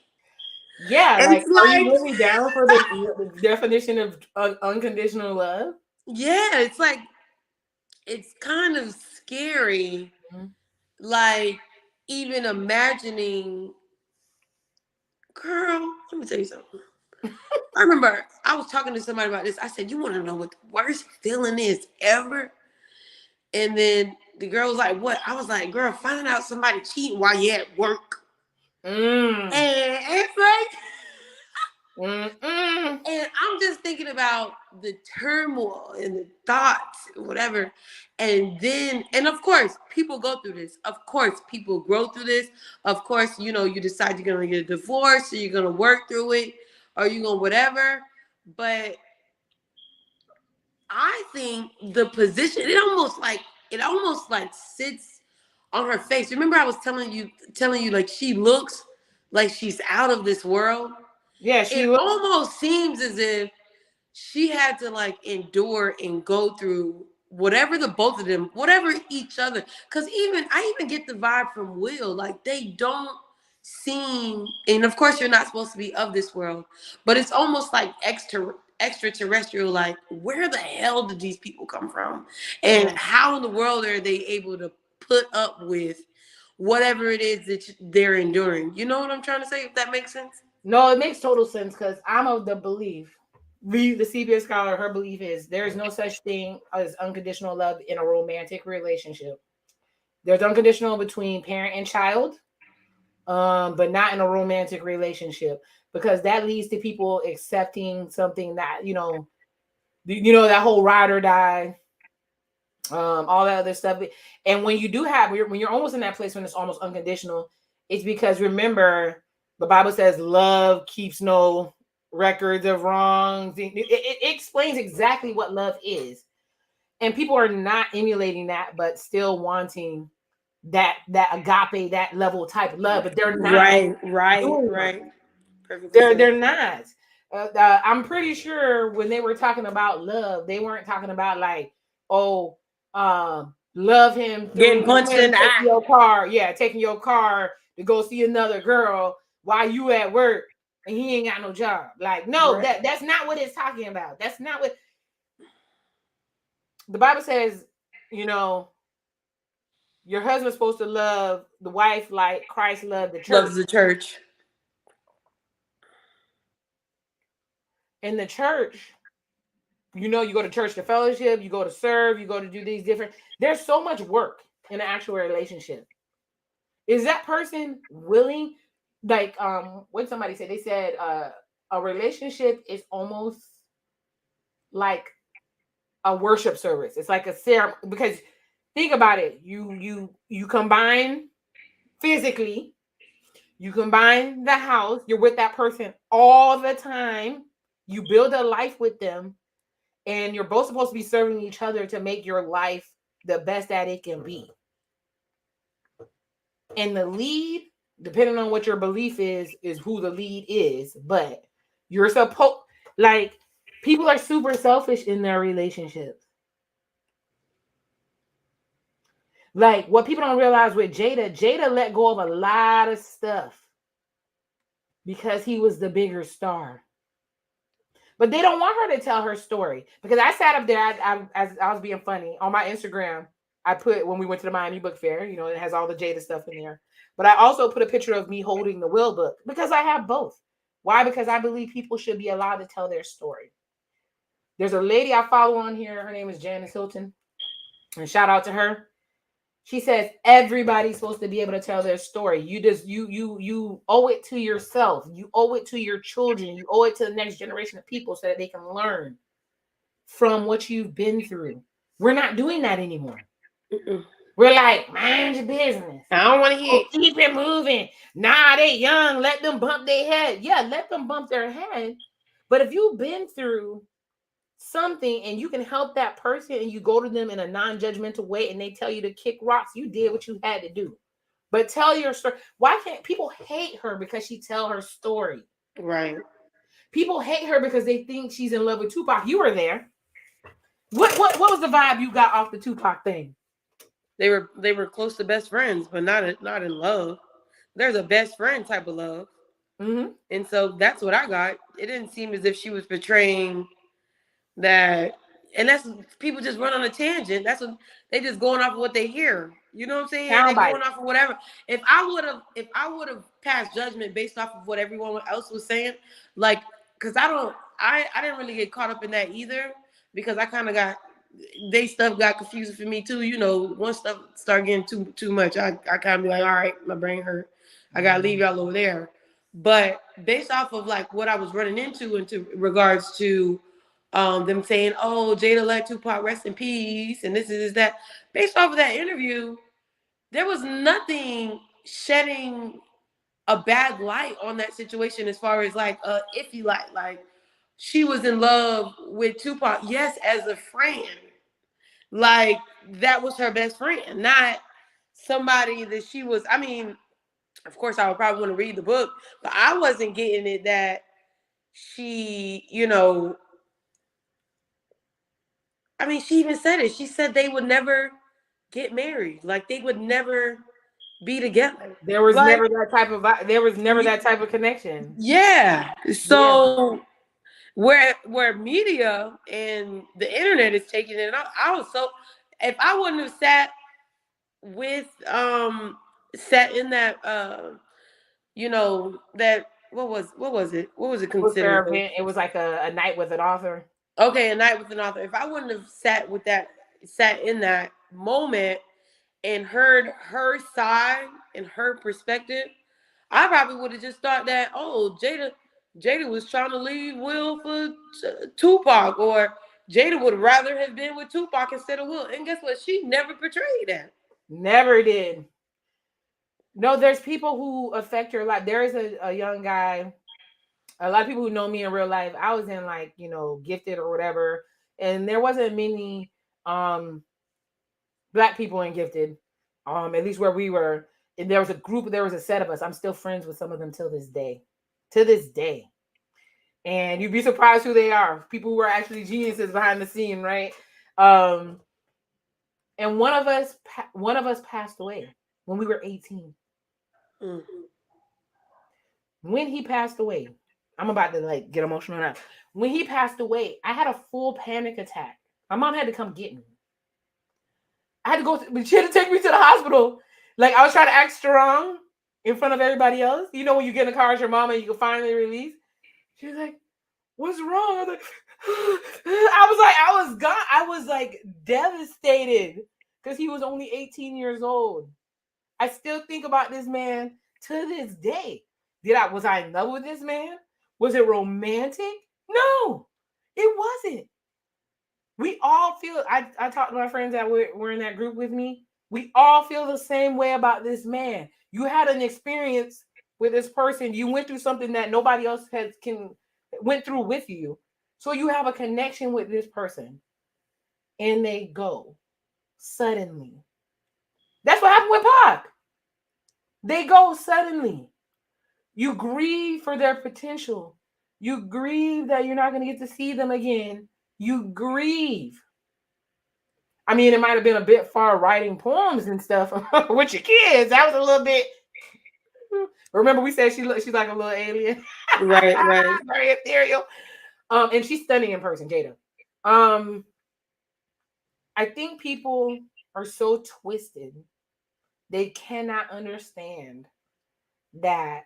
Yeah, like, It's are you like, really down for the definition of unconditional love? yeah, it's like, it's kind of scary. Mhm. Like, even imagining, girl, let me tell you something. I remember I was talking to somebody about this. I said, you want to know what the worst feeling is ever? And then the girl was like, what? I was like, girl, finding out somebody cheating while you're at work. Mm. And it's like, Mm-mm. and I'm just thinking about the turmoil and the thoughts, whatever. And then, and of course, people go through this. Of course, people grow through this. Of course, you know, you decide you're going to get a divorce, or you're going to work through it, or you're going to whatever. But I think the position, it almost like sits on her face. Remember, I was telling you, like, she looks like she's out of this world. Yeah, It she was. almost seems as if she had to like endure and go through whatever the both of them, whatever each other. Because I even get the vibe from Will, like they don't seem, and of course you're not supposed to be of this world, but it's almost like extraterrestrial. Like, where the hell did these people come from, and how in the world are they able to put up with whatever it is that they're enduring? You know what I'm trying to say? If that makes sense. No, it makes total sense because I'm of the belief the Sepia scholar, her belief is there is no such thing as unconditional love in a romantic relationship. There's unconditional between parent and child, but not in a romantic relationship, because that leads to people accepting something that that whole ride or die, all that other stuff. And when you do have when you're almost in that place when it's almost unconditional, it's because, remember, the Bible says love keeps no records of wrongs. It explains exactly what love is, and people are not emulating that, but still wanting that agape, that level type of love, but they're not doing it. Perfectly They're said. they're not. I'm pretty sure when they were talking about love, they weren't talking about like, oh, love him Getting through punched in him the taking eye. your car, yeah, taking your car to go see another girl while you at work and he ain't got no job. Like, no, Right. that's not what it's talking about. That's not what the Bible says. You know, your husband's supposed to love the wife like Christ loved the church. Loves the church. In the church, you go to church to fellowship, you go to serve, you go to do these different. There's so much work in an actual relationship. Is that person willing? Like, what somebody said, they said, a relationship is almost like a worship service. It's like a ceremony, because think about it. You combine physically, you combine the house. You're with that person all the time. You build a life with them, and you're both supposed to be serving each other to make your life the best that it can be. And the lead, depending on what your belief is who the lead is. But you're supposed, like, people are super selfish in their relationships. Like, what people don't realize with Jada let go of a lot of stuff because he was the bigger star. But they don't want her to tell her story, because I sat up there, as I was being funny on my Instagram. I put, when we went to the Miami Book Fair, it has all the Jada stuff in there. But I also put a picture of me holding the Will book, because I have both. Why? Because I believe people should be allowed to tell their story. There's a lady I follow on here. Her name is Janice Hilton, and shout out to her. She says everybody's supposed to be able to tell their story. You owe it to yourself. You owe it to your children. You owe it to the next generation of people so that they can learn from what you've been through. We're not doing that anymore. Mm-mm. We're like, mind your business. I don't want to hear. Keep it moving. Nah, they young. Let them bump their head. Yeah, let them bump their head. But if you've been through something and you can help that person, and you go to them in a non-judgmental way and they tell you to kick rocks, you did what you had to do. But tell your story. Why can't people hate her because she tell her story? Right. People hate her because they think she's in love with Tupac. You were there. What was the vibe you got off the Tupac thing? They were close to best friends, but not in love. There's a best friend type of love. Mm-hmm. And so that's what I got. It didn't seem as if she was portraying that. And that's, people just run on a tangent. That's what they just going off of what they hear. You know what I'm saying? They Soundbite. going off of whatever. If I would have passed judgment based off of what everyone else was saying, like, because I didn't really get caught up in that either, because I kind of got, they stuff got confusing for me too. Once stuff start getting too much, I kind of be like, all right, my brain hurt. I gotta leave y'all over there. But based off of like what I was running into regards to them saying, "Oh, Jada let Tupac rest in peace," and this is that. Based off of that interview, there was nothing shedding a bad light on that situation as far as like iffy light. Like, she was in love with Tupac, yes, as a friend. Like, that was her best friend, not somebody that she was. I mean, of course, I would probably want to read the book, but I wasn't getting it that she, I mean, she even said it. She said they would never get married. Like, they would never be together. There was Like, never that type of that type of connection. yeah. Yeah. So where media and the internet is taking it out, I was so, if I wouldn't have sat in that that what was it? What was it It was considered? their event. It was like a night with an author. Okay, a night with an author. If I wouldn't have sat in that moment and heard her side and her perspective, I probably would have just thought that, oh, Jada was trying to leave Will for Tupac, or Jada would rather have been with Tupac instead of Will. And guess what? She never portrayed that. Never did. No, there's people who affect your life. There is a young guy. A lot of people who know me in real life. I was in like, gifted or whatever, and there wasn't many black people in gifted. At least where we were. And there was a group. There was a set of us. I'm still friends with some of them till this day. To this day. And you'd be surprised who they are. People who are actually geniuses behind the scene, right? And one of us passed away when we were 18. Mm. When he passed away, I'm about to like get emotional now. When he passed away, I had a full panic attack. My mom had to come get me. I had to go. She had to take me to the hospital. Like I was trying to act strong in front of everybody else. You know when you get in the car with your mom and you can finally release. She was like, "What's wrong?" I was like, I was gone. I was like devastated because he was only 18 years old. I still think about this man to this day. Was I in love with this man? Was it romantic? No, it wasn't. We all feel, I talked to my friends that were in that group with me. We all feel the same way about this man. You had an experience with this person. You went through something that nobody else went through with you. So you have a connection with this person. And they go suddenly. That's what happened with Pac. They go suddenly. You grieve for their potential. You grieve that you're not going to get to see them again. You grieve. I mean, it might have been a bit far writing poems and stuff with your kids. That was a little bit. Remember, we said she's like a little alien, Right. very ethereal. And she's stunning in person, Jada. I think people are so twisted, they cannot understand that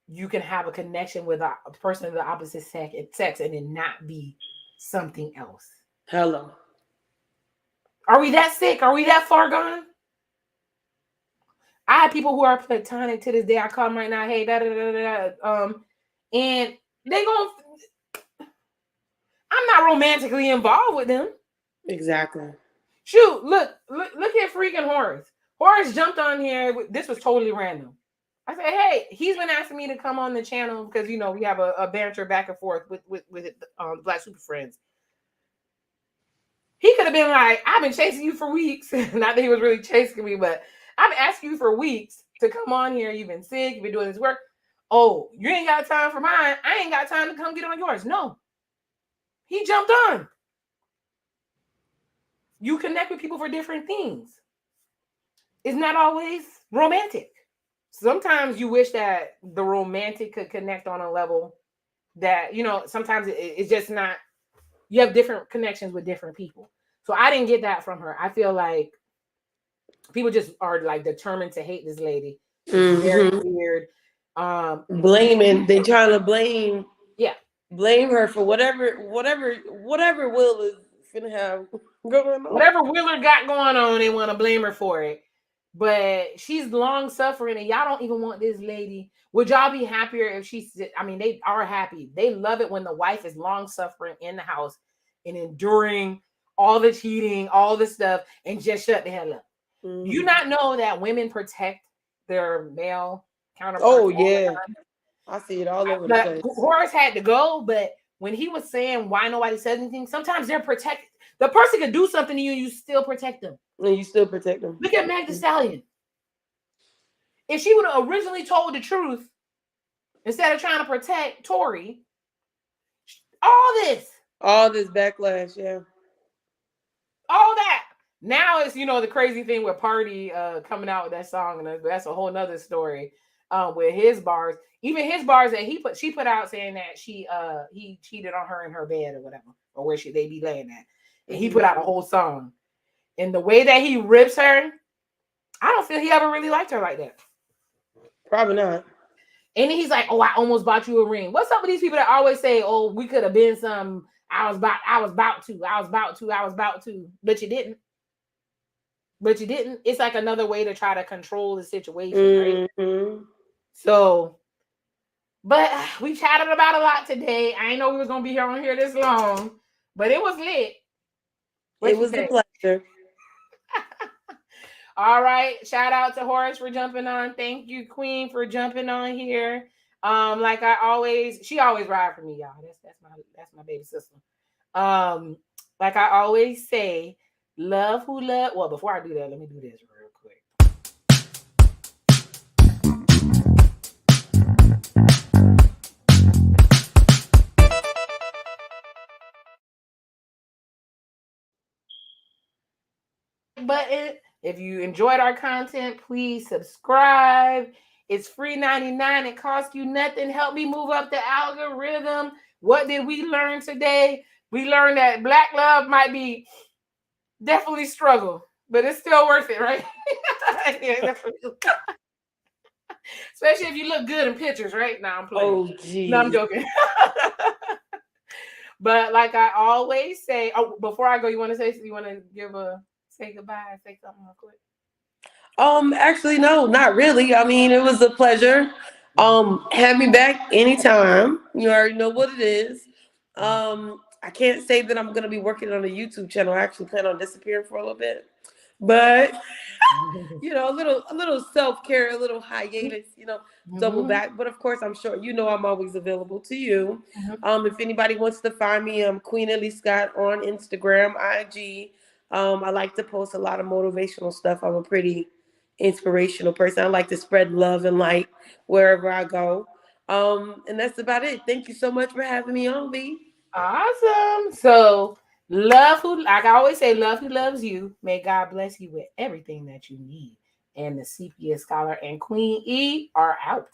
you can have a connection with a person of the opposite sex and it not be something else. Hello. Are we that sick? Are we that far gone? I have people who are platonic to this day. I call them right now, hey, and they gon' I'm not romantically involved with them. Exactly. Shoot, look at freaking Horace. Horace jumped on here. This was totally random. I said, hey, he's been asking me to come on the channel because we have a banter back and forth with Black Super Friends. He could have been like, I've been chasing you for weeks. Not that he was really chasing me, but I've been asking you for weeks to come on here. You've been sick. You've been doing this work. Oh, you ain't got time for mine. I ain't got time to come get on yours. No. He jumped on. You connect with people for different things. It's not always romantic. Sometimes you wish that the romantic could connect on a level that, sometimes it's just not. You have different connections with different people. So I didn't get that from her. I feel like people just are like determined to hate this lady. It's very weird. Blaming. They trying to blame. Yeah. Blame her for whatever Will is finna have going on. Whatever Willard got going on, they want to blame her for it. But she's long suffering, and y'all don't even want this lady. Would y'all be happier if they are happy. They love it when the wife is long suffering in the house and enduring all the cheating, all the stuff, and just shut the hell up. Mm-hmm. You not know that women protect their male counterparts. Oh, yeah. I see it all over the place. Horace had to go, but when he was saying why nobody says anything, sometimes they're protected. The person can do something to you, you still protect them. And you still protect them. Look at Meg Thee Stallion. If she would have originally told the truth instead of trying to protect Tory, all this backlash, yeah. All that. Now it's, the crazy thing with Party coming out with that song, and that's a whole nother story with his bars. Even his bars that she put out saying that he cheated on her in her bed or whatever, or where they be laying at. And he put out a whole song. And the way that he rips her, I don't feel he ever really liked her like that. Probably not. And then he's like, "Oh, I almost bought you a ring." What's up with these people that always say, "Oh, we could have been some. I was about to," but you didn't. But you didn't. It's like another way to try to control the situation, right? Mm-hmm. So, but we chatted about a lot today. I didn't know we was gonna be here on here this long, but it was lit. What It you was a say? pleasure. All right. Shout out to Horace for jumping on. Thank you, Queen, for jumping on here. Like I always, she always ride for me, y'all. That's my baby sister. Um, like I always say, love who love. Well, before I do that, let me do this real quick. Button. If you enjoyed our content, please subscribe. It's free 99. It costs you nothing. Help me move up the algorithm. What did we learn today? We learned that Black love might be definitely struggle, but it's still worth it, right? Especially if you look good in pictures, right? Now I'm playing. Oh, geez. No, I'm joking. But like I always say, oh, before I go, you want to say goodbye, say something real quick? Actually, no, not really. I mean, it was a pleasure. Have me back anytime. You already know what it is. I can't say that I'm gonna be working on a YouTube channel. I actually plan on disappearing for a little bit. But a little self-care, a little hiatus, double back. But of course, I'm sure I'm always available to you. If anybody wants to find me, I'm Queen Ellie Scott on Instagram, IG. I like to post a lot of motivational stuff. I'm a pretty inspirational person. I like to spread love and light wherever I go. And that's about it. Thank you so much for having me on, V. Awesome. So love who, like I always say, love who loves you. May God bless you with everything that you need. And the Sepia Scholar and Queen E are out.